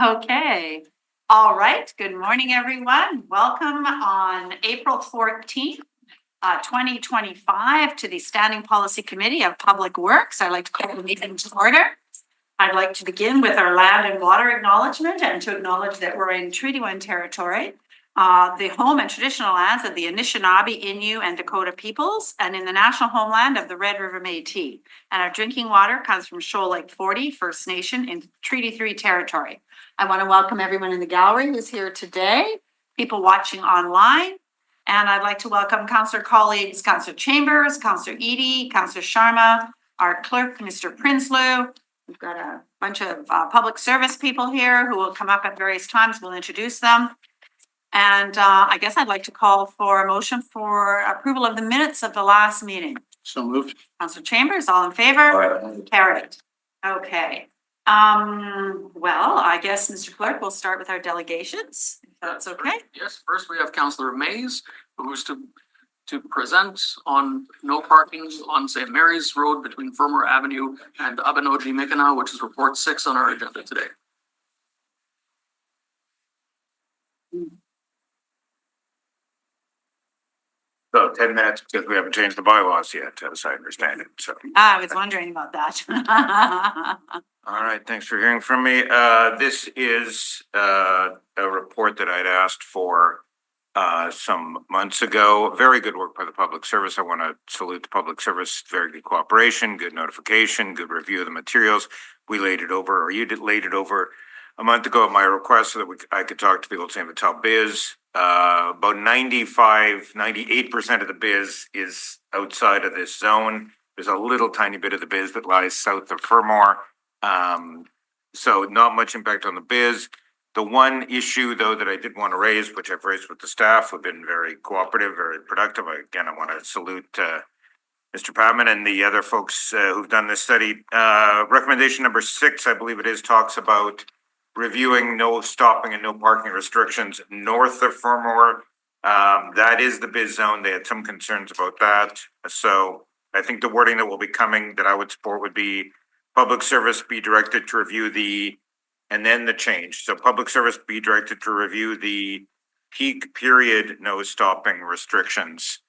Okay. All right. Good morning, everyone. Welcome on April 14th, 2025 to the Standing Policy Committee of Public Works. I'd like to call the meeting to order. I'd like to begin with our land and water acknowledgement and to acknowledge that we're in Treaty 1 territory, the home and traditional lands of the Anishinaabe, Innu, and Dakota peoples, and in the national homeland of the Red River Métis. And our drinking water comes from Shoal Lake 40 First Nation in Treaty 3 territory. I want to welcome everyone in the gallery who's here today, people watching online, and I'd like to welcome Councillor colleagues, Councillor Chambers, Councillor Eadie, Councillor Sharma, our clerk, Mr. Prinsloo. We've got a bunch of public service people here who will come up at various times. We'll introduce them. And I guess I'd like to call for a motion for approval of the minutes of the last meeting. So moved. Councillor Chambers, all in favor? Carried. Okay. Well, I guess, Mr. Clerk, we'll start with our delegations, if that's okay. Yes, first we have Councillor Mays, who's to present on no parking on St. Mary's Road between Fermor Avenue and Abenoji-Michana, which is report 6 on our agenda today. So 10 minutes because we haven't changed the bylaws yet, as I understand it, so. I was wondering about that. All right, thanks for hearing from me. This is a report that I'd asked for some months ago. Very good work by the public service. I want to salute the public service. Very good cooperation, good notification, good review of the materials. We laid it over, or you laid it over a month ago at my request so that I could talk to the Old St. Vital biz. About 98% of the biz is outside of this zone. There's a little tiny bit of the biz that lies south of Fermor. So not much impact on the biz. The one issue, though, that I did want to raise, which I've raised with the staff, who've been very cooperative, very productive. Again, I want to salute Mr. Patman and the other folks who've done this study. Recommendation number 6, I believe it is, talks about reviewing no stopping and no parking restrictions north of Fermor. That is the biz zone. They had some concerns about that. So I think the wording that will be coming that I would support would be public service be directed to review the, and then the change. So public service be directed to review the peak period no stopping restrictions,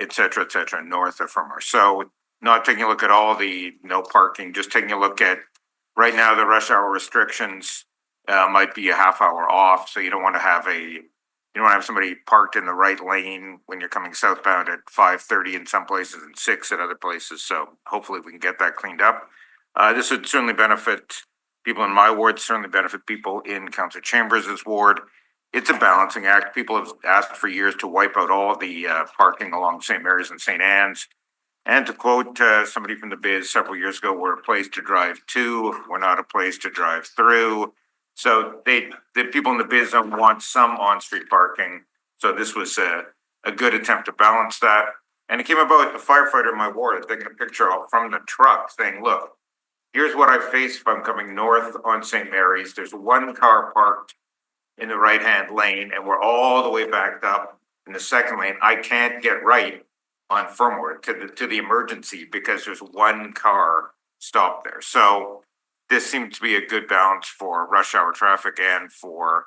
et cetera, north of Fermor. So not taking a look at all the no parking, just taking a look at right now the rush hour restrictions might be a half hour off. So you don't want to have somebody parked in the right lane when you're coming southbound at 5:30 in some places and 6 at other places. So hopefully we can get that cleaned up. This would certainly benefit people in my ward, certainly benefit people in Councillor Chambers' ward. It's a balancing act. People have asked for years to wipe out all the parking along St. Mary's and St. Anne's. And to quote somebody from the biz several years ago, we're a place to drive to, we're not a place to drive through. So the people in the biz zone want some on-street parking. So this was a good attempt to balance that. And it came about a firefighter in my ward taking a picture from the truck saying, look, here's what I face if I'm coming north on St. Mary's. There's one car parked in the right-hand lane and we're all the way backed up in the second lane. I can't get right on Fermor to the emergency because there's one car stopped there. So this seems to be a good balance for rush hour traffic and for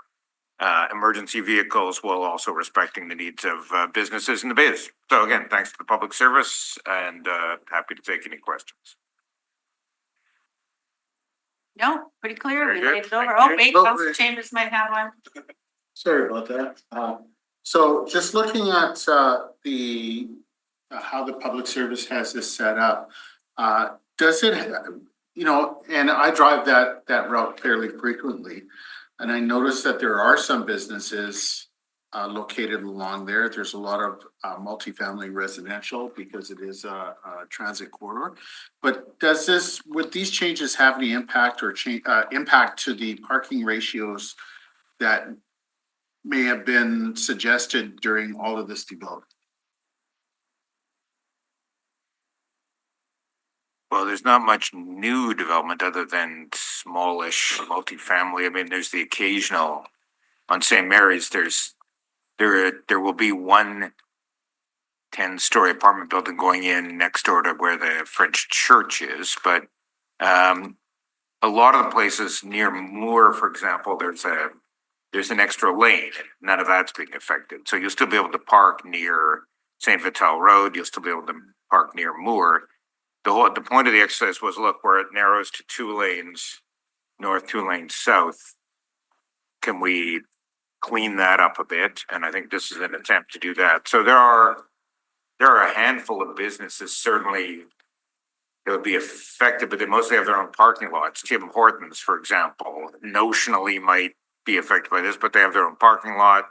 emergency vehicles, while also respecting the needs of businesses in the biz. So again, thanks to the public service and happy to take any questions. No, pretty clear. Very We good. laid it over. Oh, wait, Councillor Chambers might have one. Sorry about that. So just looking at the how the public service has this set up, does it, and I drive that route fairly frequently, and I noticed that there are some businesses located along there. There's a lot of multifamily residential because it is a transit corridor. But would these changes have any impact or impact to the parking ratios that may have been suggested during all of this development? Well, there's not much new development other than smallish multifamily. I mean, there's the occasional on St. Mary's. There will be one 10-story apartment building going in next door to where the French church is, but a a lot of the places near Moore, for example, there's an extra lane, and none of that's being affected. So you'll still be able to park near St. Vital Road, you'll still be able to park near Moore. The point of the exercise was, look, where it narrows to 2 lanes north, 2 lanes south, can we clean that up a bit? And I think this is an attempt to do that. So there are a handful of businesses certainly that would be affected, but they mostly have their own parking lots. Tim Hortons, for example, notionally might be affected by this, but they have their own parking lot.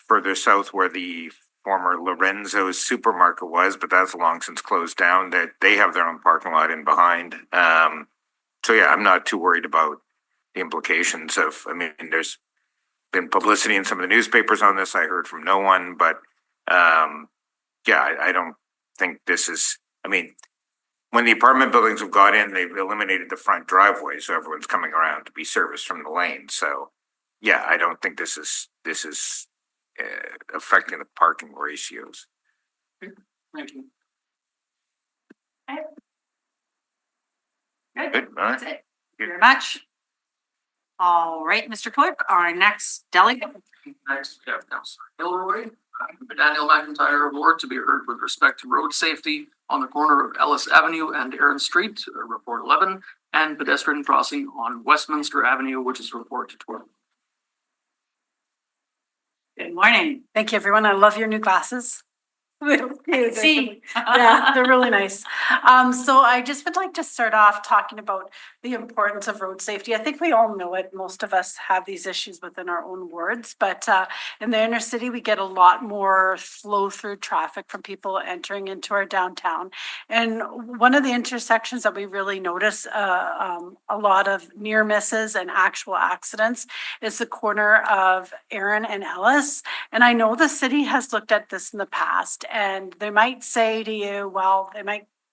Further south where the former Lorenzo's supermarket was, but that's long since closed down, that they have their own parking lot in behind. So yeah, I'm not too worried about the implications of, I mean, there's been publicity in some of the newspapers on this. I heard from no one, but yeah, I don't think this is, I mean, when the apartment buildings have got in, they've eliminated the front driveway, so everyone's coming around to be serviced from the lane. So yeah, I don't think this is affecting the parking ratios. Thank you. Good, Good, all right. that's it. Thank you very much. All right, Mr. Clerk, our next delegate. Next, we have Councillor Gilroy, the Daniel McIntyre Award to be heard with respect to road safety on the corner of Ellis Avenue and Aaron Street, report 11, and pedestrian crossing on Westminster Avenue, which is report 12. Good morning. Thank you, everyone. I love your new glasses. See. Yeah, they're really nice. So I just would like to start off talking about the importance of road safety. I think we all know it. Most of us have these issues within our own wards, but in the inner city, we get a lot more flow through traffic from people entering into our downtown. And one of the intersections that we really notice a lot of near misses and actual accidents is the corner of Aaron and Ellis. And I know the city has looked at this in the past, and they might say to you, well,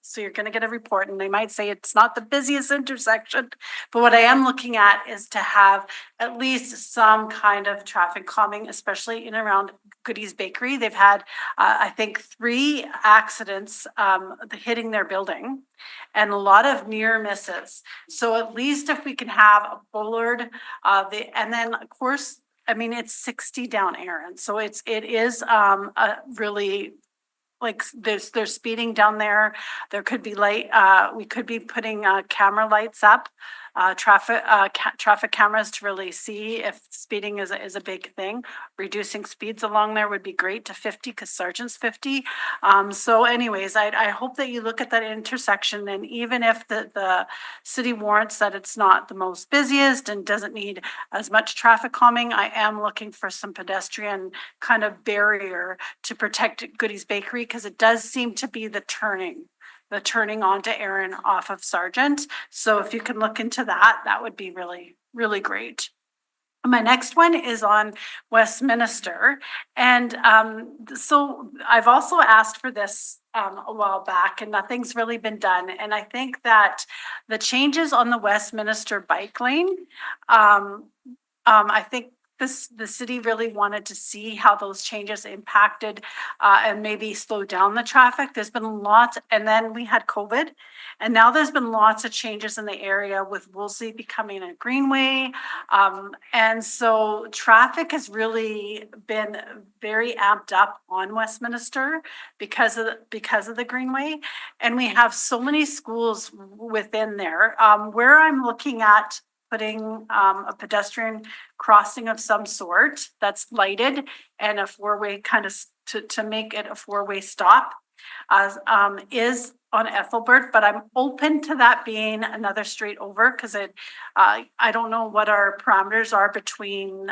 so you're going to get a report and they might say it's not the busiest intersection. But what I am looking at is to have at least some kind of traffic calming, especially in and around Goodies Bakery. They've had, I think, 3 accidents hitting their building and a lot of near misses. So at least if we can have a bollard, and then of course, I mean, it's 60 down Aaron. So it is a really, like, they're speeding down there. There could be light, we could be putting camera lights up, traffic cameras to really see if speeding is a big thing. Reducing speeds along there would be great to 50 because Sergeant's 50. So anyways, I hope that you look at that intersection, and even if the city warrants that it's not the most busiest and doesn't need as much traffic calming, I am looking for some pedestrian kind of barrier to protect Goodies Bakery, because it does seem to be the turning onto Aaron off of Sergeant. So if you can look into that, that would be really, really great. My next one is on Westminster. And so I've also asked for this a while back, and nothing's really been done. And I think that the changes on the Westminster bike lane, I think the city really wanted to see how those changes impacted and maybe slow down the traffic. There's been lots, and then we had COVID, and now there's been lots of changes in the area with Wolseley becoming a greenway. And so traffic has really been very amped up on Westminster because of the greenway. And we have so many schools within there. Where I'm looking at putting a pedestrian crossing of some sort that's lighted and a 4-way kind of to make it a 4-way stop is on Ethelbert, but I'm open to that being another street over, because I don't know what our parameters are between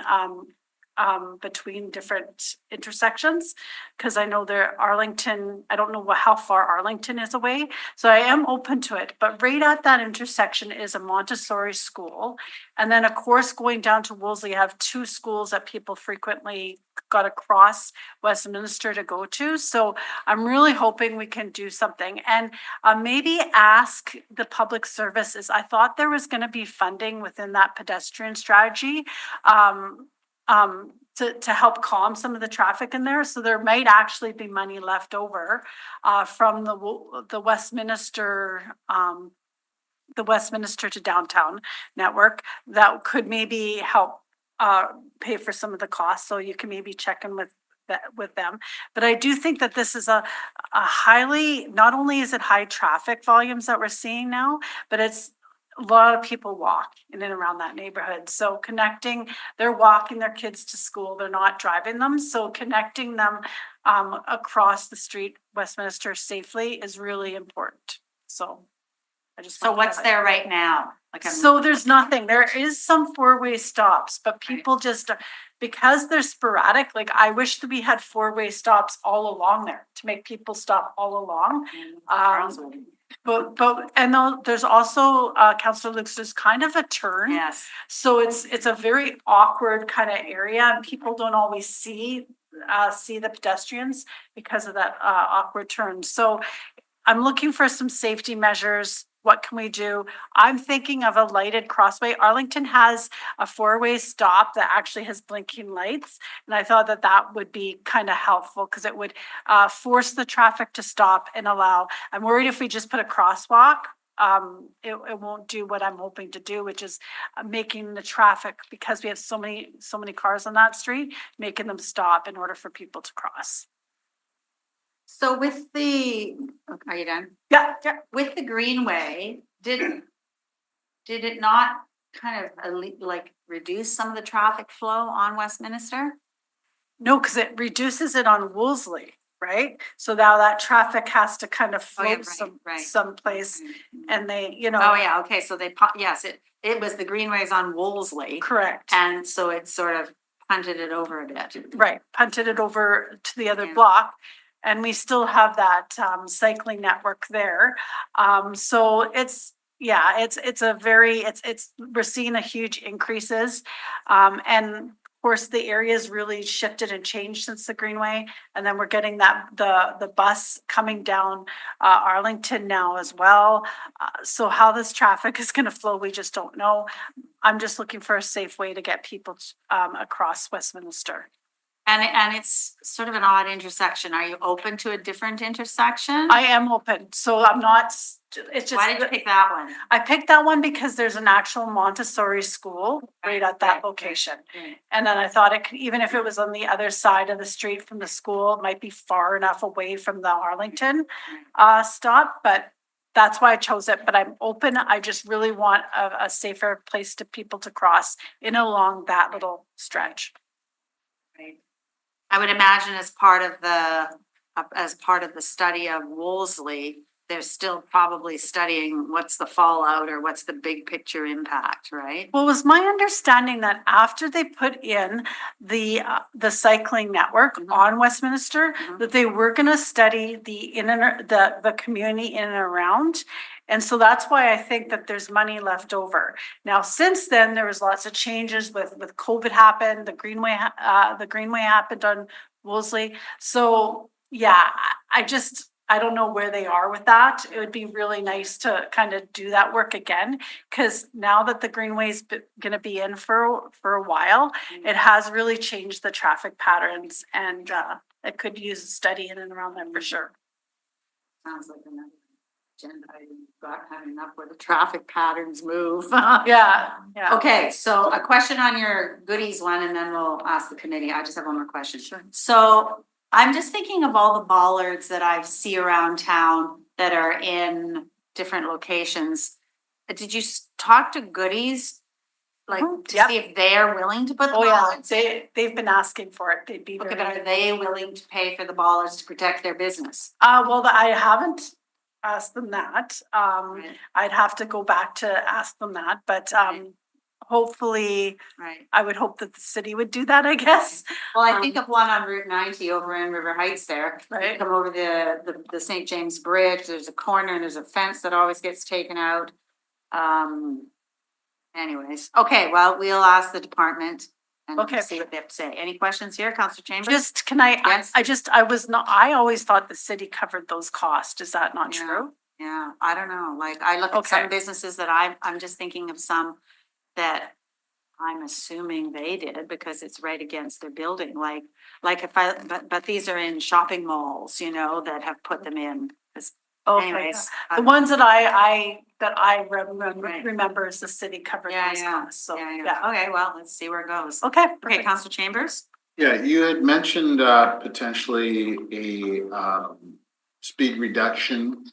different intersections, because I know Arlington, I don't know how far Arlington is away, so I am open to it. But right at that intersection is a Montessori school, and then of course going down to Wolseley, you have 2 schools that people frequently got to cross Westminster to go to. So I'm really hoping we can do something, and maybe ask the public services. I thought there was going to be funding within that pedestrian strategy to help calm some of the traffic in there. So there might actually be money left over from the Westminster the Westminster to downtown network that could maybe help pay for some of the costs, so you can maybe check in with them. But I do think that this is a highly, not only is it high traffic volumes that we're seeing now, but it's a lot of people walk in and around that neighborhood. So they're walking their kids to school, they're not driving them. So connecting them across the street, Westminster safely is really important. So I just. So wanted to what's highlight- there right now? Like, So there's nothing, there is some four-way stops, but people just, because they're sporadic, like I wish that we had four-way stops all along there to make people stop all along. And there's also, Councillor Lux, there's kind of a turn. Yes, So it's a very awkward kind of area and people don't always see the pedestrians because of that awkward turn. So I'm looking for some safety measures. What can we do? I'm thinking of a lighted crossway. Arlington has a four-way stop that actually has blinking lights. And I thought that that would be kind of helpful because it would force the traffic to stop and allow. I'm worried if we just put a crosswalk, it won't do what I'm hoping to do, which is making the traffic, because we have so many cars on that street, making them stop in order for people to cross. so with the, are you done? Yeah. With the Greenway, did it not kind of like reduce some of the traffic flow on Westminster? No, because it reduces it on Woolsey, right? So now that traffic has to kind of Oh, yeah, flow right. someplace, and they, Oh, yeah, okay, so yes, it was the Greenways on Wolseley, correct, and so it sort of punted it over a bit. right, punted it over to the other Yeah. block. And we still have that cycling network there. So it's we're seeing a huge increases. And of course, the area's really shifted and changed since the Greenway. And then we're getting the bus coming down Arlington now as well. So how this traffic is gonna flow, we just don't know. I'm just looking for a safe way to get people across Westminster. And it's sort of an odd intersection. Are you open to a different intersection? I am open, so I'm not, it's just. Why did you pick that one? I picked that one because there's an actual Montessori school right at that location. Right. And then I thought it could, even if it was on the other side of the street from the school, it might be far enough away from the Arlington stop, but that's why I chose it. But I'm open. I just really want a safer place to people to cross in along that little stretch. Right. I would imagine as part of the study of Wolseley, they're still probably studying what's the fallout or what's the big picture impact, right? Well, it was my understanding that after they put in the cycling network Mhm. on Westminster, Mhm. that they were gonna study the community in and around. And so that's why I think that there's money left over. Now, since then, there was lots of changes with COVID happened, the Greenway happened on Wolseley. So, yeah, I don't know where they are with that. It would be really nice to kind of do that work again, because now that the Greenway's gonna be in for a while, it has really changed the traffic patterns, and it could use a study in and around there for sure. Sounds like another agenda item, got had enough where the traffic patterns move. Yeah. Okay, so a question on your goodies one, and then we'll ask the committee. I just have one more question. Sure. So I'm just thinking of all the bollards that I see around town that are in different locations. Did you talk to goodies? Like to Yep. see if they're willing to put the Oh, yeah, bollards? they've been asking for it. They'd be Okay, very. but are they willing to pay for the bollards to protect their business? Well, I haven't asked them that. Right. I'd have to go back to ask them that, but Right. hopefully, Right. I would hope that the city would do that, I guess. Well, I think of one on Route 90 over in River Heights there. You Right. come over the St. James Bridge, there's a corner and there's a fence that always gets taken out. Anyways, okay, well, we'll ask the department and Okay. see what they have to say. Any questions here, Councillor Chambers? Just, can I, Yes. I always thought the city covered those costs. Is that not Yeah. true? Yeah, I don't know, like, I look at some Okay. businesses that I'm just thinking of some that I'm assuming they did because it's right against their building, like but these are in shopping malls, that have put them in. 'Cause Okay. anyways. The ones that that I Right. remember is the city covering Yeah, those yeah, costs, so, yeah, yeah. yeah. Okay, well, let's see where it goes. Okay, Okay, perfect. Councillor Chambers? Yeah, you had mentioned potentially a speed reduction.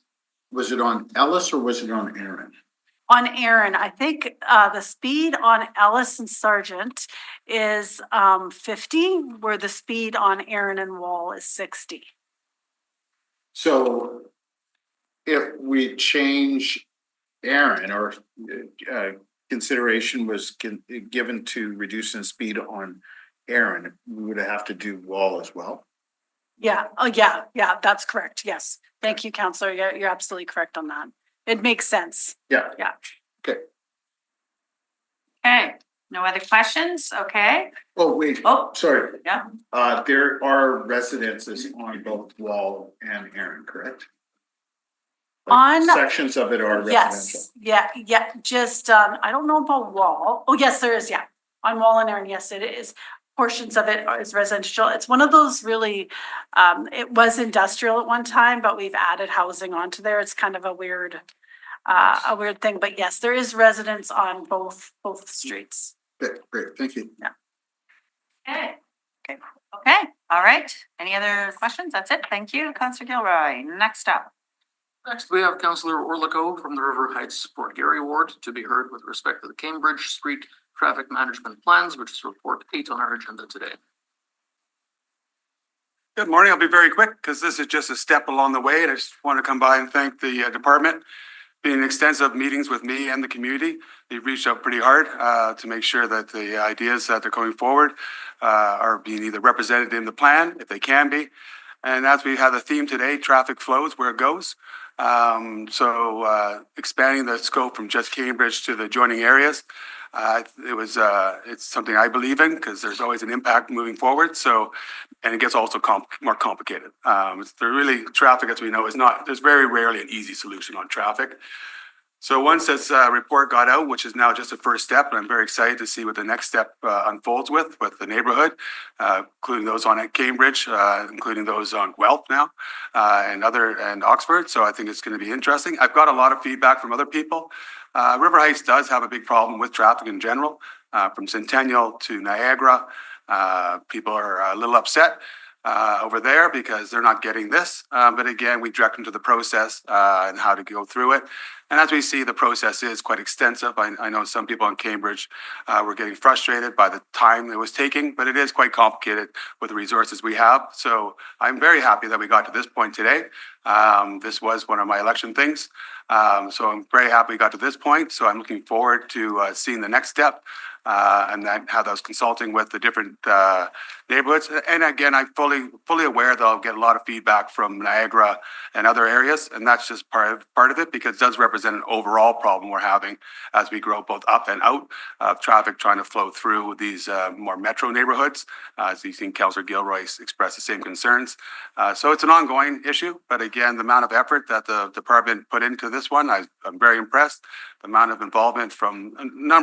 Was it on Ellis or was it on Aaron? On Aaron, I think the speed on Ellis and Sargent is 50, where the speed on Aaron and Wall is 60. So if we change Aaron or consideration was given to reducing speed on Aaron, we would have to do Wall as well. Yeah, oh, yeah, that's correct, yes. Thank you, Counselor, you're absolutely correct on that. It makes sense. Yeah. Yeah. Okay. Okay, no other questions? Okay. Oh, wait. Oh. Sorry. Yeah. There are residences on both Wall and Aaron, correct? On- Sections of it are residential. Yes, yeah, just, I don't know about Wall. Oh, yes, there is, yeah. On Wall and Aaron, yes, it is. Portions of it is residential. It's one of those really, it was industrial at one time, but we've added housing onto there. It's kind of a weird thing, but yes, there is residents on both streets. Okay, great, thank you. Okay. Okay, all right. Any other questions? That's it. Thank you, Councillor Gilroy. Next up. Next, we have Councillor Orlico from the River Heights Fort Garry Ward to be heard with respect to the Cambridge Street Traffic Management Plans, which is report 8 on our agenda today. Good morning. I'll be very quick because this is just a step along the way. And I just want to come by and thank the department. Been extensive meetings with me and the community. They've reached out pretty hard to make sure that the ideas that they're going forward are being either represented in the plan, if they can be. And as we have the theme today, traffic flows where it goes. Expanding the scope from just Cambridge to the adjoining areas. It's something I believe in because there's always an impact moving forward. And it gets also more complicated. Traffic, as we know, there's very rarely an easy solution on traffic. So once this report got out, which is now just a first step, and I'm very excited to see what the next step unfolds with the neighborhood, including those on Cambridge, including those on Guelph now, and Oxford. So I think it's going to be interesting. I've got a lot of feedback from other people. River Heights does have a big problem with traffic in general, from Centennial to Niagara. People are a little upset over there because they're not getting this. But again, we direct them to the process and how to go through it. And as we see, the process is quite extensive. I know some people in Cambridge were getting frustrated by the time it was taking, but it is quite complicated with the resources we have. So I'm very happy that we got to this point today. This was one of my election things. So I'm very happy we got to this point. So I'm looking forward to seeing the next step. And then how those consulting with the different neighborhoods. And again, I'm fully aware that I'll get a lot of feedback from Niagara and other areas, and that's just part of it because it does represent an overall problem we're having as we grow both up and out of traffic trying to flow through these more metro neighborhoods. As you've seen, Councillor Gilroy express the same concerns. So it's an ongoing issue, but again, the amount of effort that the department put into this one, I'm very impressed. The amount of involvement from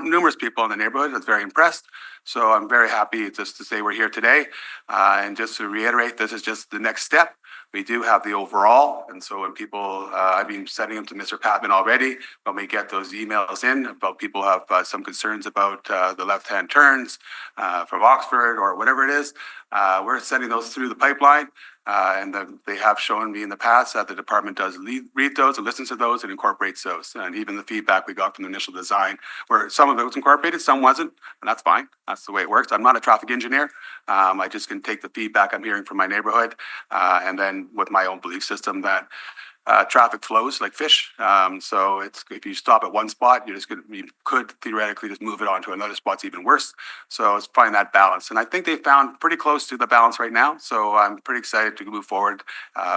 numerous people in the neighborhood, I was very impressed. So I'm very happy just to say we're here today. And just to reiterate, this is just the next step. We do have the overall. And so when people, I've been sending them to Mr. Patman already, when we get those emails in about people have some concerns about the left-hand turns from Oxford or whatever it is, we're sending those through the pipeline. They have shown me in the past that the department does read those and listens to those and incorporates those. And even the feedback we got from the initial design, where some of it was incorporated, some wasn't, and that's fine. That's the way it works. I'm not a traffic engineer. I just can take the feedback I'm hearing from my neighborhood, and then with my own belief system that traffic flows like fish. So if you stop at one spot, you could theoretically just move it on to another spot's even worse. So it's finding that balance. And I think they found pretty close to the balance right now. So I'm pretty excited to move forward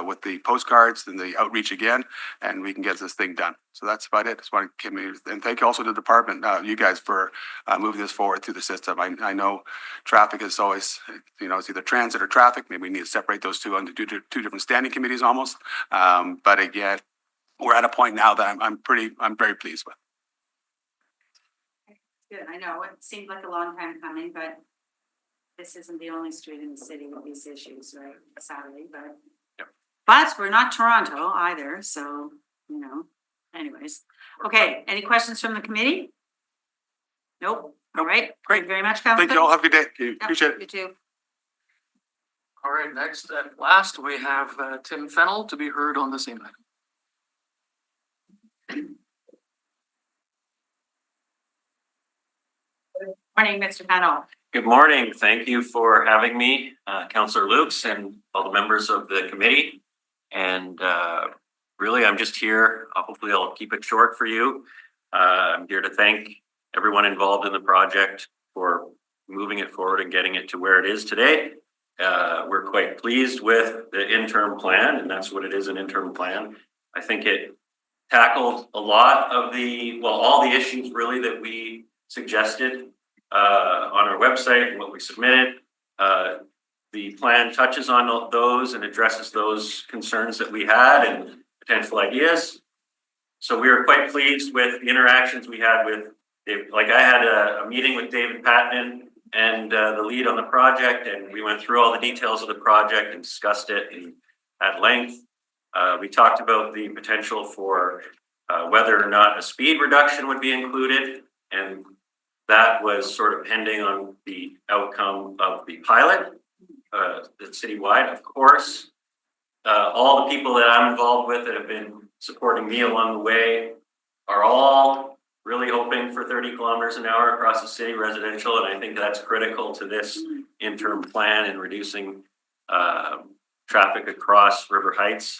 with the postcards and the outreach again, and we can get this thing done. So that's about it. Just want to give me, and thank you also to the department, you guys for moving this forward through the system. I know traffic is always, it's either transit or traffic. Maybe we need to separate those two into two different standing committees almost. But again, we're at a point now that I'm very pleased with. Good, I know, it seemed like a long time coming, but this isn't the only street in the city with these issues, right, sadly, but. Yep. But we're not Toronto either, so, anyways. Okay, any questions from the committee? Nope, all right. Great. Thank you very much, Councillor. Thank you all. Have a good day. Yep, Appreciate it. You too. All right, next and last, we have Tim Fennell to be heard on the same item. Morning, Mr. Pennell. Good morning. Thank you for having me, Councillor Lukes and all the members of the committee. And really, I'm just here. Hopefully, I'll keep it short for you. I'm here to thank everyone involved in the project for moving it forward and getting it to where it is today. We're quite pleased with the interim plan, and that's what it is, an interim plan. I think it tackled a lot of all the issues really that we suggested on our website and what we submitted. The plan touches on those and addresses those concerns that we had and potential ideas. So we were quite pleased with the interactions we had with Dave. Like I had a meeting with David Patton and the lead on the project, and we went through all the details of the project and discussed it at length. We talked about the potential for whether or not a speed reduction would be included, and that was sort of pending on the outcome of the pilot, that's citywide, of course. All the people that I'm involved with that have been supporting me along the way are all really hoping for 30 kilometers an hour across the city residential, and I think that's critical to this interim plan and reducing traffic across River Heights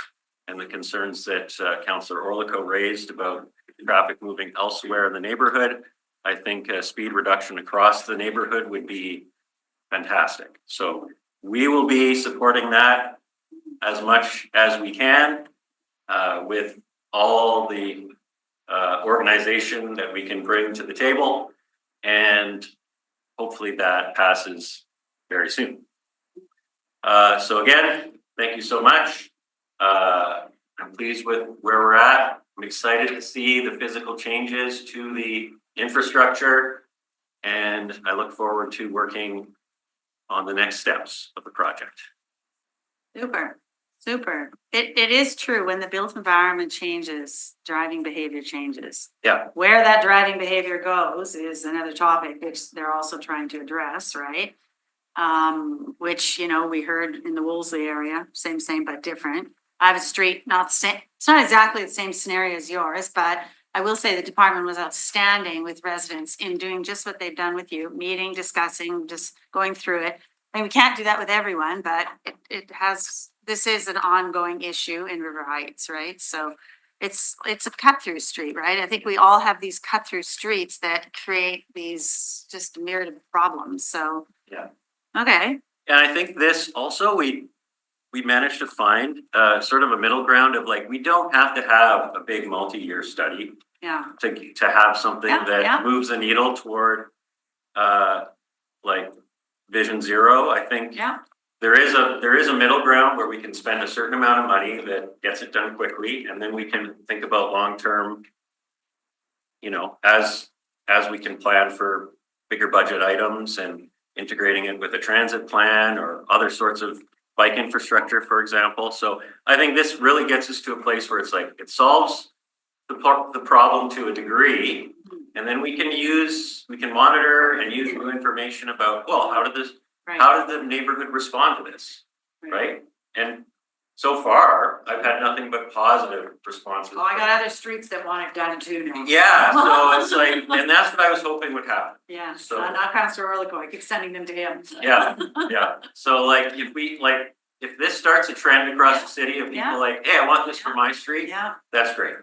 and the concerns that Councillor Orlico raised about traffic moving elsewhere in the neighborhood. I think a speed reduction across the neighborhood would be fantastic. So we will be supporting that as much as we can with all the organization that we can bring to the table, and hopefully that passes very soon. So again, thank you so much. I'm pleased with where we're at. I'm excited to see the physical changes to the infrastructure, and I look forward to working on the next steps of the project. Super, super. It is true, when the built environment changes, driving behavior changes. Yeah. Where that driving behavior goes is another topic, which they're also trying to address, right? Which, you know, we heard in the Wolseley area, same, but different. I have a street, not the same, it's not exactly the same scenario as yours, but I will say the department was outstanding with residents in doing just what they've done with you, meeting, discussing, just going through it. I mean, we can't do that with everyone, but this is an ongoing issue in River Heights, right? So it's a cut through street, right? I think we all have these cut through streets that create these just myriad of problems, so. Yeah. Okay, And I think this also, we managed to find sort of a middle ground of like, we don't have to have a big multi-year study yeah, to have something Yeah, that yeah. moves the needle toward like Vision Zero. I think yeah, there is a middle ground where we can spend a certain amount of money that gets it done quickly, and then we can think about long-term, you know, as we can plan for bigger budget items and integrating it with a transit plan or other sorts of bike infrastructure, for example. So I think this really gets us to a place where it's like, it solves the problem to a degree, and then we can monitor and use new information about, well, how did the neighborhood respond to this, right? And so far, I've had nothing but positive responses. Oh, I got other streets that want it done too now. Yeah, so it's like, and that's what I was hoping would happen. Yeah, So- not Councillor Orlico, I keep sending them to him. Yeah, yeah. So like, if this starts a trend across the city of Yeah. people like, hey, I want this for my street, Yeah, that's great.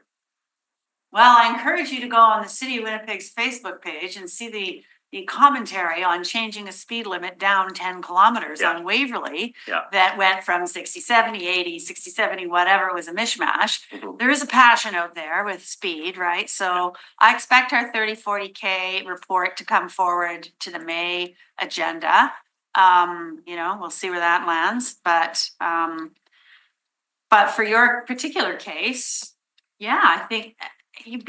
well, I encourage you to go on the City of Winnipeg's Facebook page and see the commentary on changing a speed limit down 10 kilometers Yeah. on Waverly. Yeah. That went from 60, 70, 80, 60, 70, whatever, it was a mishmash. Mhm. There is a passion out there with speed, right? So I expect our 30, 40K report to come forward to the May agenda. You know, we'll see where that lands, but for your particular case, yeah, I think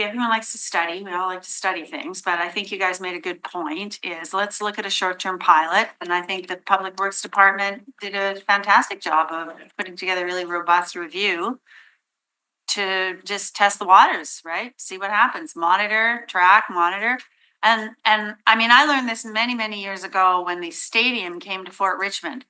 everyone likes to study. We all like to study things, but I think you guys made a good point is let's look at a short-term pilot. And I think the Public Works Department did a fantastic job of putting together a really robust review to just test the waters, right? See what happens, track, monitor. And I mean, I learned this many, many years ago when the stadium came to Fort Richmond.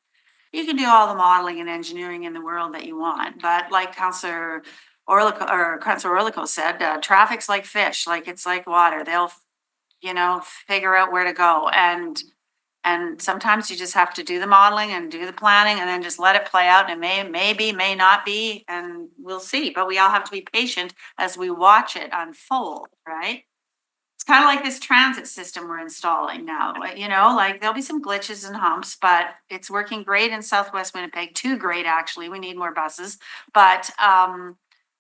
You can do all the modeling and engineering in the world that you want, but like Councillor Orlico said, traffic's like fish, like it's like water. They'll, figure out where to go. And sometimes you just have to do the modeling and do the planning and then just let it play out. And may not be, and we'll see. But we all have to be patient as we watch it unfold, right? It's kind of like this transit system we're installing now, like there'll be some glitches and humps, but it's working great in Southwest Winnipeg, too great, actually. We need more buses, but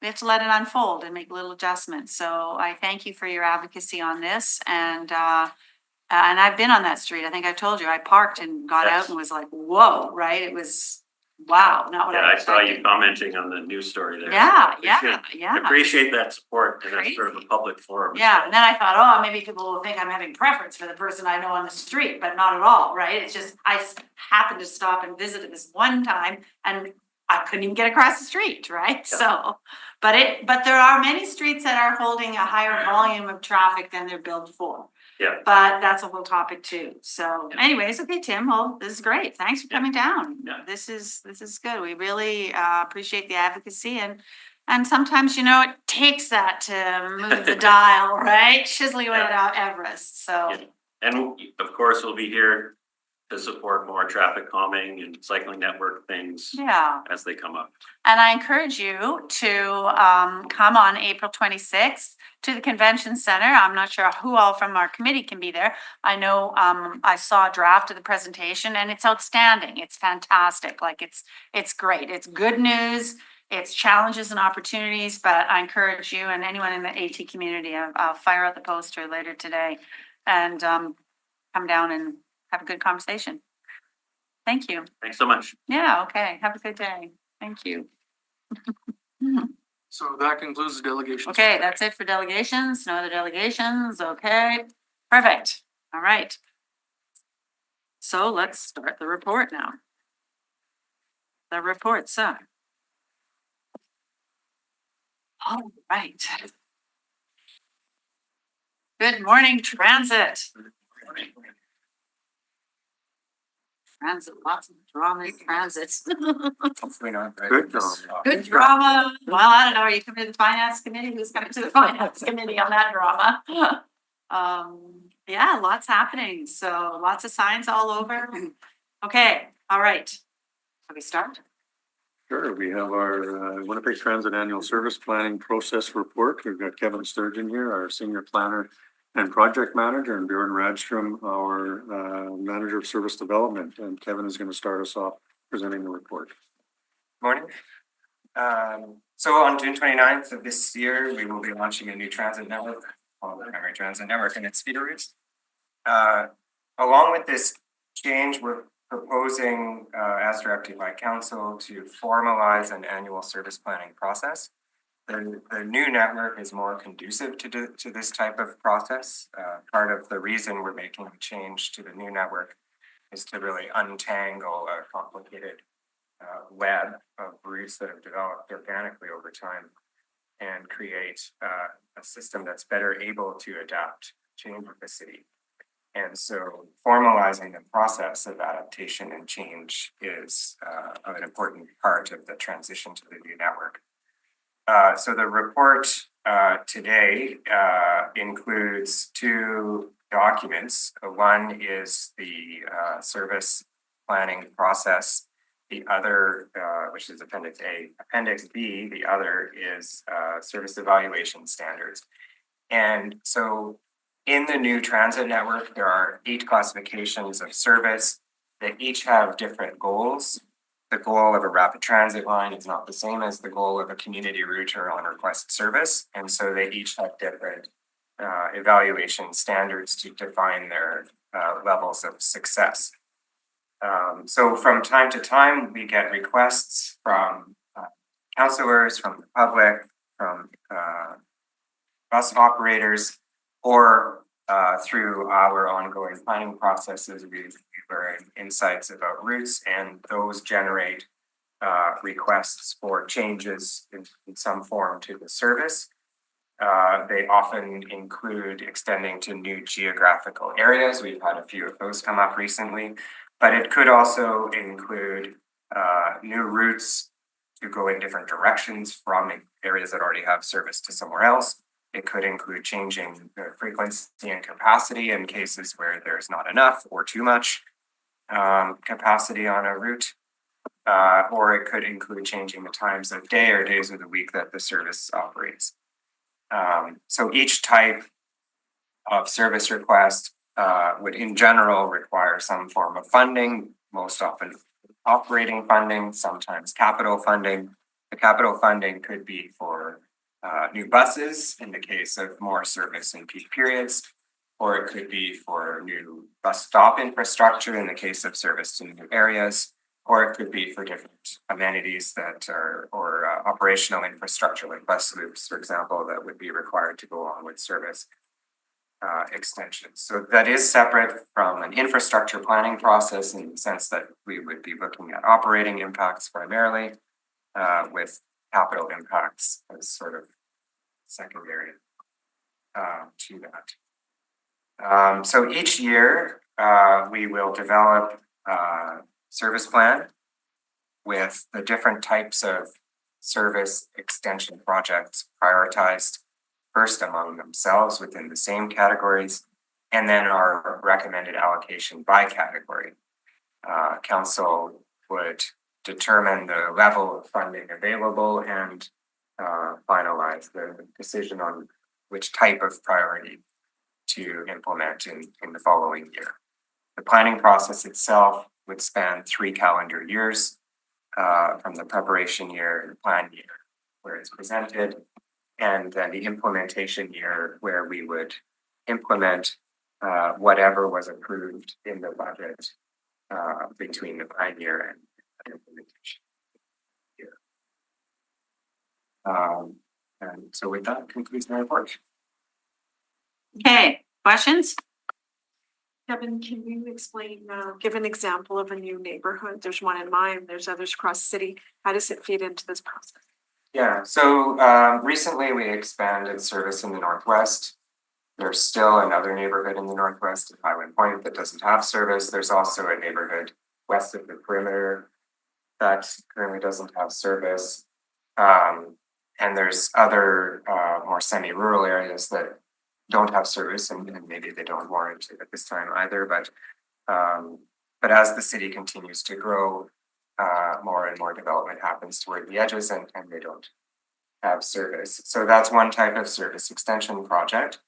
we have to let it unfold and make little adjustments. So I thank you for your advocacy on this. And I've been on that street. I think I told you, I parked and got out and was like, whoa, right? It was, wow, not what Yeah, I I saw you expected. commenting on the news story there. Yeah, Appreciate- yeah. Appreciate that support and that's sort of a public forum. Yeah, and then I thought, oh, maybe people will think I'm having preference for the person I know on the street, but not at all, right? It's just, I just happened to stop and visit it this one time and I couldn't even get across the street, right? Yeah. So, but there are many streets that are holding a higher volume of traffic than they're built for. Yeah. But that's a whole topic too. So Yeah. anyways, okay, Tim, well, this is great. Thanks for coming down. Yeah. This is good. We really appreciate the advocacy and sometimes, it takes that to move the dial, right? Chiseling away at Everest, so. Yeah. And of course, we'll be here to support more traffic calming and cycling network things Yeah, as they come up. and I encourage you to come on April 26th to the convention center. I'm not sure who all from our committee can be there. I know I saw a draft of the presentation and it's outstanding. It's fantastic. Like it's great. It's good news. It's challenges and opportunities, but I encourage you and anyone in the AT community, I'll fire out the poster later today and come down and have a good conversation. Thank you. Thanks so much. Yeah, okay. Have a good day. Thank you. So that concludes the delegation. Okay, that's it for delegations. No other delegations. Okay, perfect. All right. So let's start the report now. The report, so. All right. Good morning, transit. Transit, lots of drama in transit. Hopefully not. Good job. Good drama. Well, I don't know. Are you coming to the finance committee? Who's coming to the finance committee on that drama? Yeah, lots happening. So lots of signs all over. Okay, all right. Shall we start? Sure, we have our Winnipeg Transit Annual Service Planning Process Report. We've got Kevin Sturgeon here, our Senior Planner and Project Manager, and Bjorn Radstrom, our Manager of Service Development. And Kevin is going to start us off presenting the report. Morning. So on June 29th of this year, we will be launching a new transit network called the Primary Transit Network and its feeder routes. Along with this change, we're proposing, as directed by council, to formalize an annual service planning process. The new network is more conducive to this type of process. Part of the reason we're making the change to the new network is to really untangle a complicated web of routes that have developed organically over time and create a system that's better able to adapt change with the city. And so formalizing the process of adaptation and change is an important part of the transition to the new network. So the report today includes two documents. One is the service planning process. The other, which is Appendix A. Appendix B, the other is service evaluation standards. And so in the new transit network, there are 8 classifications of service that each have different goals. The goal of a rapid transit line is not the same as the goal of a community route or on request service. And so they each have different evaluation standards to define their levels of success. So from time to time, we get requests from councilors, from the public, from bus operators, or through our ongoing planning processes, we learn insights about routes, and those generate requests for changes in some form to the service. They often include extending to new geographical areas. We've had a few of those come up recently, but it could also include new routes to go in different directions from areas that already have service to somewhere else. It could include changing the frequency and capacity in cases where there's not enough or too much capacity on a route. Or it could include changing the times of day or days of the week that the service operates. So each type of service request would in general require some form of funding, most often operating funding, sometimes capital funding. The capital funding could be for new buses in the case of more service in peak periods, or it could be for new bus stop infrastructure in the case of service to new areas, or it could be for different amenities that are, or operational infrastructure like bus loops, for example, that would be required to go on with service extensions. So that is separate from an infrastructure planning process in the sense that we would be looking at operating impacts primarily, with capital impacts as sort of secondary to that. So each year we will develop service plan with the different types of service extension projects prioritized first among themselves within the same categories, and then our recommended allocation by category. Council would determine the level of funding available and finalize the decision on which type of priority to implement in the following year. The planning process itself would span 3 calendar years from the preparation year and plan year where it's presented, and then the implementation year where we would implement whatever was approved in the budget between the plan year and implementation year. And so with that concludes my report. Okay, questions? Kevin, can you explain, give an example of a new neighborhood? There's one in mind, there's others across the city. How does it feed into this process? Yeah, so recently we expanded service in the Northwest. There's still another neighborhood in the Northwest, Highland Point, that doesn't have service. There's also a neighborhood west of the perimeter that currently doesn't have service. And there's other more semi-rural areas that don't have service, and maybe they don't warrant it at this time either. But as the city continues to grow, more and more development happens toward the edges, and they don't have service. So that's one type of service extension project.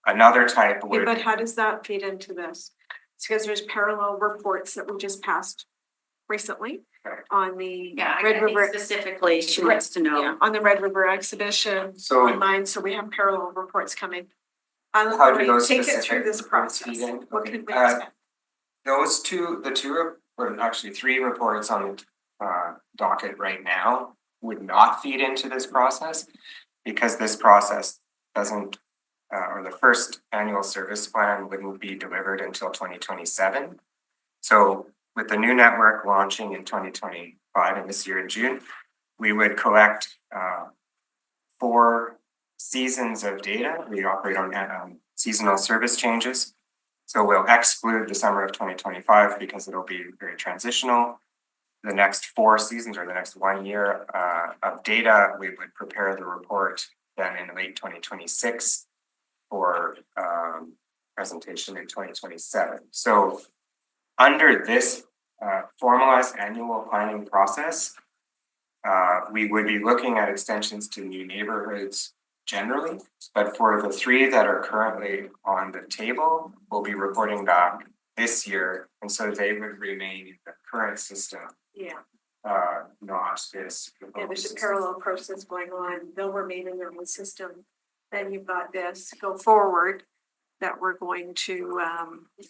Another type would. But how does that feed into this? It's because there's parallel reports that we just passed recently on the Red River. Specifically, she wants to know. On the Red River exhibition So online, so we have parallel reports coming. how do those Take it through specific this reports process. feed in? What Okay. can we expect? The two, or actually 3 reports on the docket right now would not feed into this process because this process doesn't, or the first annual service plan wouldn't be delivered until 2027. So with the new network launching in 2025 and this year in June, we would collect 4 seasons of data. We operate on seasonal service changes. So we'll exclude the summer of 2025 because it'll be very transitional. The next 4 seasons or the next 1 year of data, we would prepare the report then in late 2026 for presentation in 2027. So under this formalized annual planning process, we would be looking at extensions to new neighborhoods generally, but for the 3 that are currently on the table, we'll be reporting back this year, and so they would remain in the current system, not this. Yeah, there's a parallel process going on. They'll remain in their own system. Then you've got this go forward that we're going to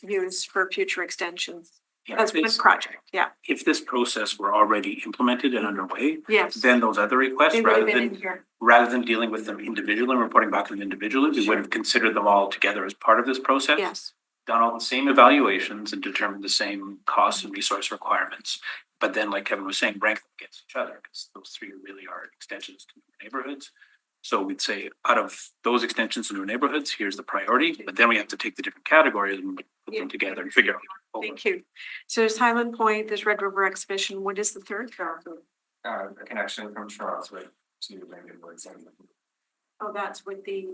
use for future extensions. That's one project, If this process were already implemented and underway, yes. then those other requests, They would have been in here. rather than dealing with them individually and reporting back to them individually, we would have considered them all together as part of this process. Yes. Done all the same evaluations and determined the same costs and resource requirements. but then like Kevin was saying, rank them against each other, because those three really are extensions to neighborhoods. So we'd say out of those extensions to new neighborhoods, here's the priority, but then we have to take the different categories and put them together and figure out. Thank you. So there's Highland Point, there's Red River Exhibition. What is the third? A connection from Charleswood to Lincoln Woods. Oh, that's with the,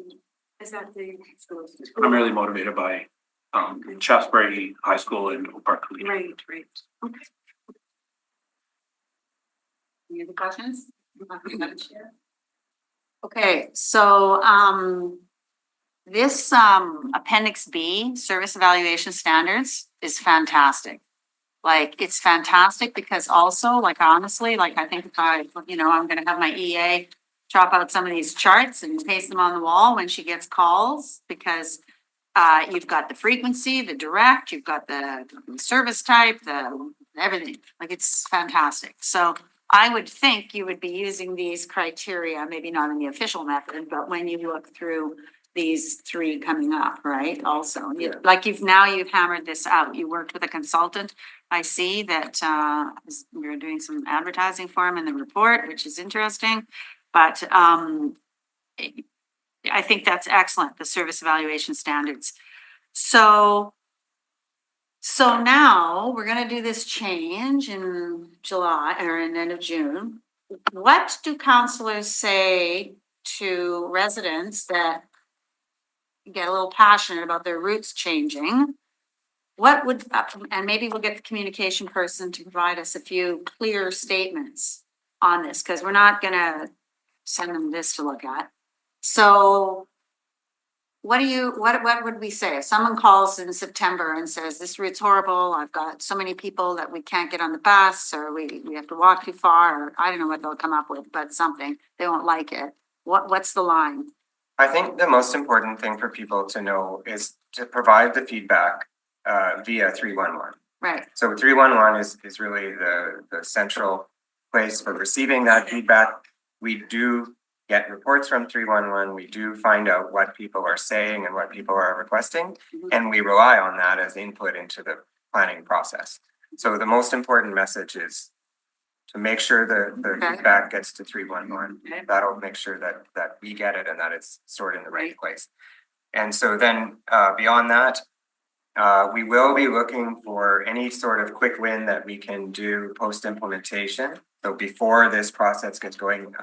is that the? Primarily motivated by Shaftesbury High School and Oak Park Collegiate. Right. Okay. Any other questions? Okay, so, this, Appendix B, Service Evaluation Standards is fantastic. Like, it's fantastic because also, like, honestly, like, I think if I'm gonna have my EA chop out some of these charts and paste them on the wall when she gets calls, because you've got the frequency, the direct, you've got the service type, the everything, like, it's fantastic. So I would think you would be using these criteria, maybe not in the official method, but when you look through these three coming up, right? Also, like you've hammered this out. You worked with a consultant. I see that you're doing some advertising for him in the report, which is interesting. But I think that's excellent, the service evaluation standards. So now we're gonna do this change in July or in end of June. What do counselors say to residents that get a little passionate about their routes changing? What would, and maybe we'll get the communication person to provide us a few clear statements on this, because we're not gonna send them this to look at. So what would we say if someone calls in September and says, this route's horrible, I've got so many people that we can't get on the bus, or we have to walk too far, or I don't know what they'll come up with, but something, they won't like it. What's the line? I think the most important thing for people to know is to provide the feedback via 311. Right, So 311 is really the central place for receiving that feedback. We do get reports from 311. We do find out what people are saying and what people are requesting, and we rely on that as input into the planning process. So the most important message is to make sure the feedback gets to 311. Okay. That'll make sure that we get it and that it's stored in the right place. And so then beyond that, we will be looking for any sort of quick win that we can do post-implementation. So before this process gets going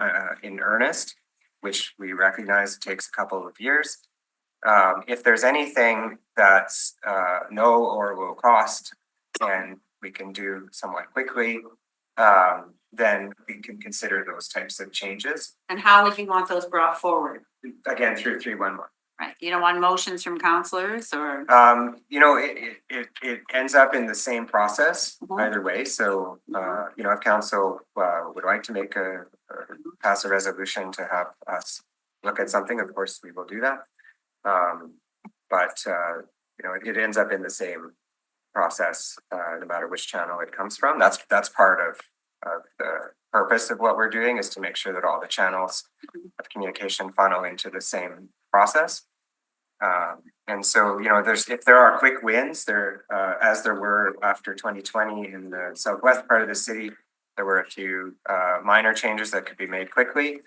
in earnest, which we recognize takes a couple of years. If there's anything that's no or low cost and we can do somewhat quickly, then we can consider those types of changes. and how would you want those brought forward? Again, through 311. Right, you don't want motions from counselors or? It ends up in the same process either way. So, if council would like to make pass a resolution to have us look at something, of course, we will do that. But it ends up in the same process, no matter which channel it comes from. That's part of the purpose of what we're doing, is to make sure that all the channels of communication funnel into the same process. And so, if there are quick wins there, as there were after 2020 in the southwest part of the city, there were a few minor changes that could be made quickly.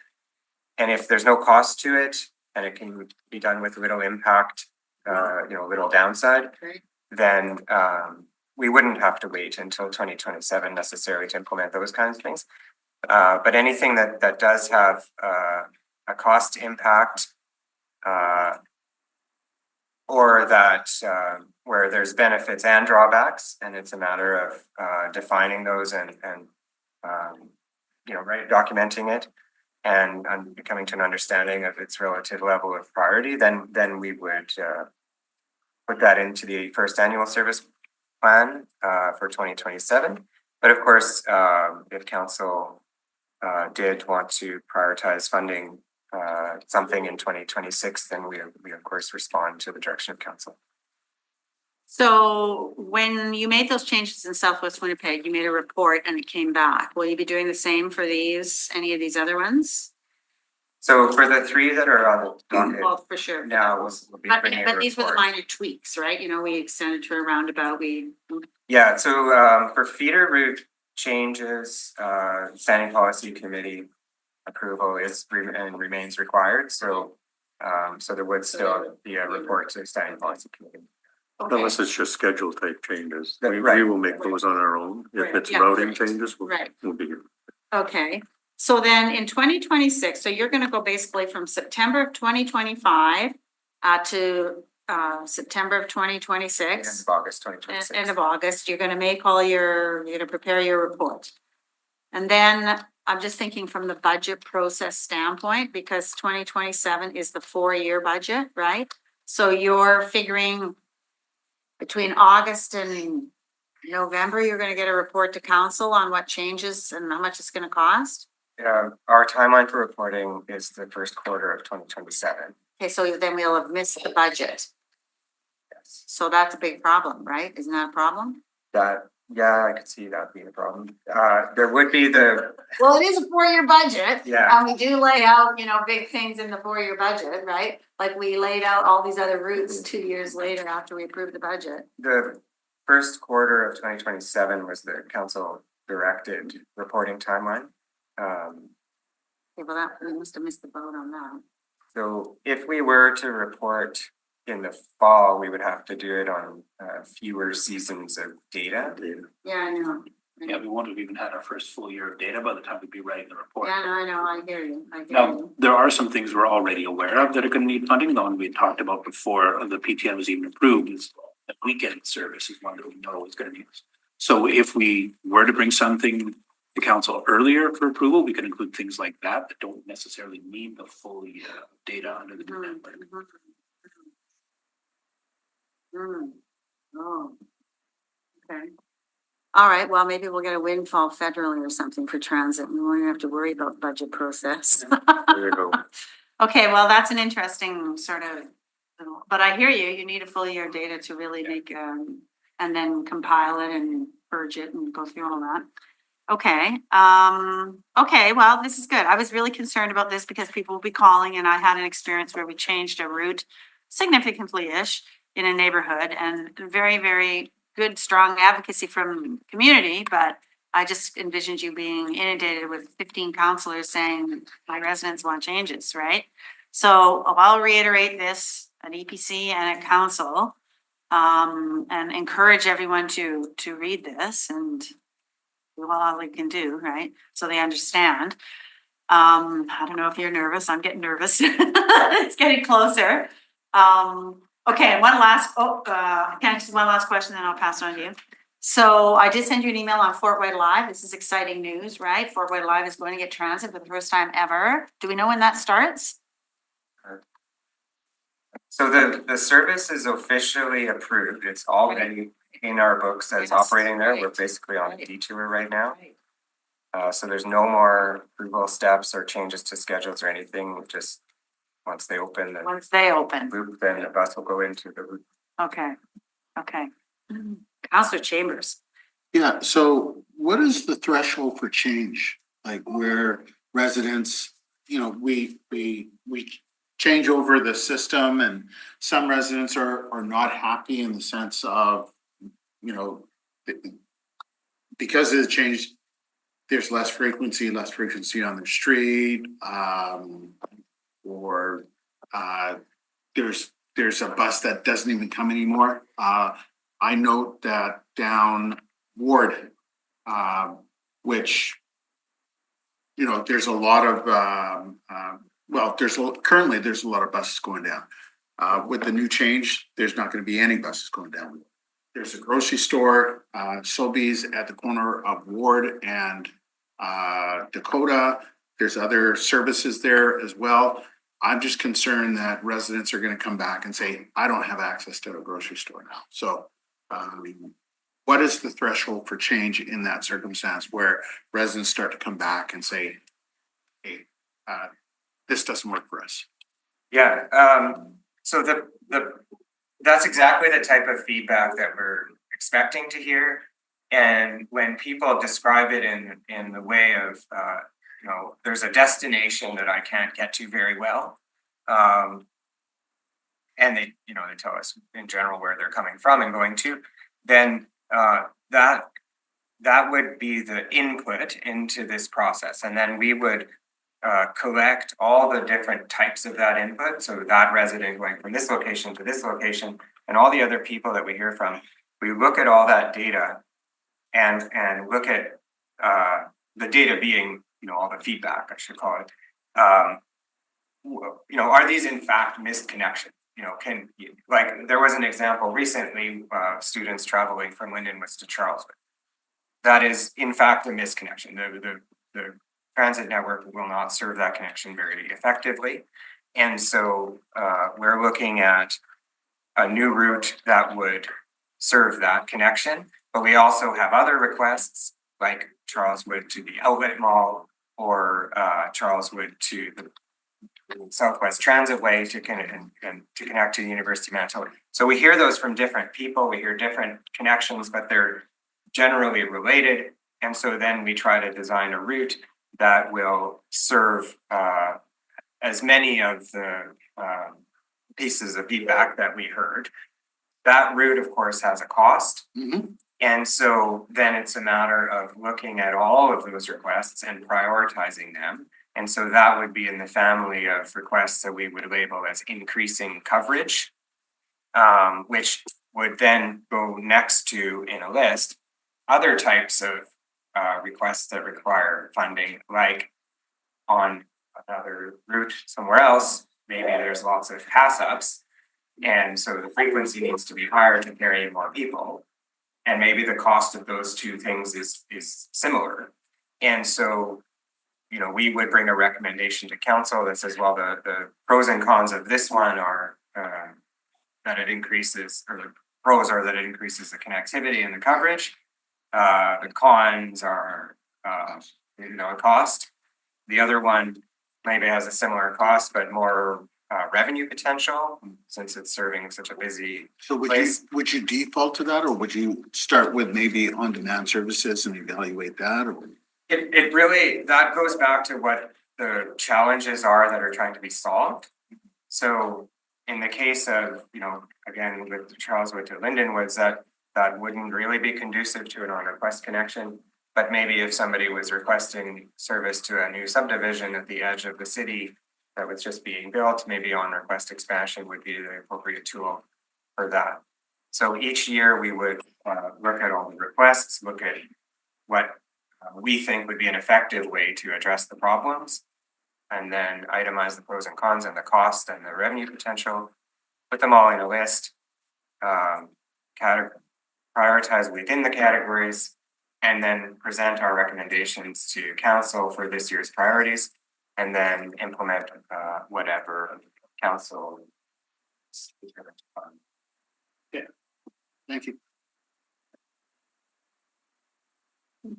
And if there's no cost to it and it can be done with little impact, little downside, then we wouldn't have to wait until 2027 necessarily to implement those kinds of things. But anything that does have a cost impact, or that where there's benefits and drawbacks, and it's a matter of defining those and documenting it and coming to an understanding of its relative level of priority, then we would put that into the first annual service plan for 2027. But of course, if council did want to prioritize funding something in 2026, then we of course respond to the direction of council. So when you made those changes in Southwest Winnipeg, you made a report and it came back. Will you be doing the same for any of these other ones? So for the three that are on the docket Well, for sure. now, we'll be bringing a But these were the report. minor tweaks, right? We extended to a roundabout, Yeah, so for feeder route changes, standing policy committee approval and remains required, so there would still be a report to the standing policy committee. Unless it's just schedule type changes. We Right. will make those on our own. If it's Yeah. routing changes, Right. we'll be here. Okay, so then in 2026, so you're gonna go basically from September of 2025 to September of 2026. End of August 2026. End of August, you're gonna make you're gonna prepare your report. And then I'm just thinking from the budget process standpoint, because 2027 is the 4-year budget, right? So you're figuring between August and November, you're gonna get a report to council on what changes and how much it's gonna cost? Our timeline for reporting is the first quarter of 2027. Okay, so then we'll have missed the budget. Yes. So that's a big problem, right? Isn't that a problem? Yeah, I could see that being a problem. There would be Well, it is a 4-year budget. Yeah. And we do lay out, big things in the 4-year budget, right? Like we laid out all these other routes 2 years later after we approved the budget. the first quarter of 2027 was the council directed reporting timeline. Okay, well, we must have missed the boat on that. So if we were to report in the fall, we would have to do it on fewer seasons of data. Yeah, I know. Yeah, we wouldn't have even had our first full year of data by the time we'd be writing the report. Yeah, I know, I hear you, Now, there are some things we're already aware of that are gonna need funding. The one we talked about before the PTN was even approved is the weekend service is one that we know is gonna be. So if we were to bring something to council earlier for approval, we can include things like that that don't necessarily need the full data under the new network. Oh. Okay. All right, well, maybe we'll get a windfall federally or something for transit. We won't have to worry about budget process. There you go. Okay, well, that's an interesting sort of, but I hear you, you need a full year data to really make, and then compile it and purge it and go through all that. Okay, okay, well, this is good. I was really concerned about this because people will be calling and I had an experience where we changed a route significantly-ish in a neighborhood and very, very good, strong advocacy from community, but I just envisioned you being inundated with 15 counselors saying my residents want changes, right? So I'll reiterate this at EPC and at council, and encourage everyone to read this and do all we can do, right? So they understand. I don't know if you're nervous. I'm getting nervous. It's getting closer. Okay, one last question, then I'll pass it on to you. So I did send you an email on Fort White Alive. This is exciting news, right? Fort White Alive is going to get transit for the first time ever. Do we know when that starts? So the service is officially approved. It's already in our books as Yes, operating there. We're right. basically on a Right. detour right now. So there's no more approval steps or changes to schedules or anything. Just once they open the Once they open. loop, then the bus will go into the loop. Okay, okay. Counselor Chambers. Yeah, so what is the threshold for change? Like where residents, we change over the system and some residents are not happy in the sense of, because of the change, there's less frequency on the street, or there's a bus that doesn't even come anymore. I note that down Ward, which, there's a lot of, currently there's a lot of buses going down. With the new change, there's not gonna be any buses going down. There's a grocery store, Sobeys at the corner of Ward and Dakota. There's other services there as well. I'm just concerned that residents are gonna come back and say, I don't have access to a grocery store now. So what is the threshold for change in that circumstance where residents start to come back and say, hey, this doesn't work for us? Yeah, so that's exactly the type of feedback that we're expecting to hear. And when people describe it in the way of, there's a destination that I can't get to very well. And they tell us in general where they're coming from and going to, then that that would be the input into this process, and then we would collect all the different types of that input, so that resident going from this location to this location, and all the other people that we hear from, we look at all that data and look at the data being, all the feedback, I should call it. Are these in fact missed connections? There was an example recently, students traveling from Lindenwood to Charleswood. That is in fact a misconnection. The transit network will not serve that connection very effectively. And so we're looking at a new route that would serve that connection. But we also have other requests like Charleswood to the Outlet Mall or Charleswood to the Southwest Transitway to connect to the University of Manitoba. So we hear those from different people, we hear different connections, but they're generally related. And so then we try to design a route that will serve as many of the pieces of feedback that we heard. That route, of course, has a cost. And so then it's a matter of looking at all of those requests and prioritizing them. And so that would be in the family of requests that we would label as increasing coverage, which would then go next to, in a list, other types of requests that require funding, like on another route somewhere else, maybe there's lots of pass-ups. And so the frequency needs to be higher to carry more people. And maybe the cost of those two things is similar. And so, we would bring a recommendation to council that says, well, the pros and cons of this one are that it increases, or the pros are that it increases the connectivity and the coverage. The cons are, a cost. The other one maybe has a similar cost, but more revenue potential, since it's serving such a busy So place. would you default to that, or would you start with maybe on-demand services and evaluate that, or? It really, that goes back to what the challenges are that are trying to be solved. So in the case of, again, with Charleswood to Lindenwoods, that wouldn't really be conducive to an on-request connection. But maybe if somebody was requesting service to a new subdivision at the edge of the city that was just being built, maybe on-request expansion would be the appropriate tool for that. So each year we would look at all the requests, look at what we think would be an effective way to address the problems, and then itemize the pros and cons and the cost and the revenue potential, put them all in a list, prioritize within the categories, and then present our recommendations to council for this year's priorities, and then implement whatever council. Thank you.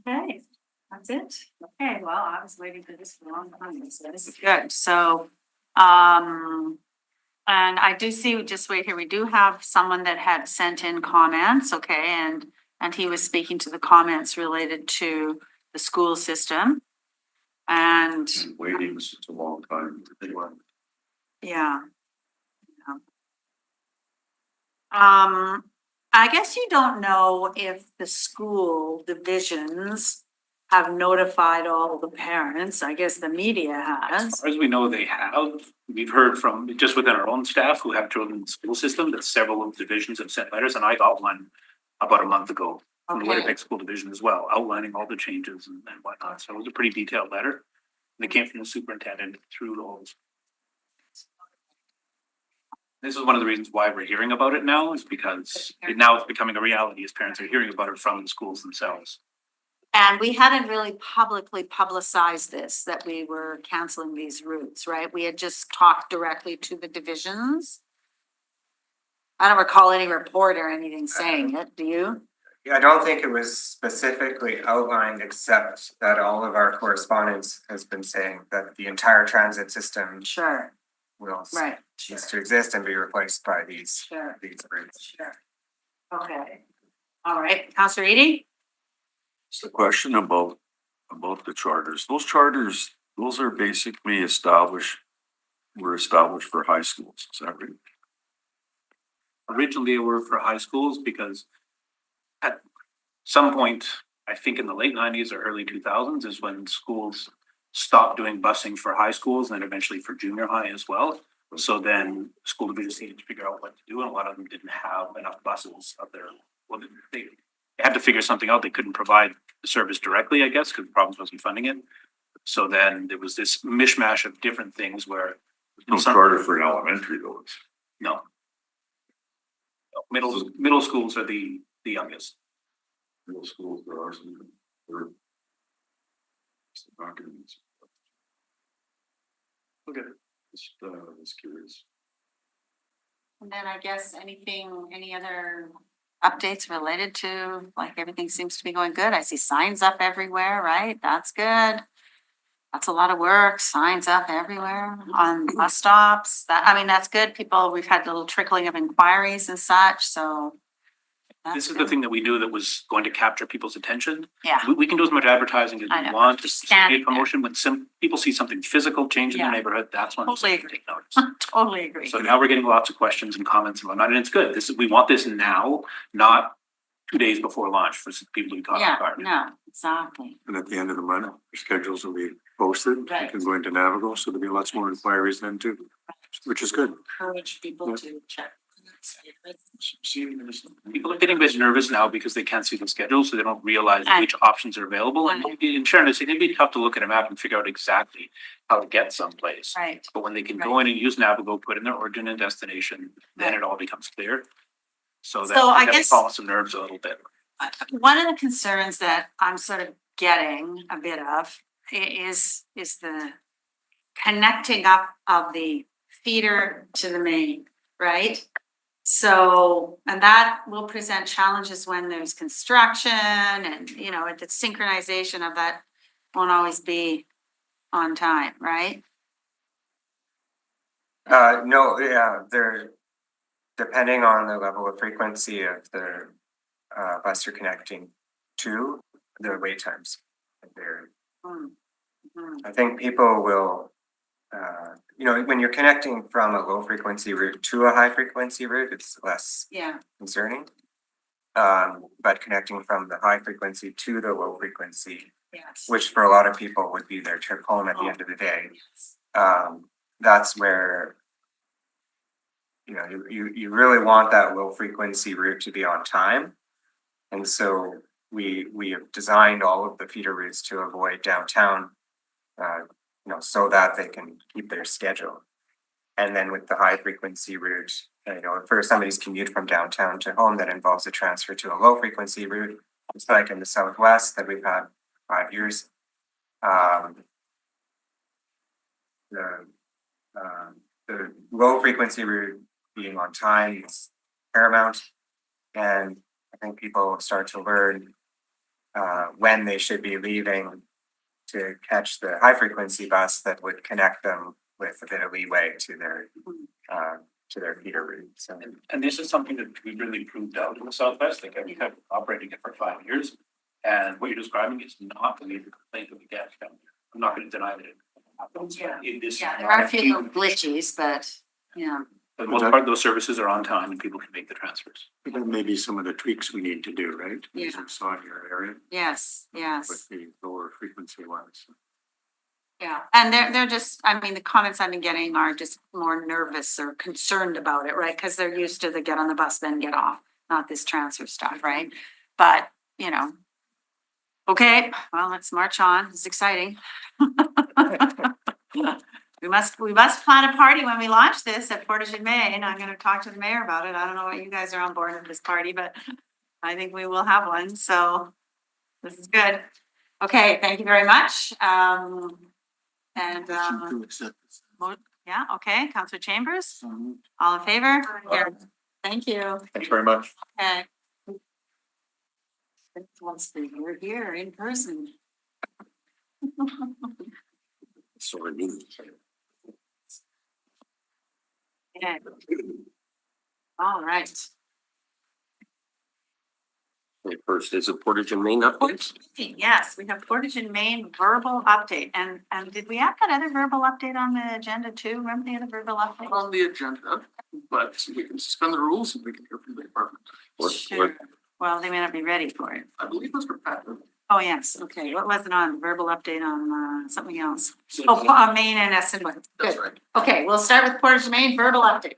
Okay, that's it. Okay, well, I was waiting for this for a long time, so this is good. So, and I do see, just wait here, we do have someone that had sent in comments, okay, and he was speaking to the comments related to the school system. And Waiting is a long time. yeah. I guess you don't know if the school divisions have notified all the parents. I guess the media As has. far as we know, they have. We've heard from just within our own staff who have children in the school system that several of the divisions have sent letters, and I got one about a month ago from the Okay. Winnipeg School Division as well, outlining all the changes and whatnot. So it was a pretty detailed letter. And it came from the superintendent through all. This is one of the reasons why we're hearing about it now, is because now it's becoming a reality as parents are hearing about it from the schools themselves. And we hadn't really publicly publicized this, that we were canceling these routes, right? We had just talked directly to the divisions. I don't recall any report or anything saying it, do you? Yeah, I don't think it was specifically outlined, except that all of our correspondence has been saying that the entire transit system Sure, will right, cease to exist and be replaced by these sure, routes. sure. Okay, all right, Counselor Edie? It's the question about the charters. Those charters, those are basically were established for high schools, is that right? Originally, they were for high schools because at some point, I think in the late nineties or early 2000s is when schools stopped doing busing for high schools and then eventually for junior high as well. So then school divisions needed to figure out what to do, and a lot of them didn't have enough buses of their, well, they had to figure something out. They couldn't provide the service directly, I guess, because the province wasn't funding it. So then there was this mishmash of different things where. No charter for an elementary though. No. Middle schools are the youngest. Middle schools, there are some. Documents. Okay, just curious. And then I guess any other updates related to, like, everything seems to be going good. I see signs up everywhere, right? That's good. That's a lot of work, signs up everywhere on bus stops. That's good. We've had a little trickling of inquiries and such, so. This is the thing that we do that was going to capture people's attention. Yeah, We can do as much advertising as I we know. want, Just just standing create promotion, when people see something physical change in their Yeah. neighborhood, that's when. Totally they agree. take notice. totally agree. So now we're getting lots of questions and comments and whatnot, and it's good. We want this now, not 2 days before launch for people who talk Yeah, about it. no, exactly. And at the end of the month, the schedules will be posted. You Right. can go into Navigo, so there'll be lots more inquiries then too, which is good. Encourage people to check. People are getting a bit nervous now because they can't see the schedule, so they don't realize I- which options are available. And in fairness, it'd be tough to look at a map and figure out exactly how to get someplace. Right. But when they can go in and use Navigo, put in their origin and destination, then it all becomes clear. So that So I that guess- calms some nerves a little bit. One of the concerns that I'm sort of getting a bit of is the connecting up of the feeder to the main, right? So, and that will present challenges when there's construction and, the synchronization of that won't always be on time, right? No, yeah, they're, depending on the level of frequency of the bus you're connecting to, their wait times vary. Hmm. Mhm. I think people will, when you're connecting from a low frequency route to a high frequency route, it's less Yeah, concerning. But connecting from the high frequency to the low frequency, yes. which for a lot of people would be their trip home at the end of the day, that's where you really want that low frequency route to be on time. And so we have designed all of the feeder routes to avoid downtown, so that they can keep their schedule. And then with the high frequency route, for somebody's commute from downtown to home, that involves a transfer to a low frequency route. It's like in the Southwest that we've had 5 years. The low frequency route being on time is paramount. And I think people start to learn when they should be leaving to catch the high frequency bus that would connect them with a bit of leeway to their feeder route. So And this is something that we really proved out in the Southwest. Like, we have been operating it for 5 years. And what you're describing is not the major complaint that we get. I'm not going to deny that it happens. Yeah. In this. Yeah, there are a few little glitches, but, yeah. For the most part, those services are on time and people can make the transfers. But then maybe some of the tweaks we need to do, right? As Yeah. we saw in your area Yes, yes. with the lower frequency ones. Yeah, and they're just, the comments I've been getting are just more nervous or concerned about it, right? Because they're used to the get on the bus, then get off, not this transfer stuff, right? But, okay, well, let's march on. It's exciting. We must plan a party when we launch this at Portage in May, and I'm gonna talk to the mayor about it. I don't know what you guys are on board with this party, but I think we will have one, so this is good. Okay, thank you very much. To accept this. Yeah, okay, Councillor Chambers, all in favor? Yeah, thank you. Thanks very much. Okay. We're here in person. Sorry, me. Okay. All right. First is a Portage and Main update. Yes, we have Portage and Main verbal update, and did we have that other verbal update on the agenda too? Remember the other verbal update? On the agenda, but we can suspend the rules and we can hear from the department. Sure. Well, they may not be ready for it. I believe Mr. Patrick Oh, yes, okay, what was it on, verbal update on, something else? Oh, Maine and Essenwood, That's good. right. Okay, we'll start with Portage Maine, verbal update.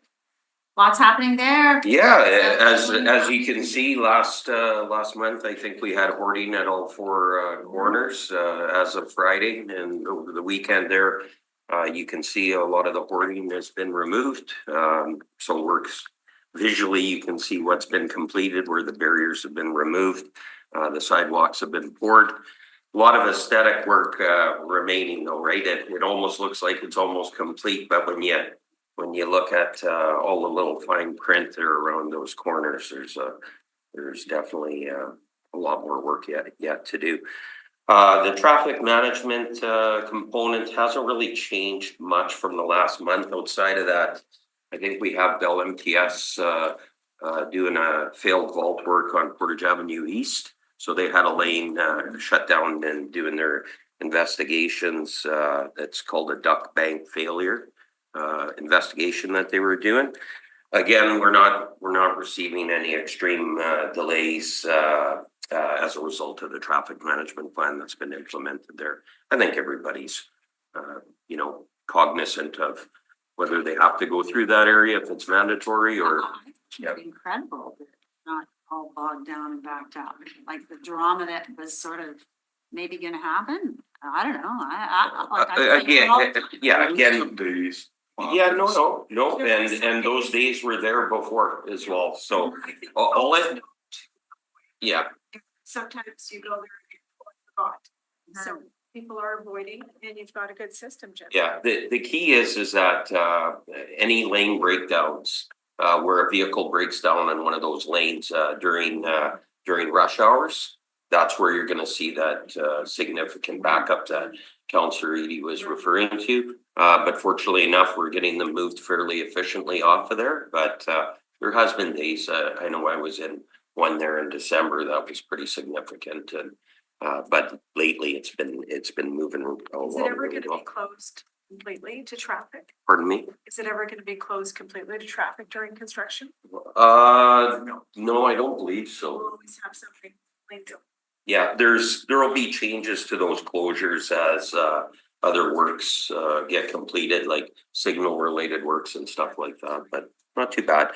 Lots happening there. Yeah, as you can see, last month, I think we had hoarding at all four corners as of Friday, and over the weekend there, you can see a lot of the hoarding has been removed. So works visually, you can see what's been completed, where the barriers have been removed, the sidewalks have been poured. A lot of aesthetic work remaining though, right? It almost looks like it's almost complete, but when you look at all the little fine print there around those corners, there's definitely a lot more work yet to do. The traffic management component hasn't really changed much from the last month. Outside of that, I think we have Bell MTS doing a failed vault work on Portage Avenue East. So they had a lane shut down and doing their investigations. It's called a duck bank failure investigation that they were doing. Again, we're not receiving any extreme delays as a result of the traffic management plan that's been implemented there. I think everybody's cognizant of whether they have to go through that area, if it's mandatory or. Yeah. Incredible, that not all bogged down and backed up, like the drama that was sort of maybe gonna happen. I don't know, Again. Days. Yeah, no, and those days were there before as well, so all it. Yeah, Sometimes you go there and forgot. So people are avoiding and you've got a good system, Jim. yeah, the key is that any lane breakdowns, where a vehicle breaks down in one of those lanes during rush hours, that's where you're gonna see that significant backup that Councillor Edie was referring to. But fortunately enough, we're getting them moved fairly efficiently off of there. But there has been days, I know I was in one there in December, that was pretty significant. And but lately it's been moving along. Is it ever really gonna well. be closed completely to traffic? Pardon me? Is it ever gonna be closed completely to traffic during construction? No, I don't believe so. We'll always have something linked up. Yeah, there'll be changes to those closures as other works get completed, like signal related works and stuff like that, but not too bad.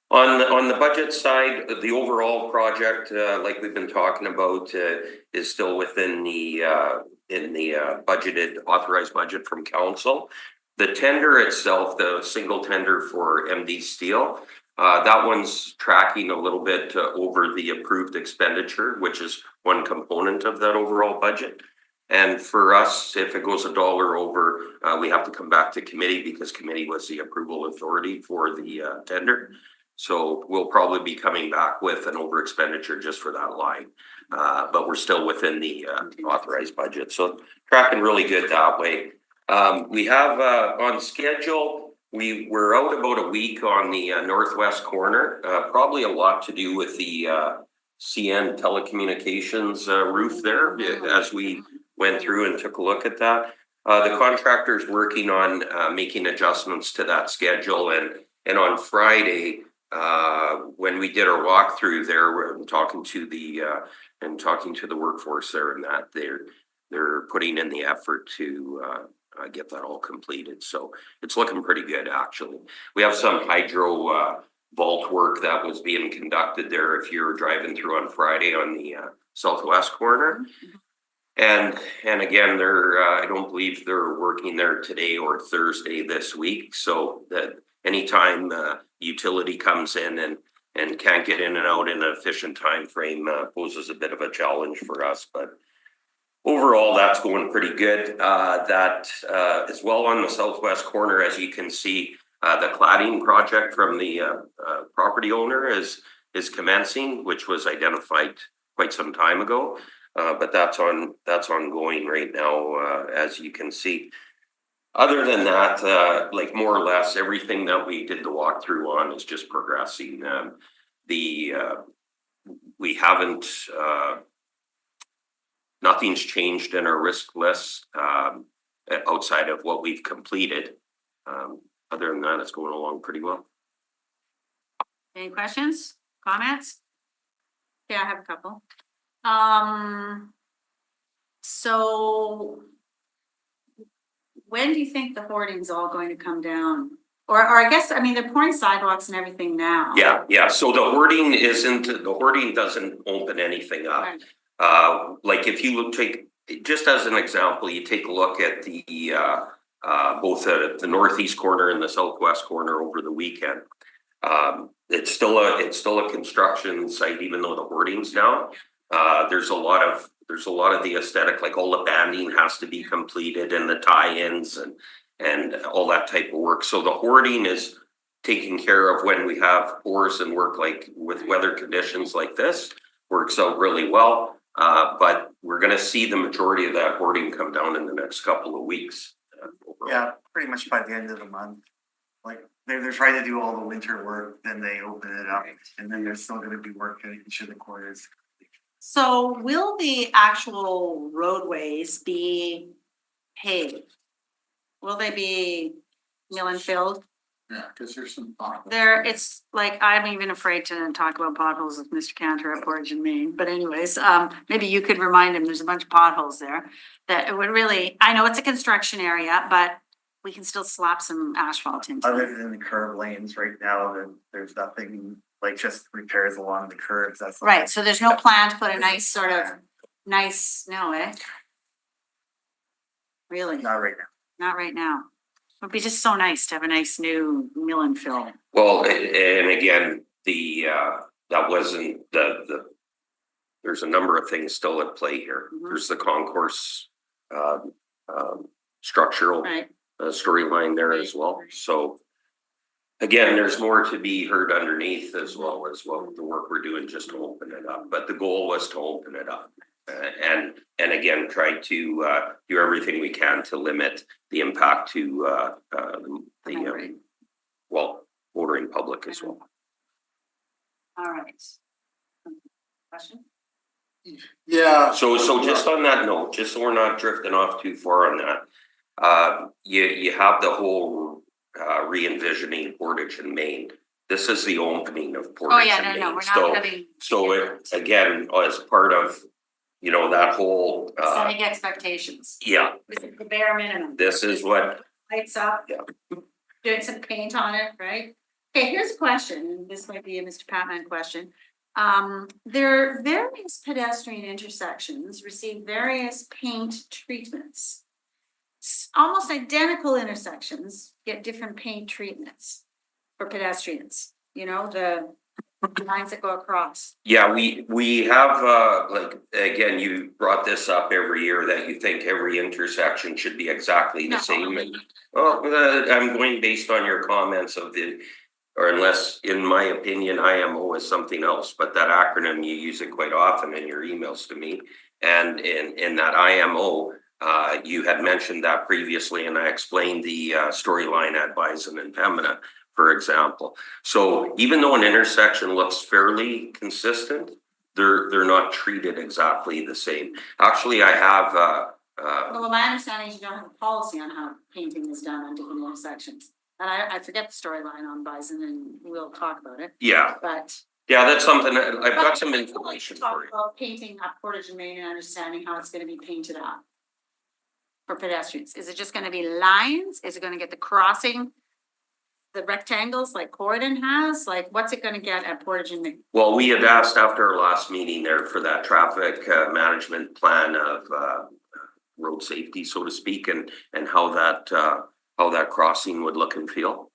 On the budget side, the overall project, like we've been talking about, is still within the budgeted authorized budget from council. The tender itself, the single tender for MD Steel, that one's tracking a little bit over the approved expenditure, which is one component of that overall budget. And for us, if it goes $1 over, we have to come back to committee because committee was the approval authority for the tender. So we'll probably be coming back with an over expenditure just for that line. But we're still within the authorized budget. So tracking really good that way. We have on schedule, we're out about a week on the northwest corner, probably a lot to do with the CN telecommunications roof there as we went through and took a look at that. The contractor's working on making adjustments to that schedule, and on Friday, when we did our walkthrough there, we're talking to the workforce there, and that they're putting in the effort to get that all completed. So it's looking pretty good, actually. We have some hydro vault work that was being conducted there if you're driving through on Friday on the southwest corner. And again, I don't believe they're working there today or Thursday this week. So that anytime utility comes in and can't get in and out in an efficient time frame poses a bit of a challenge for us. But overall, that's going pretty good. That as well on the southwest corner, as you can see, the cladding project from the property owner is commencing, which was identified quite some time ago. But that's ongoing right now, as you can see. Other than that, like more or less everything that we did the walkthrough on is just progressing. We haven't. Nothing's changed in our risk list outside of what we've completed. Other than that, it's going along pretty well. Any questions, comments? Yeah, I have a couple. So when do you think the hoarding's all going to come down? Or I guess, I mean, they're pouring sidewalks and everything now. Yeah, so the hoarding doesn't open anything up. Right. Like if you take, just as an example, you take a look at the both the northeast corner and the southwest corner over the weekend. It's still a construction site, even though the hoarding's down. There's a lot of the aesthetic, like all the banding has to be completed and the tie-ins and all that type of work. So the hoarding is taken care of when we have pours and work, like with weather conditions like this, works out really well. But we're gonna see the majority of that hoarding come down in the next couple of weeks. Yeah, pretty much by the end of the month. Like they're trying to do all the winter work, then they open it up, and then there's still gonna be work in each of the quarters. So will the actual roadways be paved? Will they be mill and filled? Yeah, because there's some. It's like, I'm even afraid to talk about potholes with Mr. Cantor at Portage and Maine, but anyways, maybe you could remind him, there's a bunch of potholes there. That it would really, I know it's a construction area, but we can still slap some asphalt into Other it. than the curb lanes right now, then there's nothing like just repairs along the curbs, that's. Right, so there's no plan to put a nice sort of, no, eh? Really, Not right now. not right now. It'd be just so nice to have a nice new mill and fill. Well, and again, that wasn't there's a number of things still at play here. Mhm. There's the concourse structural Right, storyline there as well. So again, there's more to be heard underneath as well as what the work we're doing just to open it up. But the goal was to open it up. And again, try to do everything we can to limit the impact to the motoring public as well. all right. Question? Yeah. So just on that note, just so we're not drifting off too far on that, you have the whole re-envisioning Portage and Maine. This is the opening of Oh, Portage yeah, and Maine. no, we're not having. So it, again, as part of, that whole, Setting expectations. yeah, This is the bare minimum. this is what, Lights up. Yeah. Doing some paint on it, right? Okay, here's a question, and this might be a Mr. Patman question. There various pedestrian intersections receive various paint treatments. Almost identical intersections get different paint treatments for pedestrians, the lines that go across. yeah, we have, like, again, you brought this up every year that you think every intersection should be exactly the No. same. And, well, I'm going based on your comments or unless, in my opinion, IMO is something else, but that acronym, you use it quite often in your emails to me. And in that IMO, you had mentioned that previously, and I explained the storyline at Bison and Pembina, for example. So even though an intersection looks fairly consistent, they're not treated exactly the same. Actually, I have Well, my understanding is you don't have a policy on how painting is done on different intersections. And I forget the storyline on Bison, and we'll talk about it, yeah, but. that's something that I've got But some I'd like to information talk for you. about painting up Portage and Maine and understanding how it's gonna be painted up. For pedestrians, is it just gonna be lines? Is it gonna get the crossing? The rectangles like Corridon has, like what's it gonna get at Portage and Maine? Well, we had asked after our last meeting there for that traffic management plan of road safety, so to speak, and how that crossing would look and feel.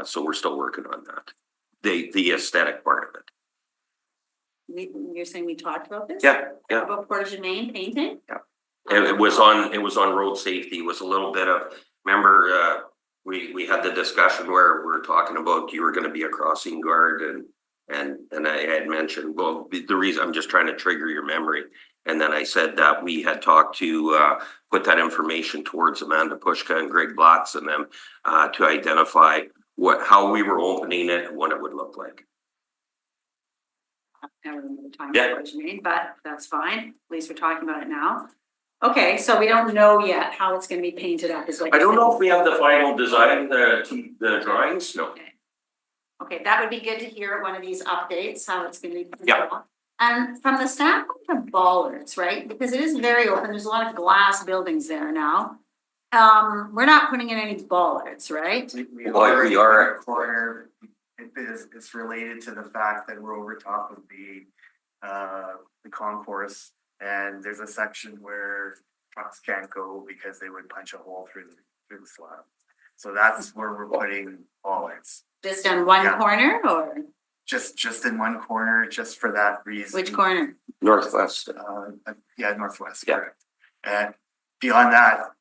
So we're still working on that. The aesthetic part of it. You're saying we talked about this? Yeah. About Portage and Maine painting? It was on road safety. It was a little bit of, remember, we had the discussion where we're talking about you were gonna be a crossing guard and I had mentioned, well, the reason, I'm just trying to trigger your memory. And then I said that we had talked to put that information towards Amanda Pushka and Greg Blatz and them to identify how we were opening it and what it would look like. I don't remember the time Yeah. Portage and Maine, but that's fine. At least we're talking about it now. Okay, so we don't know yet how it's gonna be painted up is what. I don't know if we have the final design, the drawings, no. Okay, that would be good to hear at one of these updates, how it's gonna be. painted Yeah. up. And from the standpoint of bollards, right, because it is very open, there's a lot of glass buildings there now. We're not putting in any bollards, right? We Well, we are- in the corner, it's related to the fact that we're over top of the concourse. And there's a section where trucks can't go because they would punch a hole through the slab. So that's where we're putting bollards, Just on one Yeah. corner or just in one corner, just for that reason. which corner? Northwest. Yeah, northwest, Yeah. correct. And beyond that,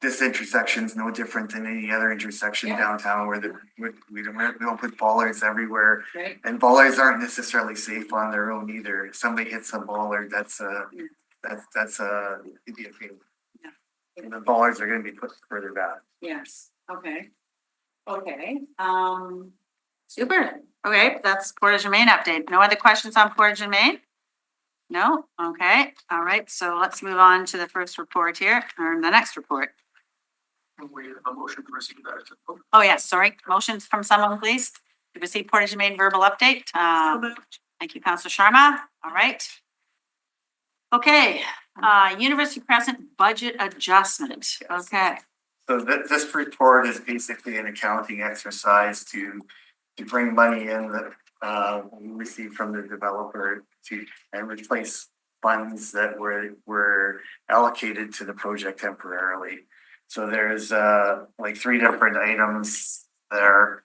this intersection is no different than any other intersection Yeah. downtown where we don't put bollards everywhere. Right. And bollards aren't necessarily safe on their own either. If somebody hits a bollard, that's a it'd be a fail. Yeah. And the bollards are gonna be put further back. Yes, okay. Okay, super. Okay, that's Portage and Main update. No other questions on Portage and Main? No? Okay, all right, so let's move on to the first report here, or the next report. We have a motion to receive that. Oh, yes, sorry. Motions from someone, please. To receive Portage and Main verbal update. Thank you, Councilor Sharma. All right. Okay, University Crescent budget adjustment. Okay. So this report is basically an accounting exercise to bring money in that we received from the developer and replace funds that were allocated to the project temporarily. So there's like 3 different items there.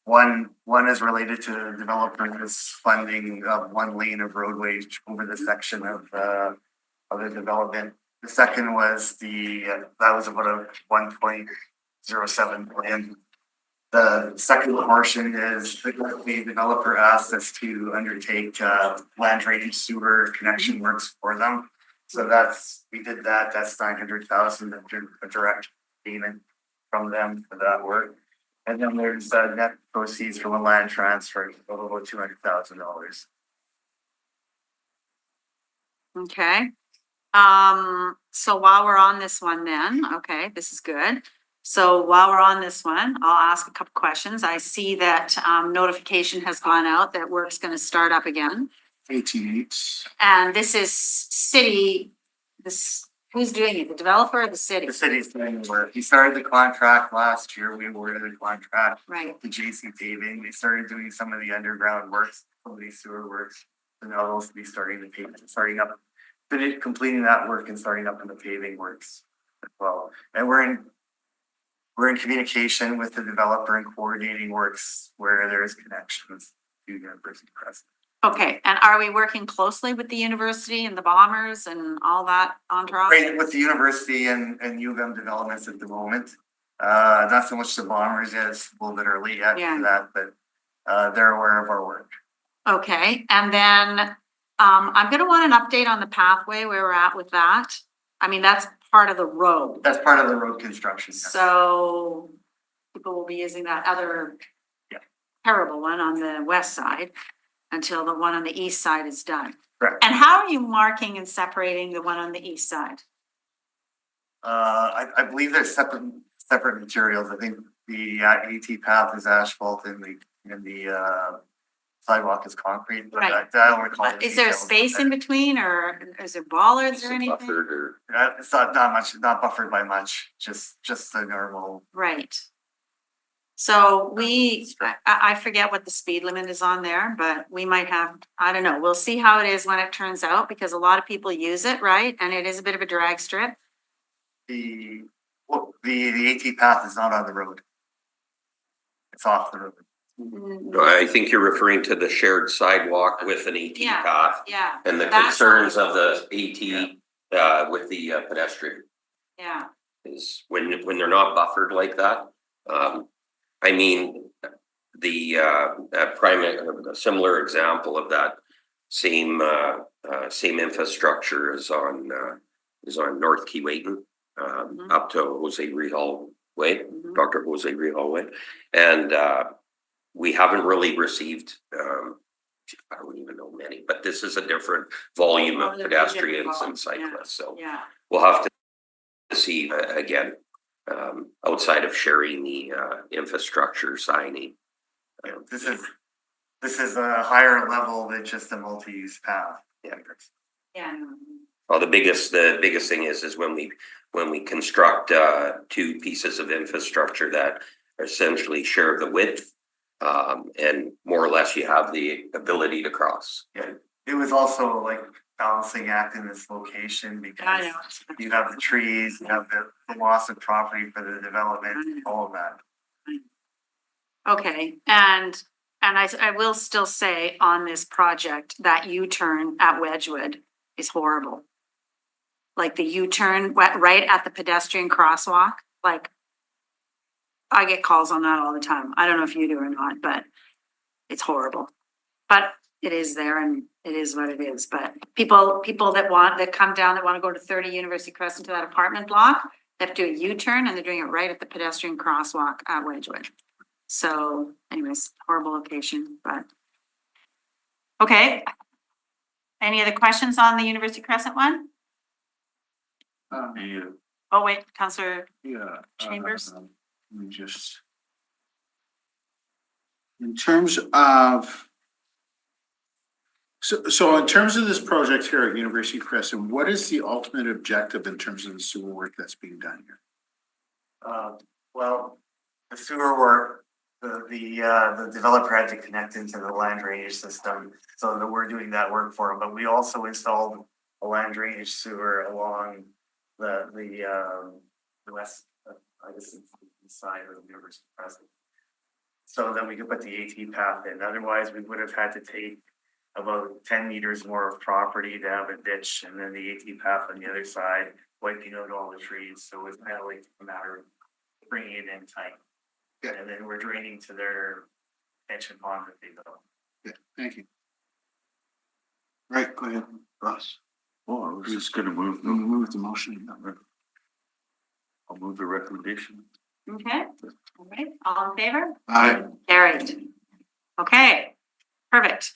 One is related to the developer's funding of 1 lane of roadway over the section of the development. The second was that was about a 1.07 million. The second portion is the developer asked us to undertake land drainage sewer connection works for them. So we did that. That's 900,000 a direct payment from them for that work. And then there's net proceeds from a land transfer of about $200,000. Okay. So while we're on this one then, okay, this is good. So while we're on this one, I'll ask a couple questions. I see that notification has gone out that work's gonna start up again. 88. And this is who's doing it? The developer or the city? The city's doing the work. He started the contract last year. We awarded the contract Right. to JC Paving. They started doing some of the underground works, some of these sewer works. And now they'll be starting the paving, completing that work and starting up in the paving works as well. And we're in communication with the developer and coordinating works where there's connections to University Crescent. Okay, and are we working closely with the university and the bombers and all that entourage? Right, with the university and U of M developments at the moment. Not so much the bombers yet, it's a little bit early yet Yeah. for that, but they're aware of our work. Okay, and then I'm gonna want an update on the pathway, where we're at with that. I mean, that's part of the road. That's part of the road construction. yes. So people will be using that other Yeah. terrible one on the west side until the one on the east side is done. Correct. And how are you marking and separating the one on the east side? I believe there's separate materials. I think the AT path is asphalt and the sidewalk is concrete. But Right. I don't recall. the Is there a details. space in between or is there bollards Is or it anything? buffered or? It's not much, not buffered by much, just the normal. Right. So I forget what the speed limit is on there, but we might have, I don't know, we'll see how it is when it turns out, because a lot of people use it, right? And it is a bit of a drag strip. The AT path is not on the road. It's off the road. I think you're referring to the shared sidewalk with an AT Yeah. path Yeah, and the That's concerns all. of the AT with the pedestrian yeah, is when they're not buffered like that. I mean, the a similar example of that same infrastructure is on North Keewatin, up to Jose Rehal Way, Mhm. Dr. Jose Rehal Way, and we haven't really received. I don't even know many, but this is a different volume Oh, of the region pedestrians involved, and cyclists, so yeah. we'll have to see again. Outside of sharing the infrastructure signing. This is a higher level than just a multi-use path. Yeah. Yeah. Well, the biggest thing is when we construct two pieces of infrastructure that are essentially share the width. And more or less you have the ability to cross. Yeah, it was also like balancing act in this location I because know. you have the trees, you have the loss of property for the development, all of that. Okay, and I will still say on this project, that U-turn at Wedgewood is horrible. Like the U-turn right at the pedestrian crosswalk, like I get calls on that all the time. I don't know if you do or not, but it's horrible. But it is there and it is what it is. But people that come down, that want to go to 30 University Crescent to that apartment block, they have to do a U-turn and they're doing it right at the pedestrian crosswalk at Wedgewood. So anyways, horrible location, but. Okay. Any other questions on the University Crescent one? Yeah. Oh, wait, Councillor Yeah. Chambers? Let me just. In terms of. So in terms of this project here at University Crescent, what is the ultimate objective in terms of the sewer work that's being done here? Well, the sewer work, the developer had to connect into the land drainage system, so that we're doing that work for them, but we also installed a land drainage sewer along the west, I guess, side of the University Crescent. So that we could put the AT path in, otherwise we would have had to take about 10 meters more of property to have a ditch and then the AT path on the other side, wiping out all the trees, so it was kind of like a matter of bringing it in tight. Yeah. And then we're draining to their pension pond that they built. Yeah, thank you. Right, go ahead, Ross. Oh, I was just gonna move the motion. I'll move the recommendation. Okay, all right, all in favor? Aye. Carried. Okay, perfect.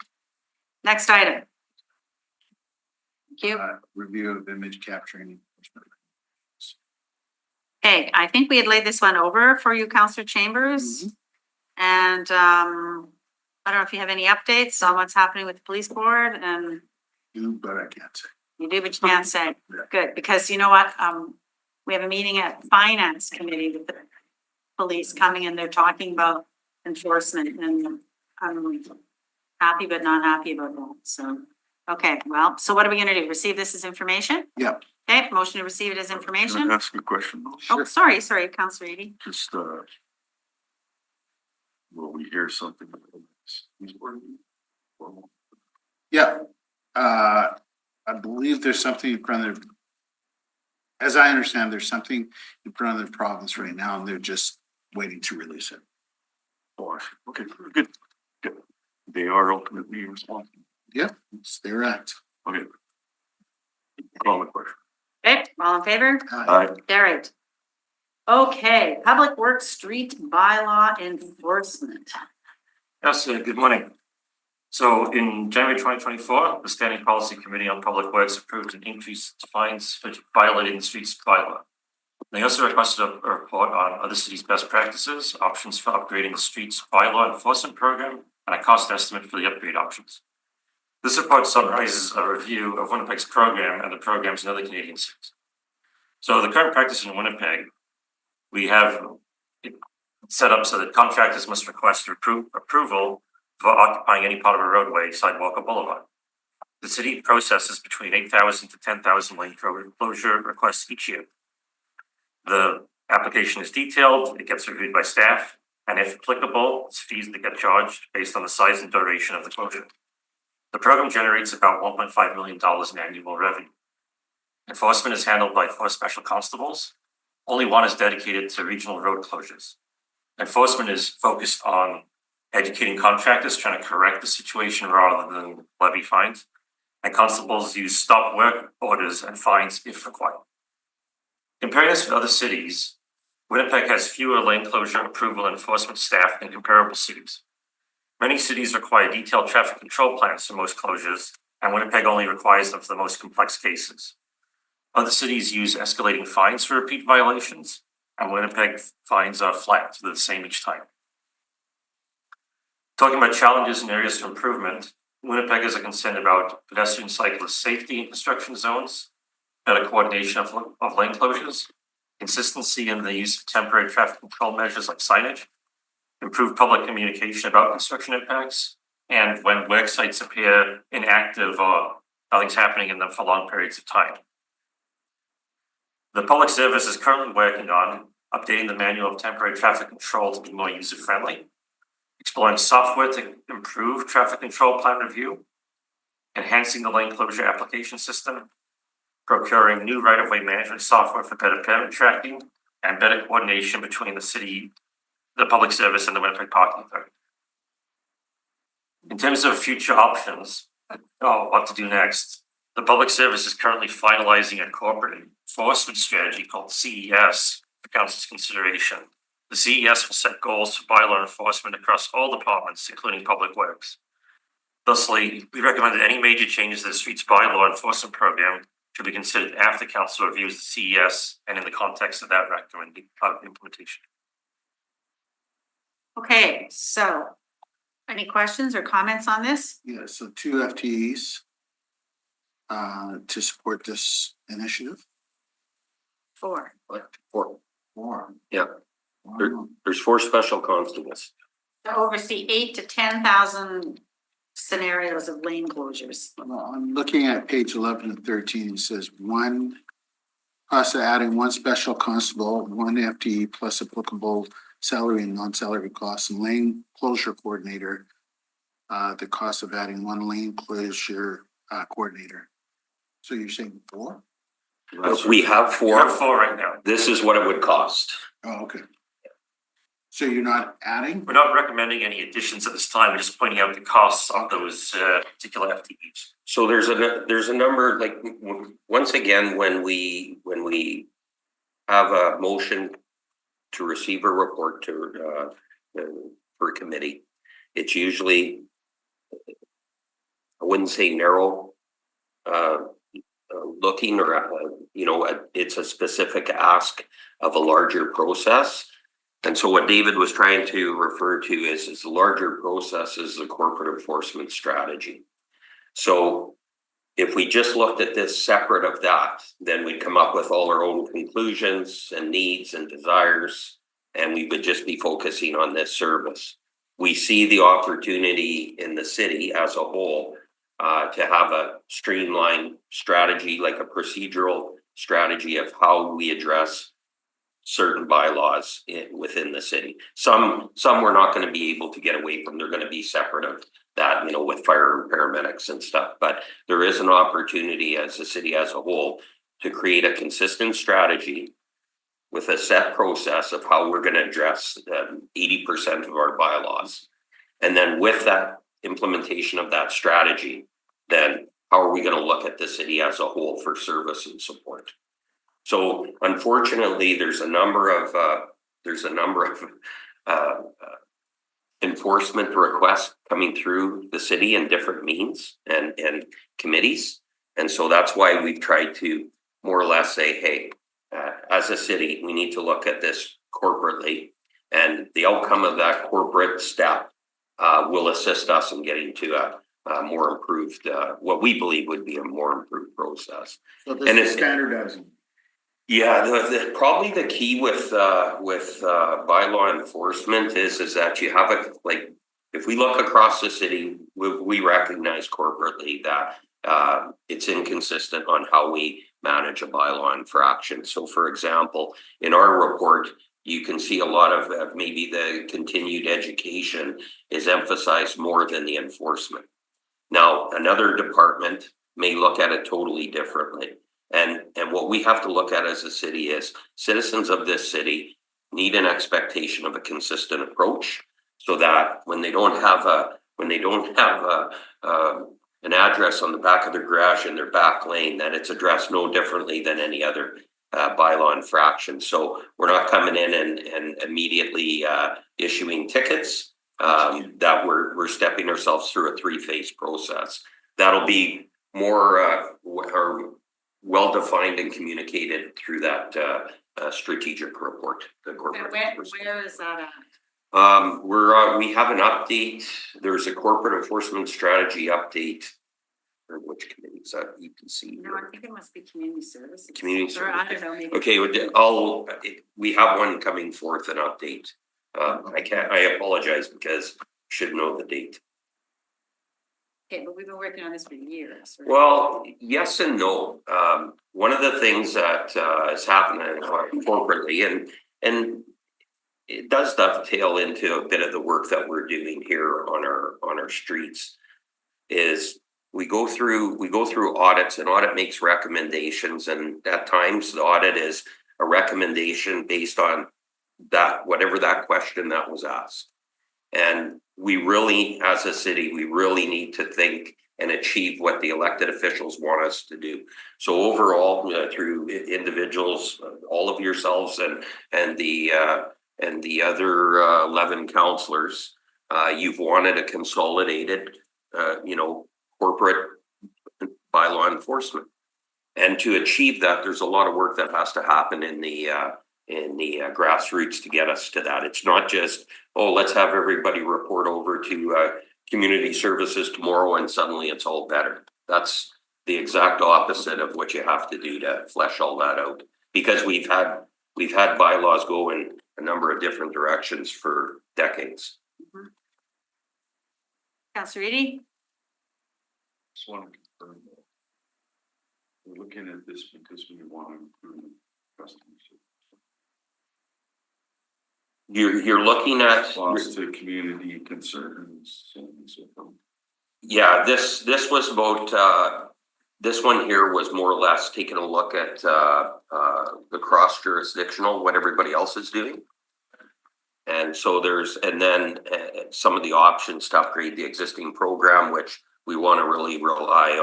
Next item. Thank you. Review of image capturing. Okay, I think we had laid this one over for you, Councillor Chambers. And I don't know if you have any updates on what's happening with the police board and But I can't say. you do, but you can't say. Yeah. Good, because you know what? We have a meeting at Finance Committee with the police coming and they're talking about enforcement and I'm happy but not happy about that. So, okay, well, so what are we gonna do? Receive this as information? Yeah. Okay, motion to receive it as Can information? I ask a question? Oh, sorry, Councillor Edie. Just, will we hear something? Yeah, I believe there's something in front of. As I understand, there's something in front of the province right now, and they're just waiting to release it. Oh, okay, good. Good. They are ultimately responsible. Yep, it's their act. Okay. Call the question. Okay, all in favor? Aye. Carried. Okay, Public Works Street Bylaw Enforcement. Yes, good morning. So in January 2024, the Standing Policy Committee on Public Works approved an increase to fines for violating the streets bylaw. They also requested a report on other cities' best practices, options for upgrading the streets bylaw enforcement program, and a cost estimate for the upgrade options. This report summarizes a review of Winnipeg's program and the programs in other Canadian cities. So the current practice in Winnipeg, we have it set up so that contractors must request approval for occupying any part of a roadway, sidewalk, or boulevard. The city processes between 8,000 to 10,000 lane closure requests each year. The application is detailed, it gets reviewed by staff, and if applicable, it's fees that get charged based on the size and duration of the closure. The program generates about $1.5 million in annual revenue. Enforcement is handled by 4 special constables. Only 1 is dedicated to regional road closures. Enforcement is focused on educating contractors, trying to correct the situation rather than levy fines. And constables use stop work orders and fines if required. Comparing this with other cities, Winnipeg has fewer lane closure approval and enforcement staff than comparable cities. Many cities require detailed traffic control plans for most closures, and Winnipeg only requires them for the most complex cases. Other cities use escalating fines for repeat violations, and Winnipeg fines are flat, they're the same each time. Talking about challenges and areas for improvement, Winnipeggers are concerned about pedestrian cyclist safety in construction zones, better coordination of lane closures, consistency in the use of temporary traffic control measures like signage, improved public communication about construction impacts, and when work sites appear inactive or nothing's happening in them for long periods of time. The public service is currently working on updating the manual of temporary traffic control to be more user-friendly, exploring software to improve traffic control plan review, enhancing the lane closure application system, procuring new right-of-way management software for better permit tracking, and better coordination between the city, the public service, and the Winnipeg Parking Authority. In terms of future options, what to do next, the public service is currently finalizing a corporate enforcement strategy called CES for council's consideration. The CES will set goals for bylaw enforcement across all departments, including public works. Thusly, we recommend that any major changes to the streets bylaw enforcement program should be considered after council reviews the CES and in the context of that implementation. Okay, so any questions or comments on this? Yeah, so 2 FTEs to support this initiative. 4. Four. Yeah. There's 4 special constables. To oversee 8 to 10,000 scenarios of lane closures. Well, I'm looking at page 11 and 13. It says us adding 1 special constable, 1 FTE plus applicable salary and non-salary costs, and lane closure coordinator. The cost of adding 1 lane closure coordinator. So you're saying 4? We have 4. You have 4 right now. This is what it would cost. Oh, okay. So you're not adding? We're not recommending any additions at this time. We're just pointing out the costs of those particular FTEs. So there's a number, like, once again, when we have a motion to receive a report to for a committee, it's usually, I wouldn't say narrow looking, or it's a specific ask of a larger process. And so what David was trying to refer to is the larger process is the corporate enforcement strategy. So if we just looked at this separate of that, then we'd come up with all our own conclusions and needs and desires, and we would just be focusing on this service. We see the opportunity in the city as a whole to have a streamlined strategy, like a procedural strategy of how we address certain bylaws within the city. Some we're not going to be able to get away from. They're going to be separate of that, with fire and paramedics and stuff. But there is an opportunity as a city as a whole to create a consistent strategy with a set process of how we're going to address 80% of our bylaws. And then with that implementation of that strategy, then how are we going to look at the city as a whole for service and support? So unfortunately, there's a number of enforcement requests coming through the city in different means and committees. And so that's why we've tried to more or less say, hey, as a city, we need to look at this corporately, and the outcome of that corporate step will assist us in getting to a more improved, what we believe would be a more improved process. So this is standardizing. Yeah, probably the key with bylaw enforcement is that you have if we look across the city, we recognize corporately that it's inconsistent on how we manage a bylaw infraction. So for example, in our report, you can see a lot of maybe the continued education is emphasized more than the enforcement. Now, another department may look at it totally differently. And what we have to look at as a city is citizens of this city need an expectation of a consistent approach, so that when they don't have an address on the back of their garage in their back lane, that it's addressed no differently than any other bylaw infraction. So we're not coming in and immediately issuing tickets, that we're stepping ourselves through a 3-phase process. That'll be more well-defined and communicated through that strategic report. Where is that at? We have an update. There's a corporate enforcement strategy update. Or which committee is that? EPC? No, I think it must be community services. Community Or I don't know, maybe. Okay, we have one coming forth, an update. I apologize because I should know the date. Okay, but we've been working on this for years. Right? Well, yes and no. One of the things that is happening corporately and it does dovetail into a bit of the work that we're doing here on our streets is we go through audits, and audit makes recommendations, and at times the audit is a recommendation based on that, whatever that question that was asked. And we really, as a city, we really need to think and achieve what the elected officials want us to do. So overall, through individuals, all of yourselves and the other 11 councillors, you've wanted a consolidated, corporate bylaw enforcement. And to achieve that, there's a lot of work that has to happen in the grassroots to get us to that. It's not just, oh, let's have everybody report over to community services tomorrow and suddenly it's all better. That's the exact opposite of what you have to do to flesh all that out. Because we've had bylaws go in a number of different directions for decades. Councillor Eady? Just want to confirm that. We're looking at this because we want to improve customers. You're looking at Response to community concerns and so forth. Yeah, this was about this one here was more or less taking a look at the cross jurisdictional, what everybody else is doing. And so then some of the options to upgrade the existing program, which we want to really rely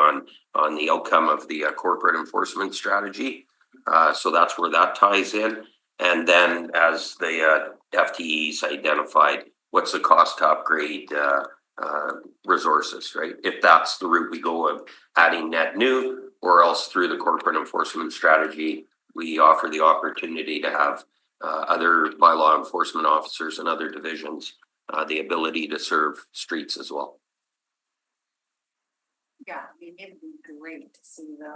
on the outcome of the corporate enforcement strategy. So that's where that ties in. And then as the FTEs identified, what's the cost to upgrade resources, right? If that's the route we go of adding net new, or else through the corporate enforcement strategy, we offer the opportunity to have other bylaw enforcement officers and other divisions the ability to serve streets as well. Yeah, I mean, it'd be great to see the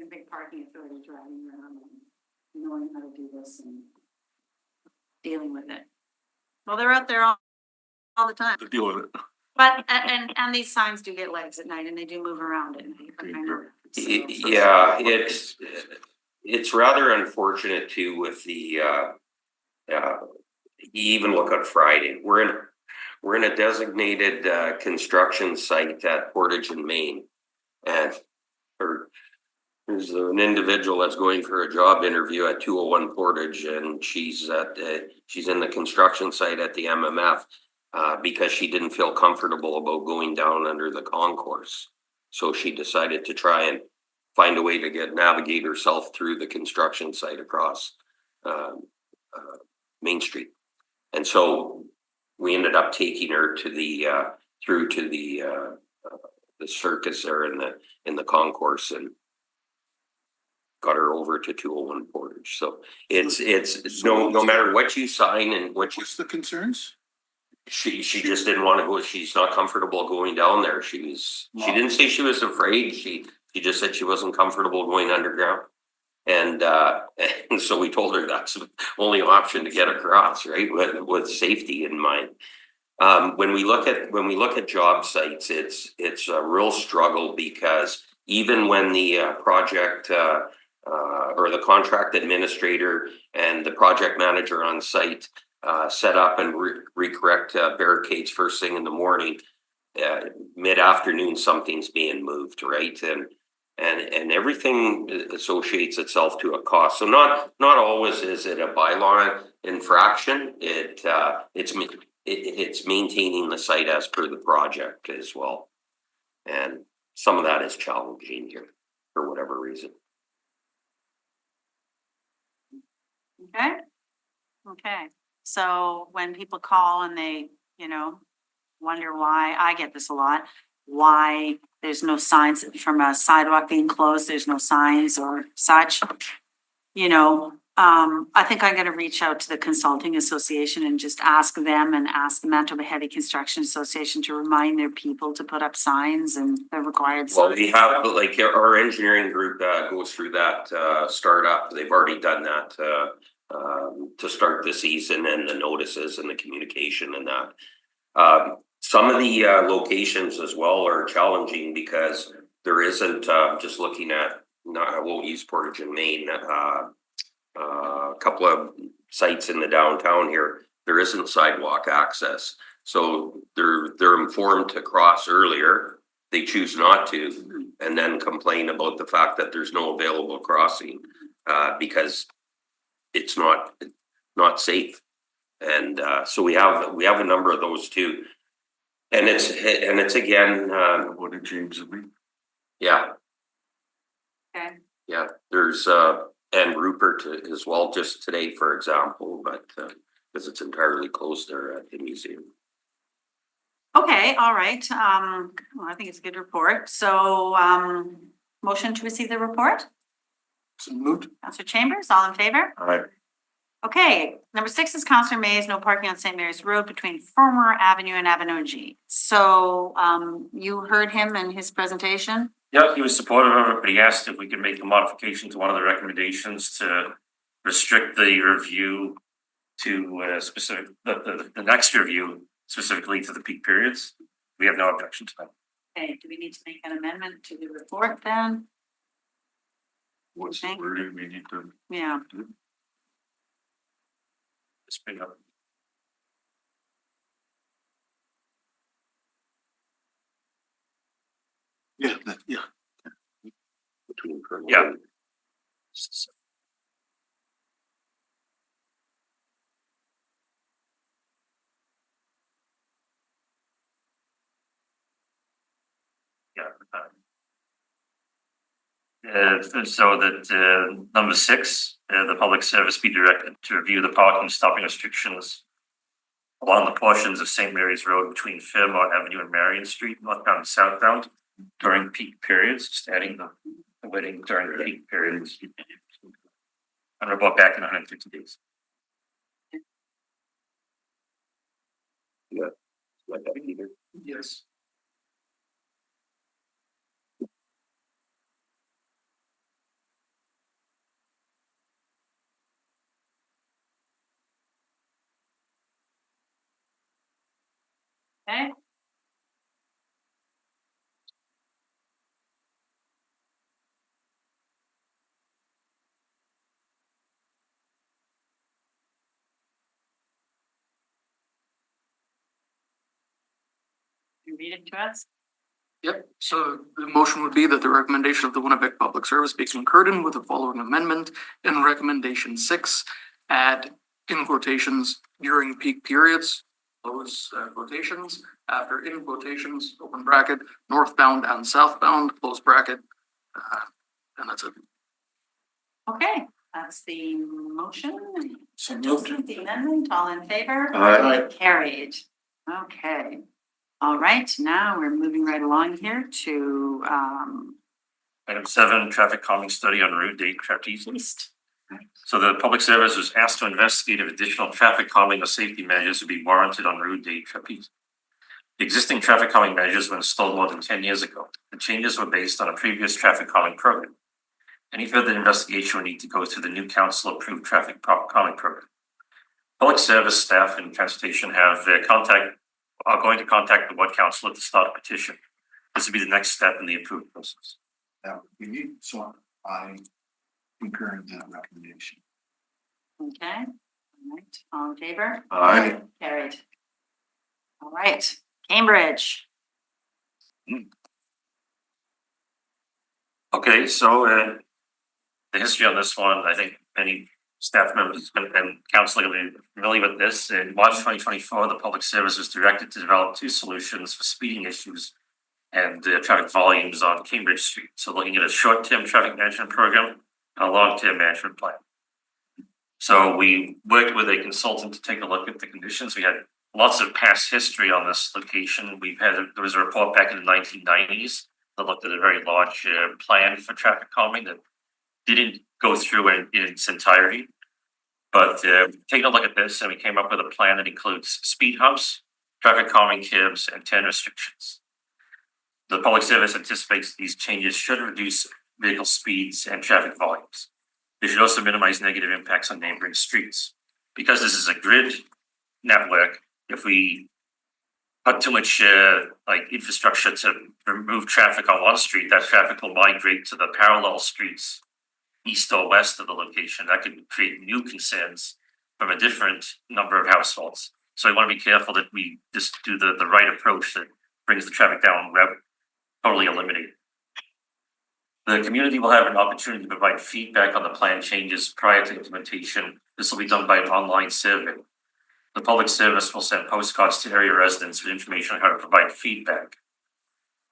big parking authority driving around and knowing how to do this and dealing with it. Well, they're out there all the time. To deal with it. But, and these signs do get legs at night and they do move around at night. I know. So- Yeah, it's rather unfortunate too with the even look on Friday. We're in a designated construction site at Portage in Maine, and there's an individual that's going for a job interview at 201 Portage, and she's in the construction site at the MMF because she didn't feel comfortable about going down under the concourse. So she decided to try and find a way to navigate herself through the construction site across Main Street. And so we ended up taking her to through to the circus there in the concourse and got her over to 201 Portage. So it's no matter what you sign and what's the concerns? She just didn't want to go. She's not comfortable going down there. She didn't say she was afraid. She just said she wasn't comfortable going underground. And so we told her that's the only option to get across, right? With safety in mind. When we look at job sites, it's a real struggle because even when the project or the contract administrator and the project manager on site set up and recorrect barricades first thing in the morning, mid-afternoon something's being moved, right? And everything associates itself to a cost. So not always is it a bylaw infraction. It's maintaining the site as per the project as well. And some of that is challenging here for whatever reason. Okay. So when people call and they, wonder why, I get this a lot, why there's no signs from a sidewalk being closed, there's no signs or such, I think I'm gonna reach out to the Consulting Association and just ask them and ask the Manitoba Heavy Construction Association to remind their people to put up signs and the required. Well, signs. we have, like, our engineering group goes through that startup. They've already done that to start the season, and the notices and the communication and that. Some of the locations as well are challenging because there isn't, just looking at, I won't use Portage and Main, a couple of sites in the downtown here, there isn't sidewalk access. So they're informed to cross earlier. They choose not to, and then complain about the fact that there's no available crossing because it's not safe. And so we have a number of those too. And it's again, What did James agree? yeah. Okay. Yeah, there's and Rupert as well, just today, for example, but because it's entirely closed there at the museum. Okay, all right. Well, I think it's a good report. So, motion to receive the report? So moved. Councillor Chambers, all in favor? Aye. Okay, number 6 is Councillor Mays, no parking on St. Mary's Road between Fermor Avenue and Abinogi. So, you heard him in his presentation? Yeah, he was supportive of it, but he asked if we could make a modification to one of the recommendations to restrict the review to specific, the next review specifically to the peak periods. We have no objection to that. Okay, do we need to make an amendment to the report then? What's the Okay. wording we need to? Yeah, Let's bring up. Yeah, Yeah. Yeah. So that number 6, the public service be directed to review the parking stopping restrictions along the portions of St. Mary's Road between Fairmont Avenue and Marion Street, northbound and southbound, during peak periods, just adding the wording during the peak periods. And report back in 150 days. Like that either. Yes. okay. You read it to us? Yep, so the motion would be that the recommendation of the Winnipeg Public Service be concurred in with the following amendment in recommendation 6, add in quotations during peak periods, close quotations, after in quotations, open bracket, northbound and southbound, close bracket. And that's it. Okay, that's the motion. So moved. The amendment, all in favor? Aye. Carried. Okay. All right, now we're moving right along here to Item 7, traffic calming study on Route 8 Trapeze. East. So the public service was asked to investigate if additional traffic calming or safety measures would be warranted on Route 8 Trapeze. The existing traffic calming measures were installed more than 10 years ago. The changes were based on a previous traffic calming program. Any further investigation would need to go through the new council approved traffic calming program. Public service staff and transportation are going to contact the ward council to start a petition. This will be the next step in the approval process. Now, we need, so I concur in that recommendation. Okay, all right, all in favor? Aye. Carried. All right, Cambridge. Okay, so the history on this one, I think many staff members and council will be familiar with this. In March 2024, the public service was directed to develop 2 solutions for speeding issues and traffic volumes on Cambridge Street. So looking at a short-term traffic management program and a long-term management plan. So we worked with a consultant to take a look at the conditions. We had lots of past history on this location. There was a report back in the 1990s that looked at a very large plan for traffic calming that didn't go through in its entirety. But taking a look at this, and we came up with a plan that includes speed humps, traffic calming cabs, and 10 restrictions. The public service anticipates these changes should reduce vehicle speeds and traffic volumes. They should also minimize negative impacts on neighboring streets. Because this is a grid network, if we put too much infrastructure to remove traffic on one street, that traffic will migrate to the parallel streets east or west of the location. That could create new concerns from a different number of households. So we want to be careful that we just do the right approach that brings the traffic down, totally eliminate it. The community will have an opportunity to provide feedback on the plan changes prior to implementation. This will be done by an online survey. The public service will send postcards to area residents with information on how to provide feedback.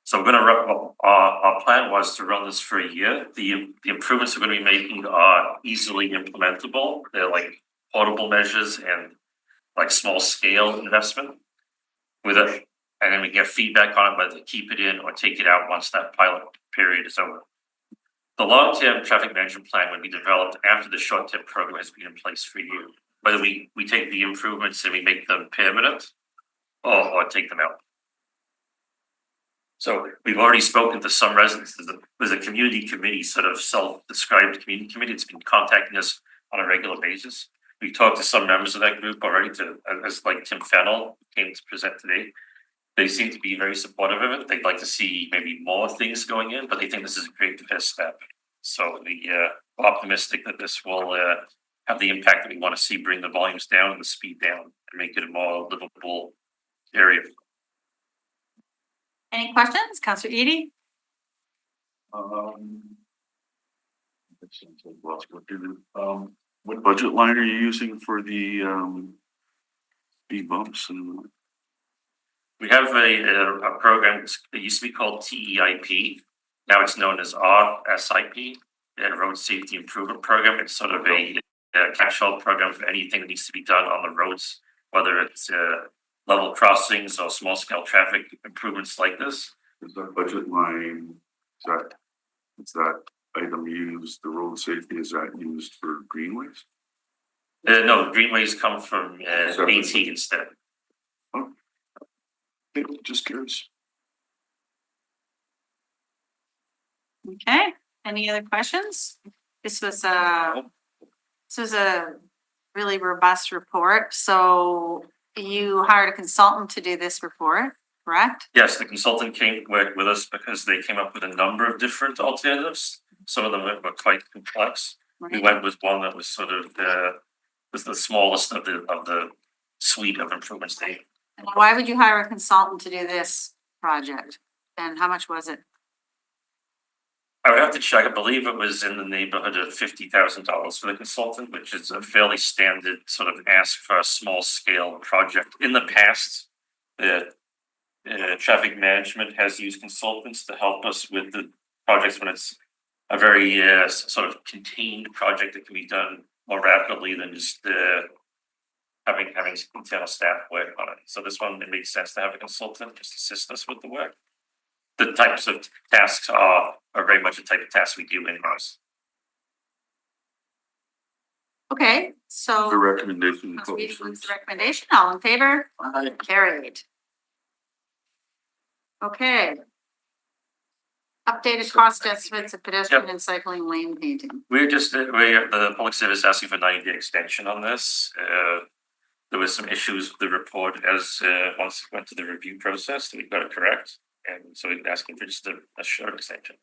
So we're going to our plan was to run this for a year. The improvements we're going to be making are easily implementable. They're like portable measures and like small scale investment with it. And then we get feedback on it, whether to keep it in or take it out once that pilot period is over. The long-term traffic management plan would be developed after the short-term program has been in place for a year. Whether we take the improvements and we make them permanent or take them out. So we've already spoken to some residents. There's a community committee, sort of self-described community committee. It's been contacting us on a regular basis. We've talked to some members of that group already, as like Tim Fennell came to present today. They seem to be very supportive of it. They'd like to see maybe more things going in, but they think this is a great first step. So we're optimistic that this will have the impact that we want to see, bring the volumes down and the speed down and make it a more livable area. Any questions? Councillor Edie? That sounds like lots of work to do. What budget line are you using for the speed bumps and? We have a program that used to be called TEIP. Now it's known as RSIP, Road Safety Improvement Program. It's sort of a catch-all program for anything that needs to be done on the roads, whether it's level crossings or small-scale traffic improvements like this. Is that budget line, is that item used, the road safety, is that used for greenways? No, greenways come from AT instead. Oh. Just curious. Okay, any other questions? This was a really robust report. So you hired a consultant to do this report, correct? Yes, the consultant worked with us because they came up with a number of different alternatives. Some of them were quite complex. Right. We went with one that was sort of was the smallest of the suite of improvements they. And why would you hire a consultant to do this project? And how much was it? I would have to check. I believe it was in the neighborhood of $50,000 for the consultant, which is a fairly standard sort of ask for a small scale project. In the past, traffic management has used consultants to help us with the projects when it's a very sort of contained project that can be done more rapidly than just having internal staff work on it. So this one, it makes sense to have a consultant just assist us with the work. The types of tasks are very much the type of tasks we do in-house. Okay, so. The recommendation. The recommendation, all in favor? Carried. Okay. Updated cost estimates of pedestrian and cycling lane painting. The public service asking for 90-day extension on this. There was some issues with the report as once it went to the review process, we got it correct. And so we're asking for just a short extension.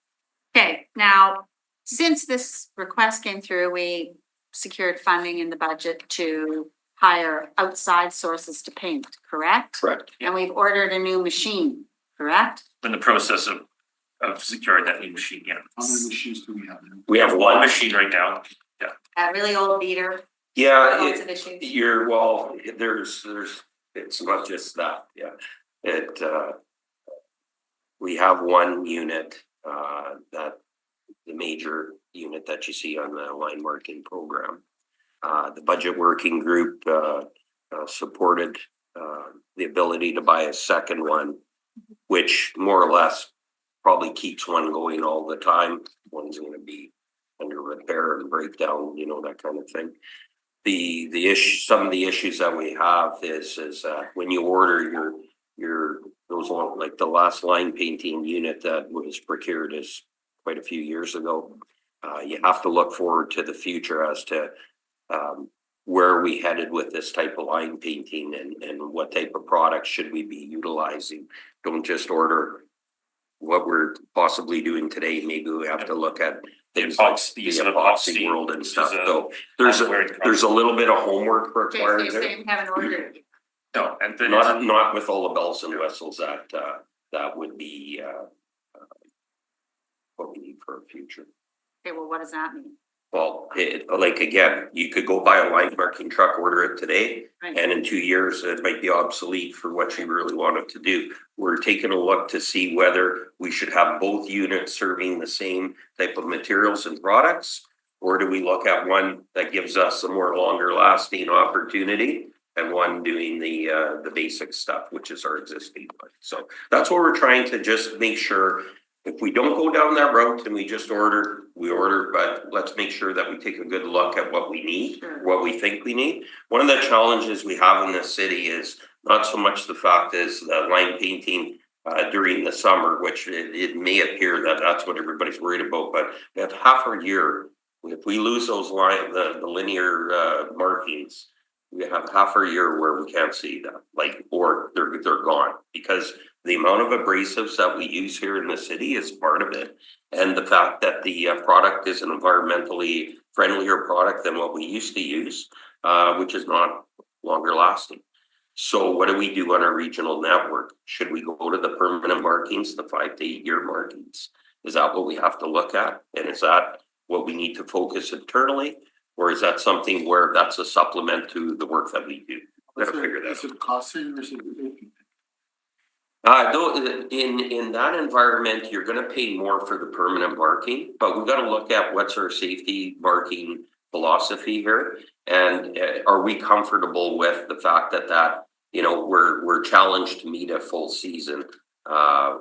Okay, now, since this request came through, we secured funding in the budget to hire outside sources to paint, correct? Correct. And we've ordered a new machine, correct? In the process of securing that new machine, yeah. How many machines do we have? We have One machine right now. Yeah. A really old beater. Yeah, Lots of issues. there's, it's not just that, yeah. We have one unit, that the major unit that you see on the line marking program. The budget working group, supported, the ability to buy a second one, which more or less probably keeps one going all the time. One's gonna be under repair and breakdown, that kind of thing. the issue, some of the issues that we have is when you order those like the last line painting unit that was procured is quite a few years ago. You have to look forward to the future as to where are we headed with this type of line painting and what type of products should we be utilizing. Don't just order what we're possibly doing today. Maybe we have to look at things like the epoxy world and stuff. So there's a little bit of homework required there. Haven't ordered. No, and then Not with all the bells and whistles that would be what we need for our future. Okay, well, what does that mean? Well, like again, you could go buy a line marking truck, order it today, Right. and in 2 years, it might be obsolete for what you really want it to do. We're taking a look to see whether we should have both units serving the same type of materials and products, or do we look at one that gives us a more longer lasting opportunity and one doing the basic stuff, which is our existing one. So that's what we're trying to just make sure. If we don't go down that route and we just order, but let's make sure that we take a good look at what we need, what we think we need. One of the challenges we have in this city is not so much the fact is line painting during the summer, which it may appear that that's what everybody's worried about, but we have half a year. If we lose those the linear markings, we have half a year where we can't see them, or they're gone, because the amount of abrasives that we use here in the city is part of it. And the fact that the product is an environmentally friendlier product than what we used to use, which is not longer lasting. So what do we do on our regional network? Should we go to the permanent markings, the 5 to 8 year markings? Is that what we have to look at? And is that what we need to focus internally? Or is that something where that's a supplement to the work that we do? Gotta figure that out. Is it costing or is it? In that environment, you're gonna pay more for the permanent marking, but we've gotta look at what's our safety marking philosophy here. And are we comfortable with the fact that we're challenged to meet a full season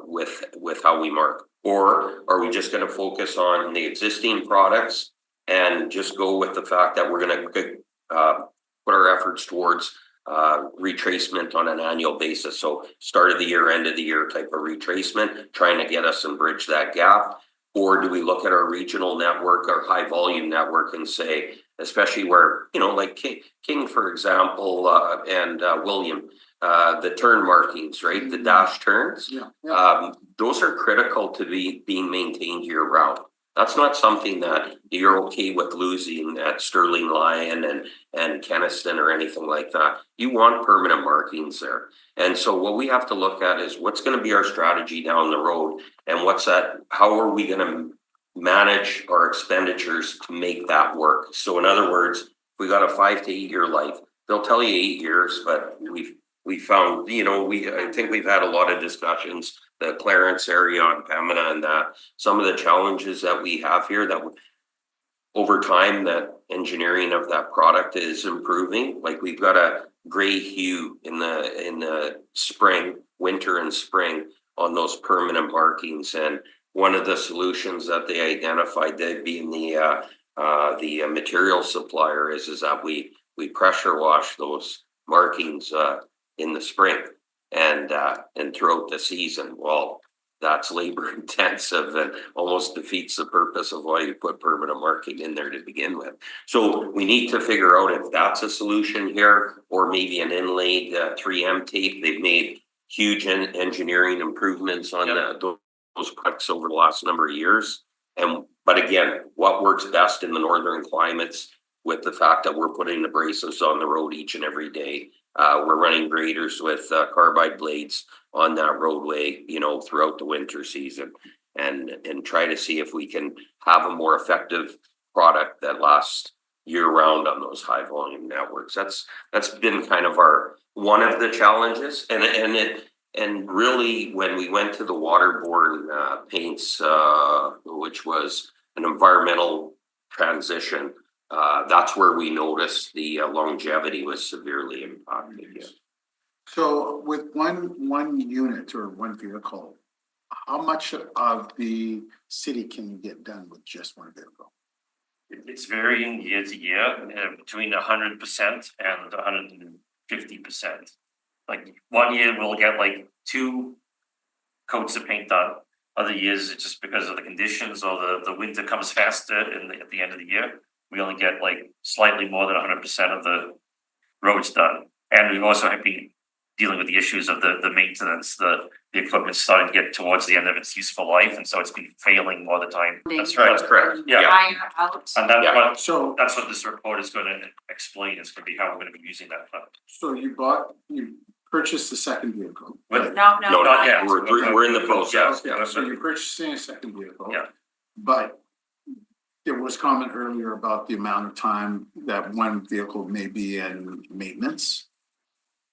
with how we mark? Or are we just gonna focus on the existing products and just go with the fact that we're gonna put our efforts towards retracement on an annual basis? So start of the year, end of the year type of retracement, trying to get us and bridge that gap. Or do we look at our regional network, our high volume network, and say, especially where, like King, for example, and William, the turn markings, right? The dash turns, those are critical to being maintained year round. That's not something that you're okay with losing at Sterling Lion and Keniston or anything like that. You want permanent markings there. And so what we have to look at is what's going to be our strategy down the road, and how are we going to manage our expenditures to make that work? So in other words, if we got a 5 to 8 year life, they'll tell you 8 years, but we found, I think we've had a lot of discussions, the Clarence area on Pembina, and some of the challenges that we have here that over time that engineering of that product is improving. Like we've got a gray hue in the spring, winter and spring on those permanent markings. And one of the solutions that they identified, they being the material supplier, is that we pressure wash those markings in the spring and throughout the season. Well, that's labor intensive and almost defeats the purpose of why you put permanent marking in there to begin with. So we need to figure out if that's a solution here, or maybe an inlaid 3M tape. They've made huge engineering improvements on those products over the last number of years. But again, what works best in the northern climates, with the fact that we're putting abrasives on the road each and every day. We're running graders with carbide blades on that roadway, throughout the winter season, and try to see if we can have a more effective product that lasts year round on those high volume networks. That's been kind of one of the challenges, and really when we went to the waterborne paints, which was an environmental transition. That's where we noticed the longevity was severely impacted. Yeah. So with one unit or one vehicle, how much of the city can you get done with just one vehicle? It's varying year to year, between 100% and 150%. Like, one year we'll get like 2 coats of paint done. Other years, it's just because of the conditions or the winter comes faster at the end of the year. We only get like slightly more than 100% of the roads done. And we've also been dealing with the issues of the maintenance, the equipment's starting to get towards the end of its useful life, and so it's been failing all the time. That's correct. Yeah. Hire out. And that's what, So, that's what this report is gonna explain, is gonna be how we're gonna be using that fund. so you purchased the second vehicle. With- No, No, not yet. We're in the process. Yeah, so you're purchasing a second vehicle. Yeah. But there was comment earlier about the amount of time that one vehicle may be in maintenance.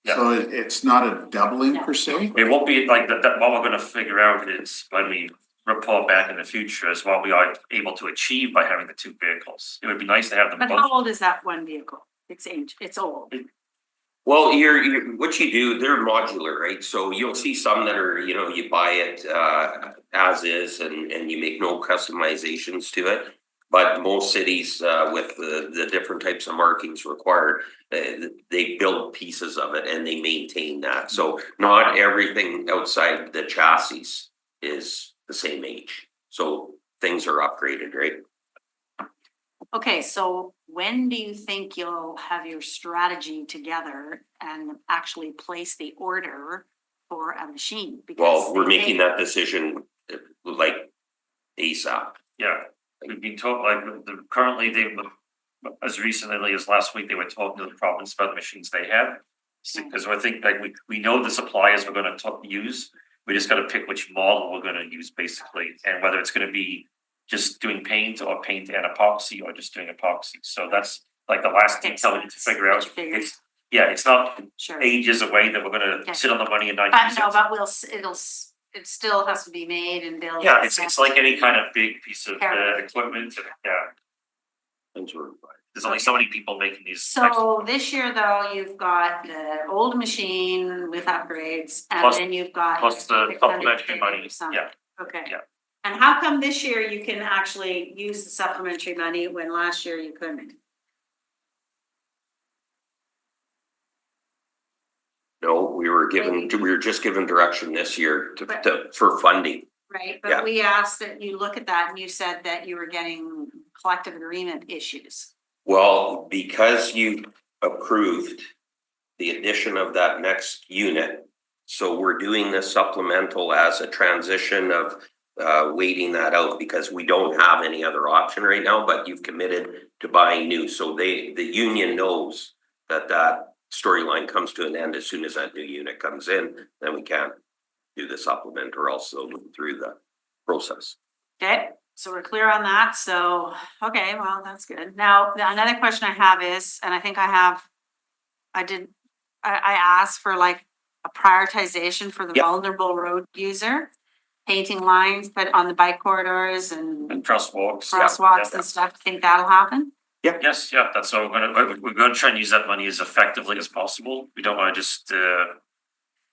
Yeah. So it's not a doubling per se? It won't be like that, what we're gonna figure out is when we report back in the future is what we are able to achieve by having the 2 vehicles. It would be nice to have them But both. how old is that one vehicle? It's age, it's old. Well, what you do, they're modular, right? So you'll see some that are, you know, you buy it as is and you make no customizations to it. But most cities with the different types of markings required, they build pieces of it and they maintain that. So not everything outside the chassis is the same age. So things are upgraded, right? Okay, so when do you think you'll have your strategy together and actually place the order for a machine? Because Well, we're they making take- that decision like ASAP. Yeah, we've been told, like, currently they, as recently as last week, they were talking to the province about the machines they have. Because I think, like, we know the suppliers we're gonna use, we just gotta pick which model we're gonna use basically, and whether it's gonna be just doing paint or paint and epoxy or just doing epoxy. So that's like the last detail we need to figure out. It's not Sure. ages away that we're gonna Okay. sit on the money and not But use no, it. but it still has to be made and built. Yeah, it's like any kind of big piece of Carry. equipment, yeah. Things were- There's only so many people making these. types of- So this year though, you've got the old machine with upgrades and Plus- then you've got. Plus the 600 supplementary money, some. yeah. Okay. Yeah. And how come this year you can actually use the supplementary money when last year you couldn't? No, we were just given direction this year for funding. Right, Yeah. but we asked that you look at that and you said that you were getting collective agreement issues. Well, because you approved the addition of that next unit, so we're doing this supplemental as a transition of waiting that out because we don't have any other option right now, but you've committed to buying new. So the union knows that storyline comes to an end as soon as that new unit comes in, then we can't do the supplement or else they'll move through the process. Okay, so we're clear on that, so, okay, well, that's good. Now, another question I have is, and I think I asked for like a prioritization for the Yep. vulnerable road user. Painting lines, but on the bike corridors and And crosswalks. crosswalks and stuff, think that'll happen? Yes, yeah, that's what we're gonna try and use that money as effectively as possible. We don't wanna just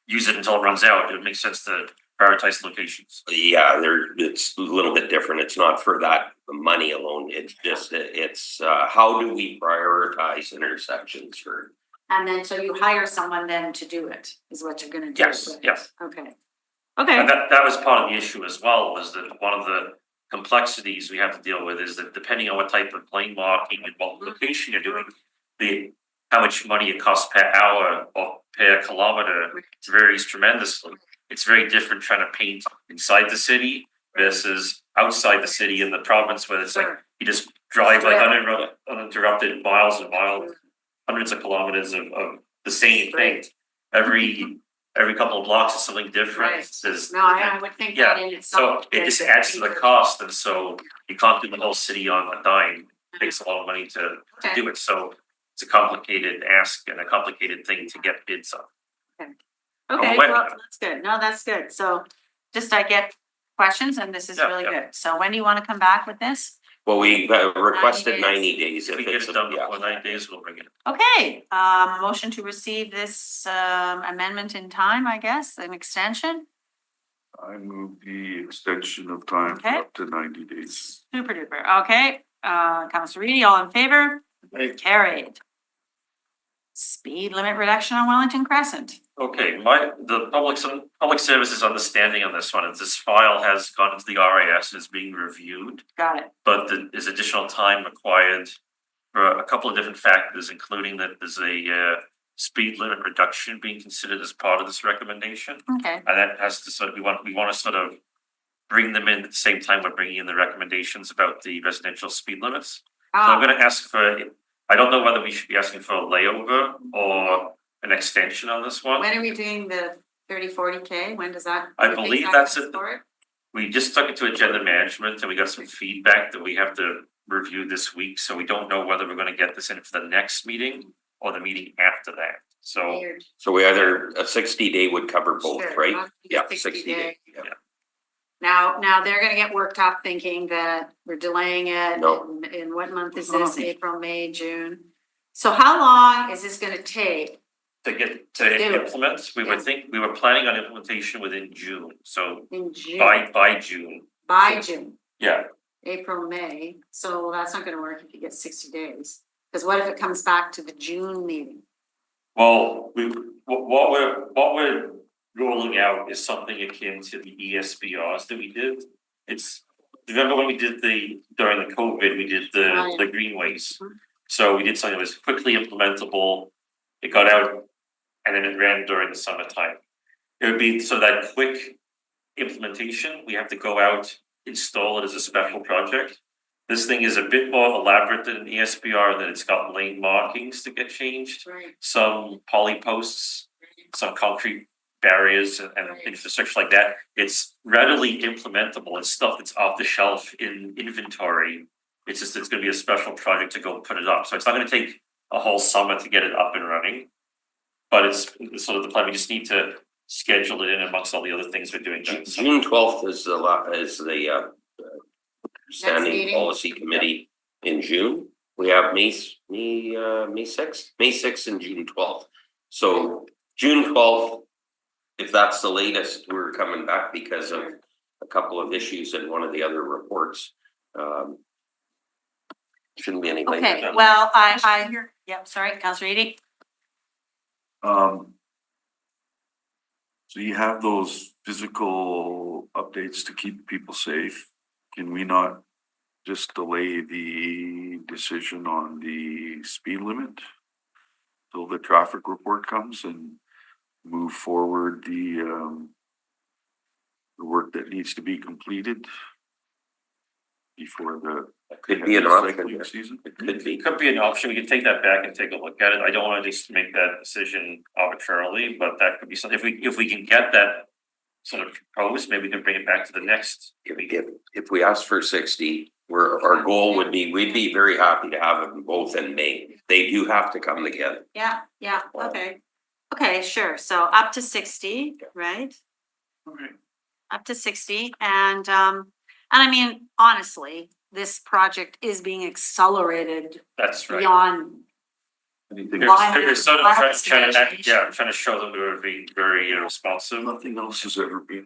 use it until it runs out. It makes sense to prioritize locations. Yeah, it's a little bit different. It's not for that money alone. It's just, how do we prioritize intersections for? And then, so you hire someone then to do it, is what you're gonna do? Yes, yes. Okay. Okay, And that was part of the issue as well, was that one of the complexities we have to deal with is that depending on what type of lane marking and what location you're doing, how much money it costs per hour or per kilometer varies tremendously. It's very different trying to paint inside the city versus outside the city in the province where it's like, you just drive like uninterrupted miles and miles, hundreds of kilometers of the same thing. Every couple of blocks is something different. Right. There's- no, I would think that in So itself. it just adds to the cost, and so you can't do the whole city on a dime. It takes a lot of money to do it, so it's a complicated ask and a complicated thing to get bids on. Okay, when- well, that's good. No, that's good. So just I get questions and this is Yeah, really yeah. good. So when do you want to come back with this? Well, we requested 90 90 days If if we get it's, it done yeah. before 9 days, we'll bring it. Okay, motion to receive this amendment in time, I guess, an extension. I move the extension of time for Okay. up to 90 days. Super duper. Okay, Councillor Reedy, all in favor? Aye. Carried. Speed limit reduction on Wellington Crescent. Okay, the public services understanding on this one is this file has gone into the RIS and is being reviewed, Got it. but there's additional time required for a couple of different factors, including that there's a speed limit reduction being considered as part of this recommendation. Okay. And that has to sort of, we want to sort of bring them in at the same time we're bringing in the recommendations about the residential speed limits. So I'm gonna ask for, I don't know whether we should be asking for a layover or an extension on this one. When are we doing the 30-40K? When does that? I you think believe that that's is it. for it? We just took it to agenda management and we got some feedback that we have to review this week, so we don't know whether we're gonna get this in for the next meeting or the meeting after that. So Weird. So we either, a 60-day would cover both, Sure, right? not Yeah, 60 60 day. Yeah. Now they're gonna get worked up thinking that we're delaying it. No. In what month is this? April, May, June? So how long is this gonna take? to get Do to it. implement, we were planning on implementation within June, so In June, by June. by June, Yeah, April, May, so that's not gonna work if you get 60 days. Cause what if it comes back to the June meeting? well, what we're rolling out is something akin to the ESBRs that we did. It's, remember when we did during the COVID, we did the greenways. Mhm. So we did something that was quickly implementable, it got out, and then it ran during the summertime. It would be, so that quick implementation, we have to go out, install it as a special project. This thing is a bit more elaborate than an ESBR, and then it's got lane markings to get changed, Right. some poly posts, some concrete barriers and infrastructure like that. It's readily implementable and stuff that's off the shelf in inventory. It's just, it's gonna be a special project to go put it up, so it's not gonna take a whole summer to get it up and running. But it's sort of the plan, we just need to schedule it in amongst all the other things we're doing. June 12th is the standing meeting? policy committee in June. We have May 6th and June 12th. So June 12th, if that's the latest, we're coming back because of a couple of issues in one of the other reports. Shouldn't be any later. Okay, well, yep, sorry, Councillor Edie. So you have those physical updates to keep people safe. Can we not just delay the decision on the speed limit till the traffic report comes and move forward the work that needs to be completed before the Could be an option. cycling season? It could be. It could be an option, we can take that back and take a look at it, I don't wanna just make that decision arbitrarily, but that could be something, if we can get that sort of proposed, maybe we can bring it back to the next. If we ask for 60, our goal would be, we'd be very happy to have them both in May. They do have to come together. Yeah, okay. Okay, sure, so up to 60, right? Okay. Up to 60, and I mean, honestly, this project is being accelerated That's right. beyond. Anything They're sort of Why- trying to show them we were being very responsive. Nothing else has ever been.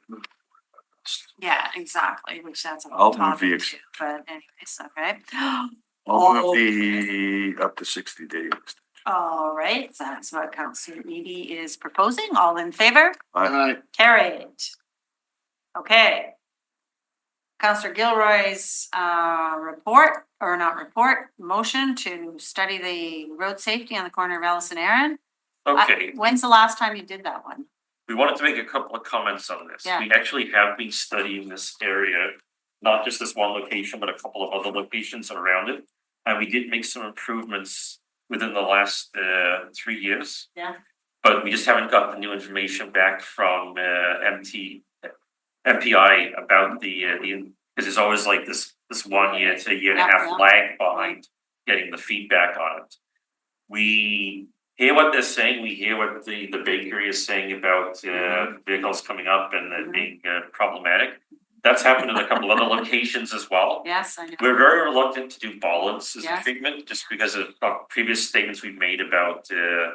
Yeah, exactly, which that's a I'll whole move the topic ex- too, but anyways, okay. I'll move the up to 60 days. All right, so that's what Councillor Edie is proposing, all in favor? Aye. Carried. Okay. Councillor Gilroy's report, or not report, motion to study the road safety on the corner of Ellis and Aaron. Okay, When's the last time you did that one? we wanted to make a couple of comments on this. Yeah. We actually have been studying this area, not just this one location, but a couple of other locations around it. And we did make some improvements within the last 3 years. Yeah. But we just haven't got the new information back from MPI about the, because there's always like this 1 year to a year and a Yeah, half yeah. lag behind getting the feedback on it. We hear what they're saying, we hear what the bakery is saying about vehicles coming up and then being problematic. That's happened in a couple of other locations as well. Yes, I know. We're very reluctant to do bollards as a Yes. treatment, just because of previous statements we've made about the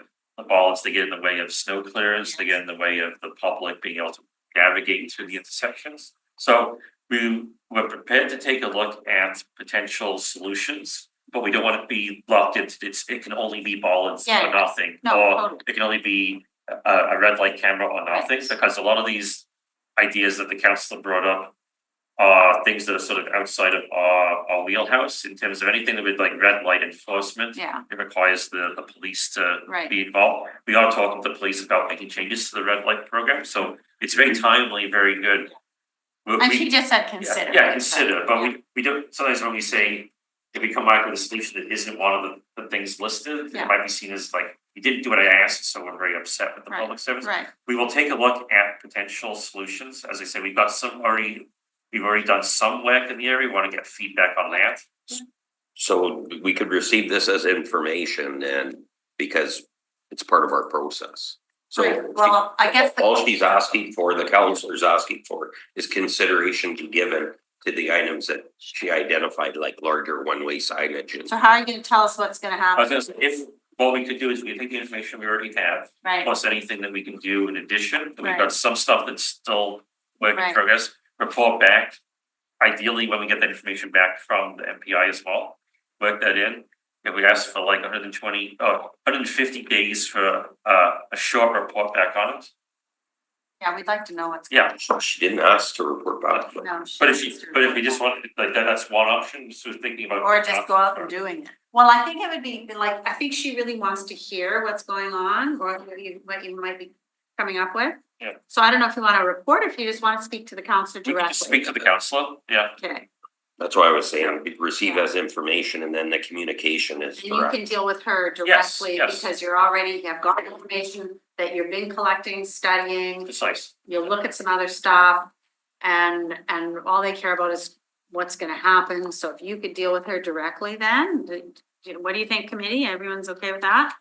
bollards, they get in the way of snow clearance, they get in the way of the public being able to navigate through the intersections. So we're prepared to take a look at potential solutions, but we don't want to be locked into it can only be bollards Yeah, or nothing. no, Or totally. it can only be a red light camera or nothing, because a lot of these ideas that the councillor brought up are things that are sort of outside of our wheelhouse in terms of anything that would like red light enforcement. Yeah, It requires the police to Right. be involved. We are talking to the police about making changes to the red light program, so it's very timely, very good. and she just said consider. Yeah, consider, but we don't, sometimes when we say, if we come back with a solution that isn't one of the things listed, Yeah. it might be seen as like, you didn't do what I asked, so we're very upset with the Right, public service. Right, We will take a look at potential solutions, as I said, we've already done some work in the area, we wanna get feedback on that. So we could receive this as information and because it's part of our process. So right, well, I guess. all she's asking for, the counselor's asking for, is consideration to be given to the items that she identified, like larger one-way signage. So how are you gonna tell us what's gonna I was happen? gonna say, if, what we could do is we take the information we already have, Right, plus anything that we can do in addition, and we've Right. got some stuff that's still work in Right. progress, report back. Ideally, when we get that information back from the MPI as well, work that in. If we ask for like 150 days for a short report back on it, yeah, we'd like to know what's. yeah. She didn't ask to report back. No, she But if needs to we just report want, like, that's one option, so thinking about. Or just go out and doing it. Well, I think it would be like, I think she really wants to hear what's going on or what you might be coming up with. Yeah. So I don't know if you wanna report or if you just wanna speak to the counselor We can just directly. speak to the counselor, yeah. Okay, That's why I was saying, receive as information and then the communication is and you correct. can deal with her Yes, directly yes. because you're already, have got information that you've been collecting, studying. Precise. You'll look at some other stuff and all they care about is what's gonna happen. So if you could deal with her directly then, what do you think, committee? Everyone's okay with that?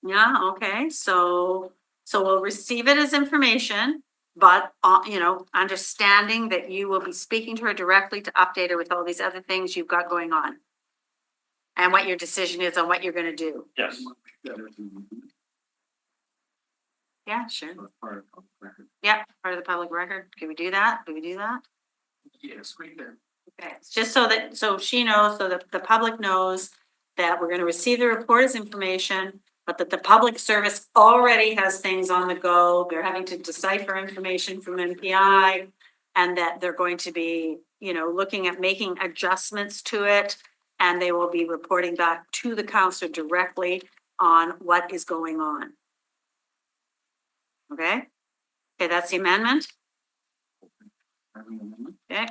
Yeah, okay, so we'll receive it as information, but understanding that you will be speaking to her directly to update her with all these other things you've got going on. And what your decision is on what you're gonna do. Yes. Yeah, sure. Yeah, part of the public record. Can we do that? Do we do that? Yes, we can. Okay, it's just so she knows, so that the public knows that we're gonna receive the report as information, but that the public service already has things on the go. They're having to decipher information from NPI. And that they're going to be, looking at making adjustments to it. And they will be reporting back to the council directly on what is going on. Okay? Okay, that's the amendment. Okay,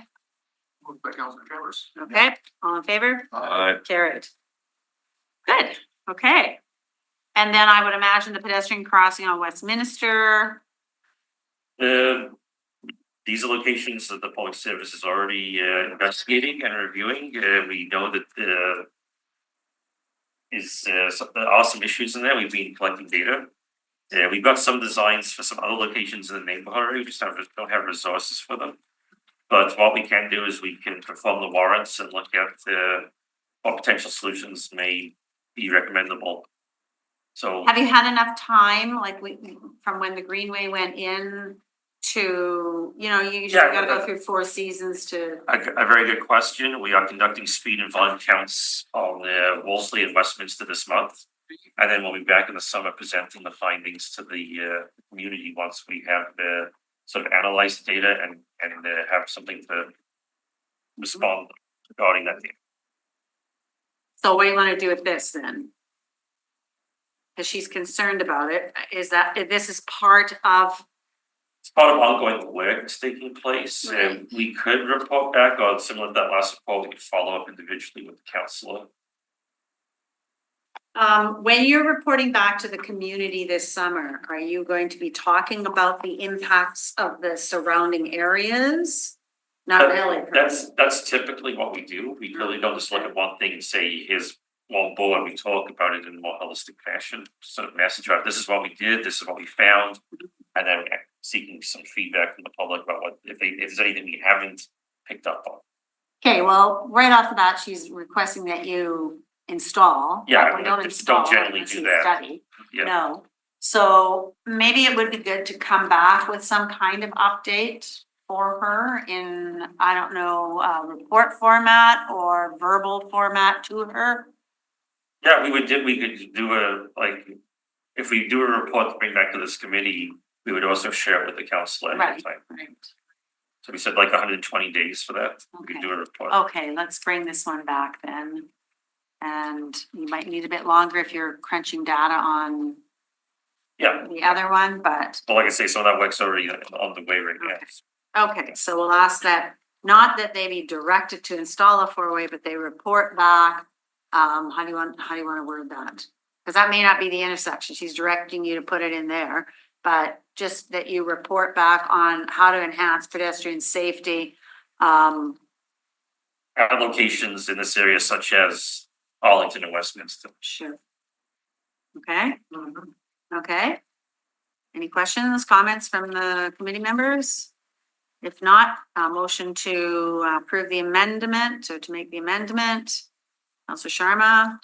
Moved by Councilor Travers. okay, all in favor? Aye. Carried. Good, okay. And then I would imagine the pedestrian crossing on Westminster. These are locations that the public service is already investigating and reviewing. We know that there are some issues in there. We've been collecting data. We've got some designs for some other locations in the neighborhood. We just don't have resources for them. But what we can do is we can perform the warrants and look at what potential solutions may be recommendable. So. Have you had enough time, like from when the Greenway went in to, you usually Yeah, gotta go through 4 seasons to. A very good question. We are conducting speed and volume counts on Wolseley and Westminster this month. And then we'll be back in the summer presenting the findings to the community once we have sort of analyzed the data and have something to respond regarding that data. So what do you wanna do with this then? Cause she's concerned about it. Is that, this is part of, It's part of ongoing work that's taking place. Right. We could report back on similar to that last report, we could follow up individually with the councillor. when you're reporting back to the community this summer, are you going to be talking about the impacts of the surrounding areas? Not really. That's typically what we do. We really don't just look at one thing and say, here's one board. We talk about it in a more holistic fashion, sort of message about this is what we did, this is what we found. And then seeking some feedback from the public about if there's anything we haven't picked up on. Okay, well, right off the bat, she's requesting that you install. Yeah, but we don't don't install generally unless do you that. study. Yeah. No, so maybe it would be good to come back with some kind of update. for her in, I don't know, report format or verbal format to her? Yeah, we could do a, like, if we do a report to bring back to this committee, we would also share it with the council at Right, the time. right. So we said like 120 days for that. We could do a report. Okay, let's bring this one back then. And you might need a bit longer if you're crunching data on Yeah, the other one, but, well, like I say, some of that work's already on the way right now. okay, so we'll ask that, not that they be directed to install a four-way, but they report back. How do you want to word that? Because that may not be the intersection. She's directing you to put it in there, but just that you report back on how to enhance pedestrian safety. At locations in this area such as Arlington and Westminster. Sure. Okay. Okay. Any questions, comments from the committee members? If not, a motion to approve the amendment or to make the amendment. Counselor Sharma.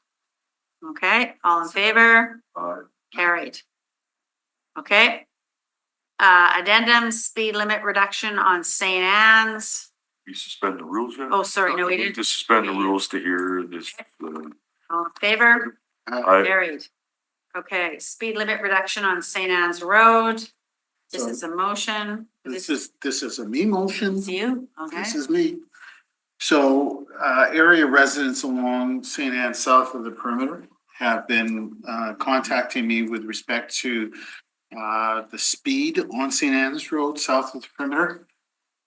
Okay, all in favor? Carried. Okay. Addendum speed limit reduction on St. Anne's. We suspend the rules yet? Oh, sorry, no, we didn't. To suspend the rules to hear this, All in favor? I, Carried. Okay, speed limit reduction on St. Anne's Road. This So- is a motion. This is a me motion. It's you, okay? This is me. So, area residents along St. Anne south of the perimeter have been, contacting me with respect to, the speed on St. Anne's Road south of the perimeter.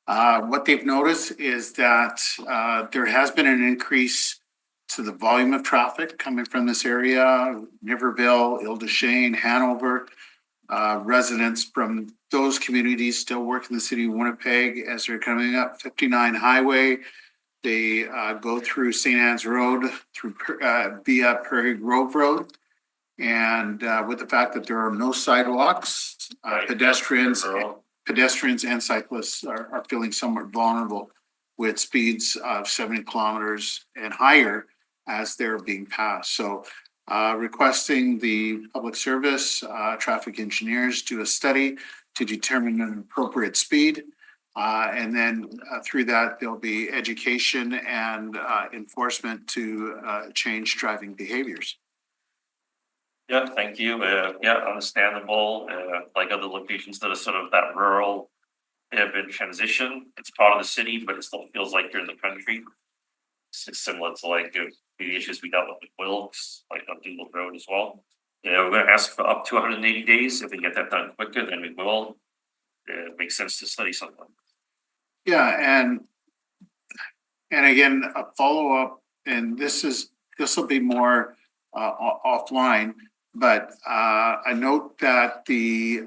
What they've noticed is that, there has been an increase to the volume of traffic coming from this area, Niverville, Ile-des-Shane, Hanover. Residents from those communities still work in the city of Winnipeg as they're coming up 59 highway. They go through St. Anne's Road through via Prairie Grove Road. And with the fact that there are no sidewalks, Right. pedestrians and cyclists are feeling somewhat vulnerable with speeds of 70 kilometers and higher as they're being passed. So requesting the public service, traffic engineers do a study to determine an appropriate speed. And then through that, there'll be education and enforcement to change driving behaviors. Yeah, thank you. Yeah, understandable. Like other locations that are sort of that rural urban transition. It's part of the city, but it still feels like you're in the country. It's similar to like the issues we dealt with Wilkes, like on Doodle Road as well. Yeah, we're gonna ask for up to 180 days. If we get that done quicker, then we will. It makes sense to study something. Yeah, and again, a follow-up, and this will be more offline, but a note that the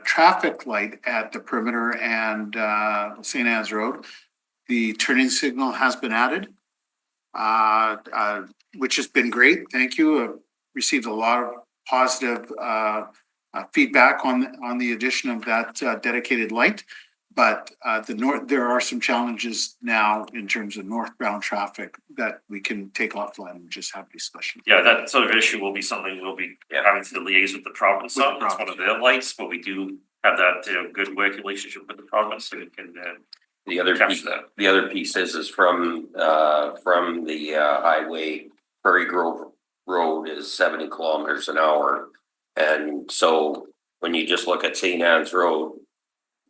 traffic light at the perimeter and St. Anne's Road, the turning signal has been added, which has been great. Thank you. I've received a lot of positive feedback on the addition of that dedicated light. But there are some challenges now in terms of northbound traffic that we can take offline and just have a discussion. Yeah, that sort of issue will be something we'll be having to liaise with the province With the on. It's one of their lights, but we do have that good working relationship with the province, so we can The other piece, capture that. the other piece is from the highway, Prairie Grove Road is 70 kilometers an hour. And so when you just look at St. Anne's Road,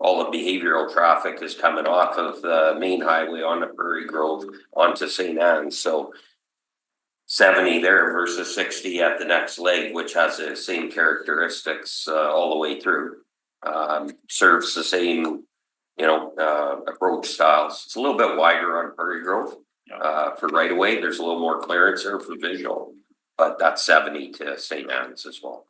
all the behavioral traffic is coming off of the main highway on the Prairie Grove onto St. Anne's, so 70 there versus 60 at the next leg, which has the same characteristics all the way through. Serves the same, approach styles. It's a little bit wider on Prairie Grove for right away. There's a little more clearance there for visual, but that's 70 to St. Anne's as well.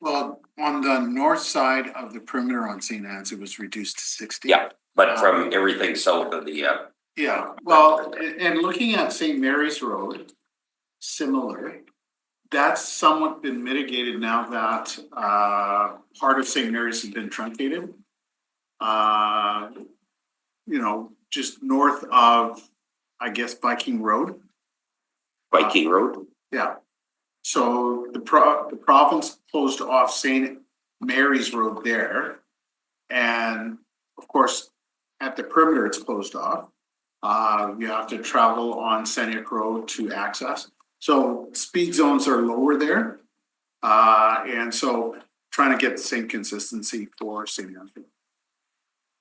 Well, on the north side of the perimeter on St. Anne's, it was reduced to 60. Yeah, but from everything south of the Yeah, well, and looking at St. Mary's Road, similar, that's somewhat been mitigated now that part of St. Mary's has been truncated. Just north of, I guess, Viking Road. Viking Road. Yeah. So the province closed off St. Mary's Road there. And of course, at the perimeter, it's closed off. You have to travel on Scenic Road to access. So speed zones are lower there. And so trying to get the same consistency for St. Anthony.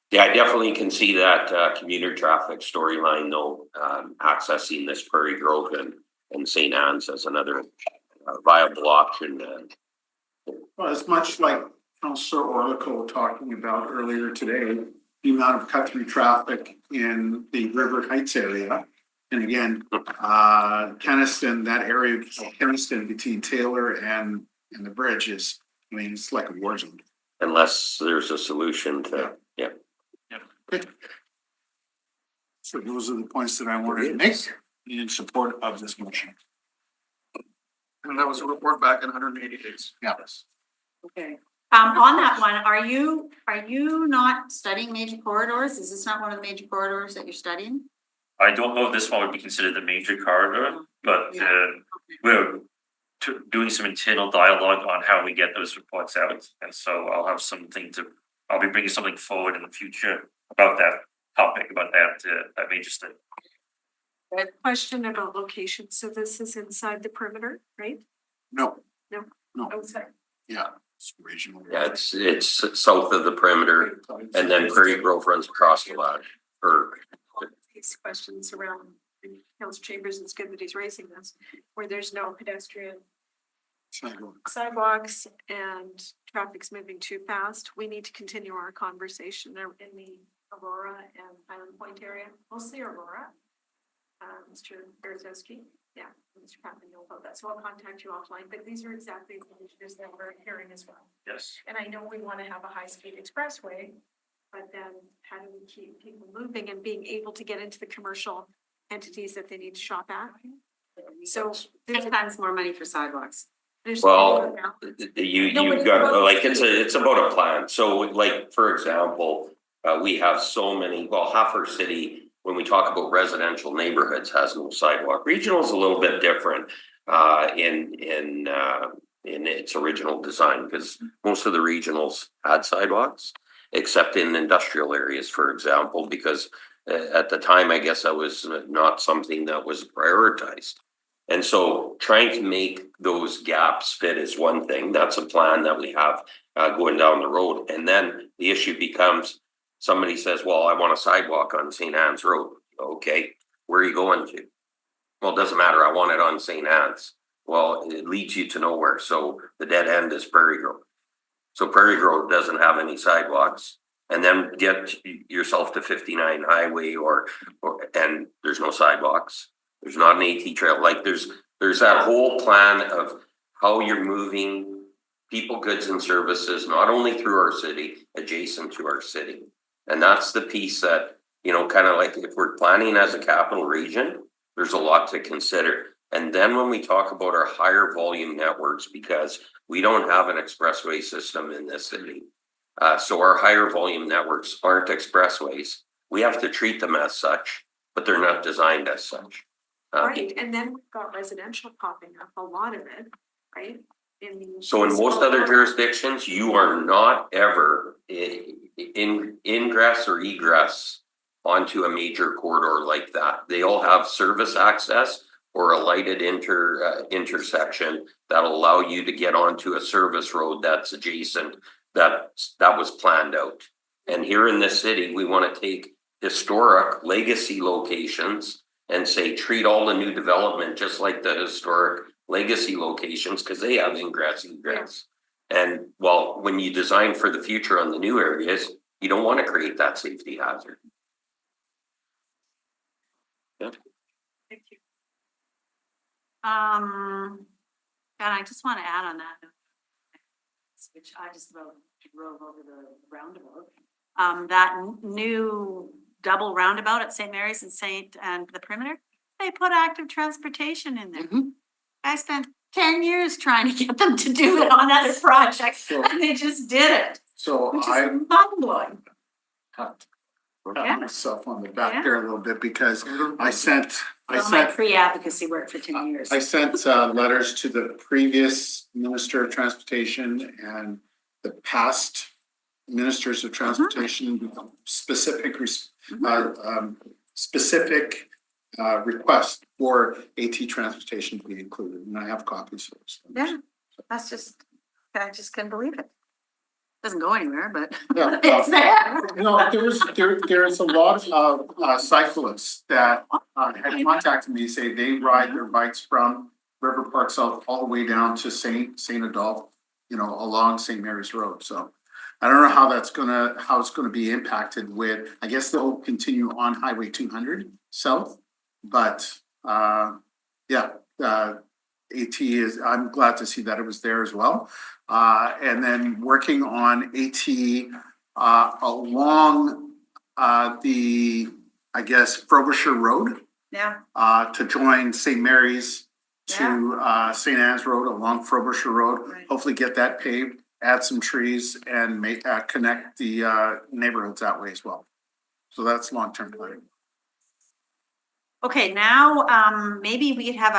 Yeah, I definitely can see that commuter traffic storyline though, accessing this Prairie Grove and St. Anne's as another viable option. Well, it's much like Councillor Orlico talking about earlier today, the amount of cut through traffic in the River Heights area. And again, Keniston, that area of Keniston between Taylor and the bridge is, I mean, it's like a war zone. Unless there's a solution to, yeah. So those are the points that I wanted to make in support of this motion. And that was a report back in 180 days. Yes. Okay. On that one, are you not studying major corridors? Is this not one of the major corridors that you're studying? I don't know if this one would be considered the major corridor, but we're doing some internal dialogue on how we get those reports out. And so I'll be bringing something forward in the future about that topic, about that major study. Question about location. So this is inside the perimeter, right? No. No. No. Outside. Yeah. It's regional. Yeah, it's south of the perimeter and then Prairie Grove runs across the line. These questions around Councillor Chambers, it's good that he's raising this, where there's no pedestrian sidewalks and traffic's moving too fast. We need to continue our conversation in the Aurora and Island Point area, mostly Aurora. Mr. Berezowski, yeah, Mr. Kaplan, you'll know that. So I'll contact you offline, but these are exactly the issues that we're hearing as well. Yes. And I know we want to have a high-speed expressway, but then how do we keep people moving and being able to get into the commercial entities that they need to shop at? So there's 10 times more money for sidewalks. Well, you've got, like, it's about a plan. So like, for example, we have so many, well, half our city, when we talk about residential neighborhoods, has no sidewalk. Regional is a little bit different in its original design, because most of the regionals had sidewalks, except in industrial areas, for example, because at the time, I guess that was not something that was prioritized. And so trying to make those gaps fit is one thing. That's a plan that we have going down the road. And then the issue becomes, somebody says, well, I want a sidewalk on St. Anne's Road. Okay, where are you going to? Well, it doesn't matter. I want it on St. Anne's. Well, it leads you to nowhere. So the dead end is Prairie Grove. So Prairie Grove doesn't have any sidewalks. And then get yourself to 59 Highway and there's no sidewalks. There's not an AT trail. Like there's that whole plan of how you're moving people, goods and services, not only through our city, adjacent to our city. And that's the piece that, you know, kind of like if we're planning as a capital region, there's a lot to consider. And then when we talk about our higher volume networks, because we don't have an expressway system in this city. So our higher volume networks aren't expressways. We have to treat them as such, but they're not designed as such. Right, and then we've got residential popping up, a lot of it, right? So in most other jurisdictions, you are not ever in ingress or egress onto a major corridor like that. They all have service access or a lighted intersection that'll allow you to get onto a service road that's adjacent, that was planned out. And here in this city, we want to take historic legacy locations and say, treat all the new development just like the historic legacy locations, because they have ingress, egress. And well, when you design for the future on the new areas, you don't want to create that safety hazard. Yeah. Thank you. And I just want to add on that, which I just drove over the roundabout. That new double roundabout at St. Mary's and the perimeter, they put active transportation in there. I spent 10 years trying to get them to do it on other projects, and they just did it. So which is I'm mind-blowing. Pat myself on the back there a little bit because I sent My pre-advocacy work for 10 years. I sent letters to the previous Minister of Transportation and the past ministers of transportation, specific, specific request for AT transportation to be included, and I have copies of those. Yeah, that's just, I just couldn't believe it. Doesn't go anywhere, but Yeah, it's there. you know, there's a lot of cyclists that had contacted me, say they ride their bikes from River Park South all the way down to Saint Adolphe, you know, along St. Mary's Road, so. I don't know how it's gonna be impacted with, I guess they'll continue on Highway 200 south, but yeah, AT is, I'm glad to see that it was there as well. And then working on AT along the, I guess, Frobisher Road Yeah, to join St. Mary's to St. Anne's Road along Frobisher Road. Right. Hopefully get that paved, add some trees and make connect the neighborhoods that way as well. So that's long-term planning. okay, now, maybe we could have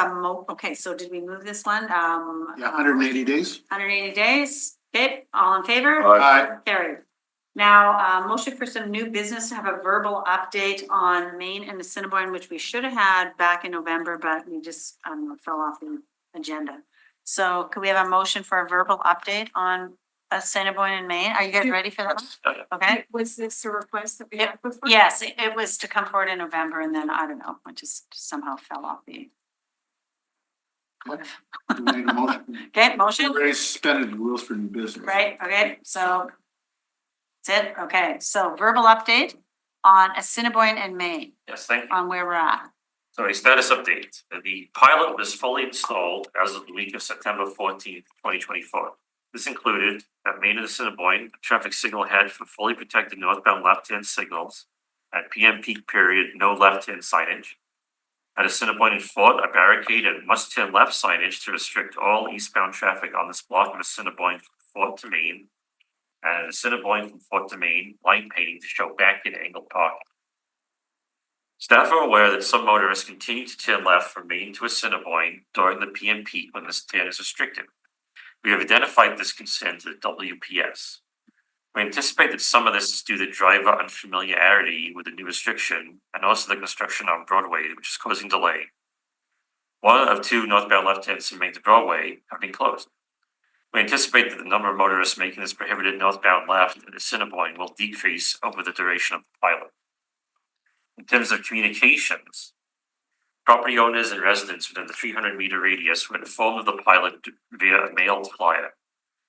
okay, so did we move this one? Yeah, 180 days. 180 days, okay, all in favor? Aye. Carried. Now, motion for some new business to have a verbal update on Maine and Assiniboine, which we should have had back in November, but we just, fell off the agenda. So could we have a motion for a verbal update on Assiniboine and Maine? Are you guys ready for that? Okay, Was this a request that we had before? yes, it was to come forward in November and then, I don't know, it just somehow fell off the cliff. We made a motion. Okay, motion? Already suspended the rules for new business. Right, okay, so that's it, okay, so verbal update on Assiniboine and Maine, Yes, thank you. on where we're at. So a status update. The pilot was fully installed as of the week of September 14th, 2024. This included at Maine and Assiniboine, a traffic signal head for fully protected northbound left-hand signals. At PM peak period, no left-hand signage. At Assiniboine and Fort, a barricade and must-turn left signage to restrict all eastbound traffic on this block of Assiniboine from Fort to Maine. And at Assiniboine from Fort to Maine, line painting to show back-in angled parking. Staff are aware that some motorists continue to turn left from Maine to Assiniboine during the PM peak when this turn is restricted. We have identified this concern to the WPS. We anticipate that some of this is due to driver unfamiliarity with the new restriction and also the construction on Broadway, which is causing delay. One of two northbound left turns from Maine to Broadway have been closed. We anticipate that the number of motorists making this prohibited northbound left at Assiniboine will decrease over the duration of the pilot. In terms of communications, property owners and residents within the 300-meter radius were informed of the pilot via a mailed flyer.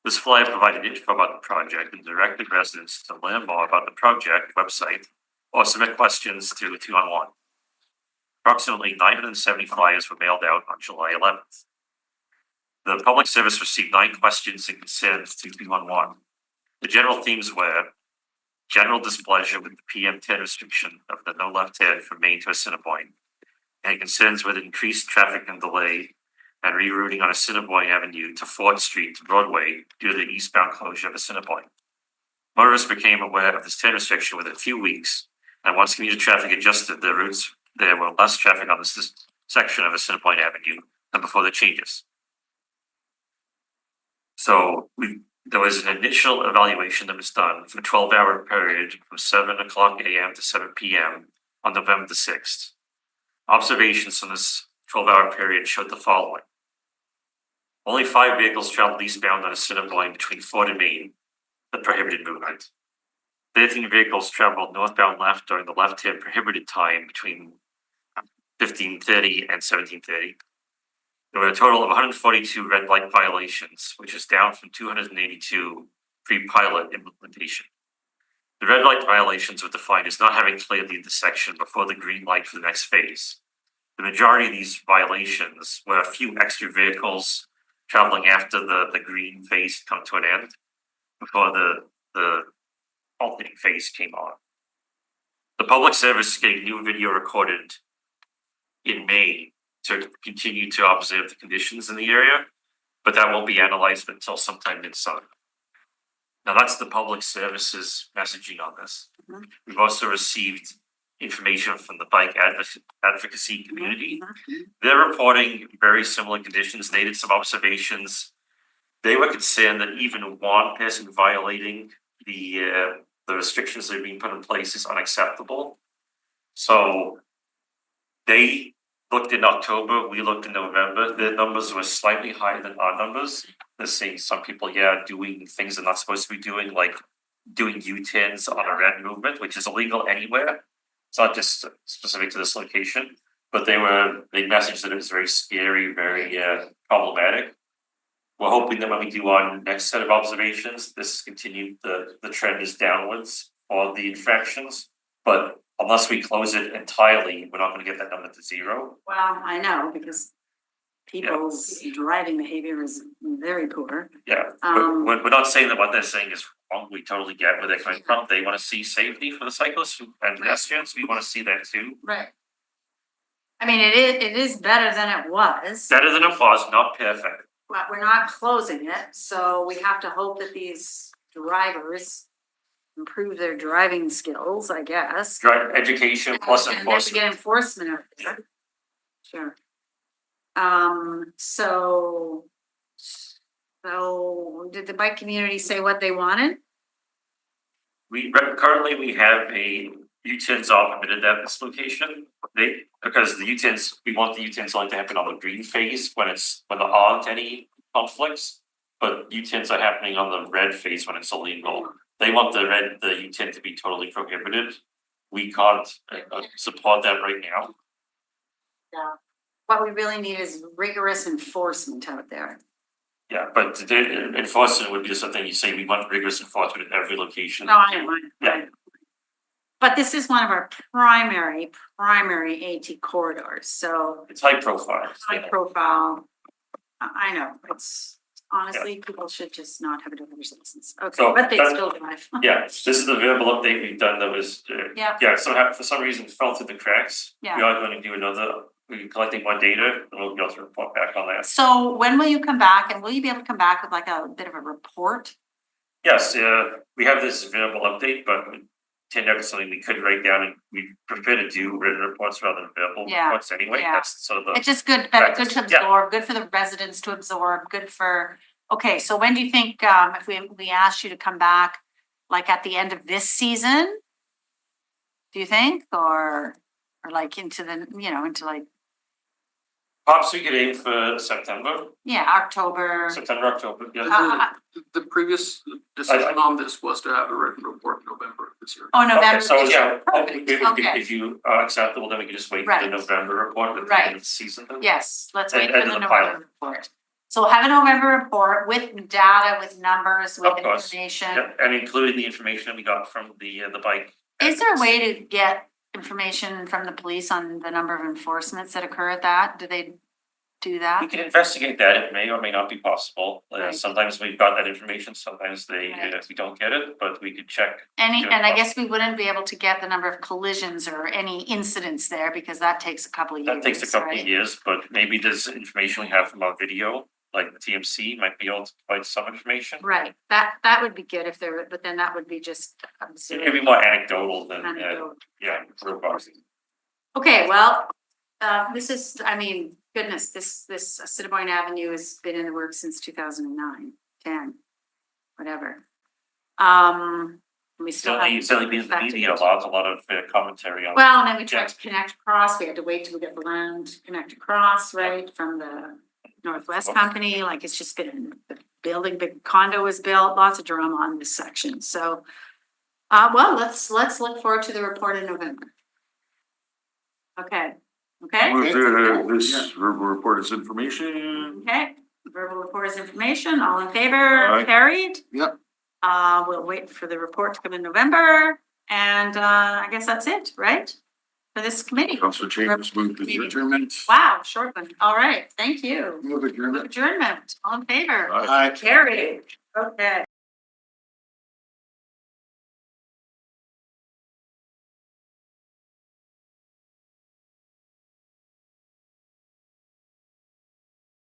This flyer provided info about the project and directed residents to learn more about the project website or submit questions through the 2-on-1. Approximately 970 flyers were mailed out on July 11th. The public service received 9 questions and concerns through 2-on-1. The general themes were general displeasure with the PM 10 restriction of the no left turn from Maine to Assiniboine, and concerns with increased traffic and delay and rerouting on Assiniboine Avenue to Fort Street to Broadway due to the eastbound closure of Assiniboine. Motorists became aware of this turn restriction within a few weeks, and once commuter traffic adjusted their routes, there were less traffic on this section of Assiniboine Avenue than before the changes. So there was an initial evaluation that was done for a 12-hour period from 7 o'clock a.m. to 7 p.m. on November the 6th. Observations from this 12-hour period showed the following. Only 5 vehicles traveled eastbound on Assiniboine between Fort and Maine that prohibited movement. 13 vehicles traveled northbound left during the left-hand prohibited time between 15:30 and 17:30. There were a total of 142 red light violations, which is down from 282 pre-pilot implementation. The red light violations were defined as not having cleared the intersection before the green light for the next phase. The majority of these violations were a few extra vehicles traveling after the green phase had come to an end before the alternating phase came on. The public service is getting new video recorded in May to continue to observe the conditions in the area, but that won't be analyzed until sometime mid-summer. Now that's the public services messaging on this. We've also received information from the bike advocacy community. They're reporting very similar conditions. They did some observations. They were concerned that even one person violating the restrictions that are being put in place is unacceptable. So they looked in October, we looked in November, the numbers were slightly higher than our numbers. They're seeing some people, doing things they're not supposed to be doing, like doing U-turns on a red movement, which is illegal anywhere. It's not just specific to this location, but they messaged that it was very scary, very problematic. We're hoping that when we do our next set of observations, this continued, the trend is downwards for the infractions. But unless we close it entirely, we're not gonna get that number to zero. Well, I know, because people's driving behavior is very poor. Yeah, Um, we're not saying that what they're saying is wrong. We totally get where they're coming from. They wanna see safety for the cyclists and pedestrians. We wanna see that too. Right. I mean, it is better than it was, Better than it was, not perfect. but we're not closing it, so we have to hope that these drivers improve their driving skills, I guess. Drive education plus And there's enforcement. get enforcement of it. Sure. So did the bike community say what they wanted? Currently, we have a U-turns are permitted at this location. Because the U-turns, we want the U-turns only to happen on the green phase when there aren't any conflicts. But U-turns are happening on the red phase when it's illegal. They want the U-turn to be totally prohibited. We can't support that right now. Yeah. What we really need is rigorous enforcement out there. Yeah, but the enforcement would be something you say, we want rigorous enforcement at every location. No, I know. Yeah. But this is one of our primary AT corridors, so It's high profile. high profile. I know, it's honestly, people should just not have a driver's license. Okay, So but they that- still drive. Yeah, this is the verbal update we've done that was, Yeah. so for some reason it fell through the cracks. Yeah. We are going to do we're collecting more data and we'll be able to report back on that. So when will you come back, and will you be able to come back with like a bit of a report? Yes, we have this verbal update, but tend to something we could write down, and we prefer to do written reports rather than verbal Yeah, reports anyway. yeah. That's sort of the. It's just good, good to Yeah. absorb, good for the residents to absorb, good for, okay, so when do you think, if we asked you to come back, like at the end of this season? Do you think, or like into the, into like, Perhaps we could aim for September, October? October, yeah. The previous decision on this was to have a written report in November of this year. Oh, Okay, November. so yeah, Perfect, okay. if you are acceptable, then we can just wait for Right. the November report at the Right. end of the season then. Yes, let's wait And- for and the the pilot. November report. So we'll have a November report with data, with numbers, with Of course. information. Yeah, and including the information we got from the bike. Is there a way to get information from the police on the number of enforcements that occur at that? Do they do We that? can investigate that. It may or may not be possible. Right. Sometimes we've got that information, sometimes Right. we don't get it, but we could check. And I guess we wouldn't be able to get the number of collisions or any incidents there because that takes a couple of years, That takes a couple of right? years, but maybe there's information we have from our video, like the TMC might be able to provide some information. Right, that would be good if there, but then that would be just. It could be more anecdotal than, Anecdotal. robust. Okay, well, this is, I mean, goodness, this Assiniboine Avenue has been in the works since 2009, 10, whatever. We still have. Certainly been in the media, a lot of commentary on. Well, and then we tried Yeah. to connect across, we had to wait till we get the land to connect across, right, from the Northwest Company, like it's just been, the building, big condo was built, lots of drama on this section, so. Well, let's look forward to the report in November. Okay, Move to this verbal report as information. okay, verbal report is information, all in favor, Aye. carried? Yep. We'll wait for the report to come in November, and I guess that's it, right? For this committee. Councillor Chambers moved to Meeting. Adjournment. Wow, short one. All right, thank you. Move adjournment. Adjournment, all in favor? Aye. Carried. Okay.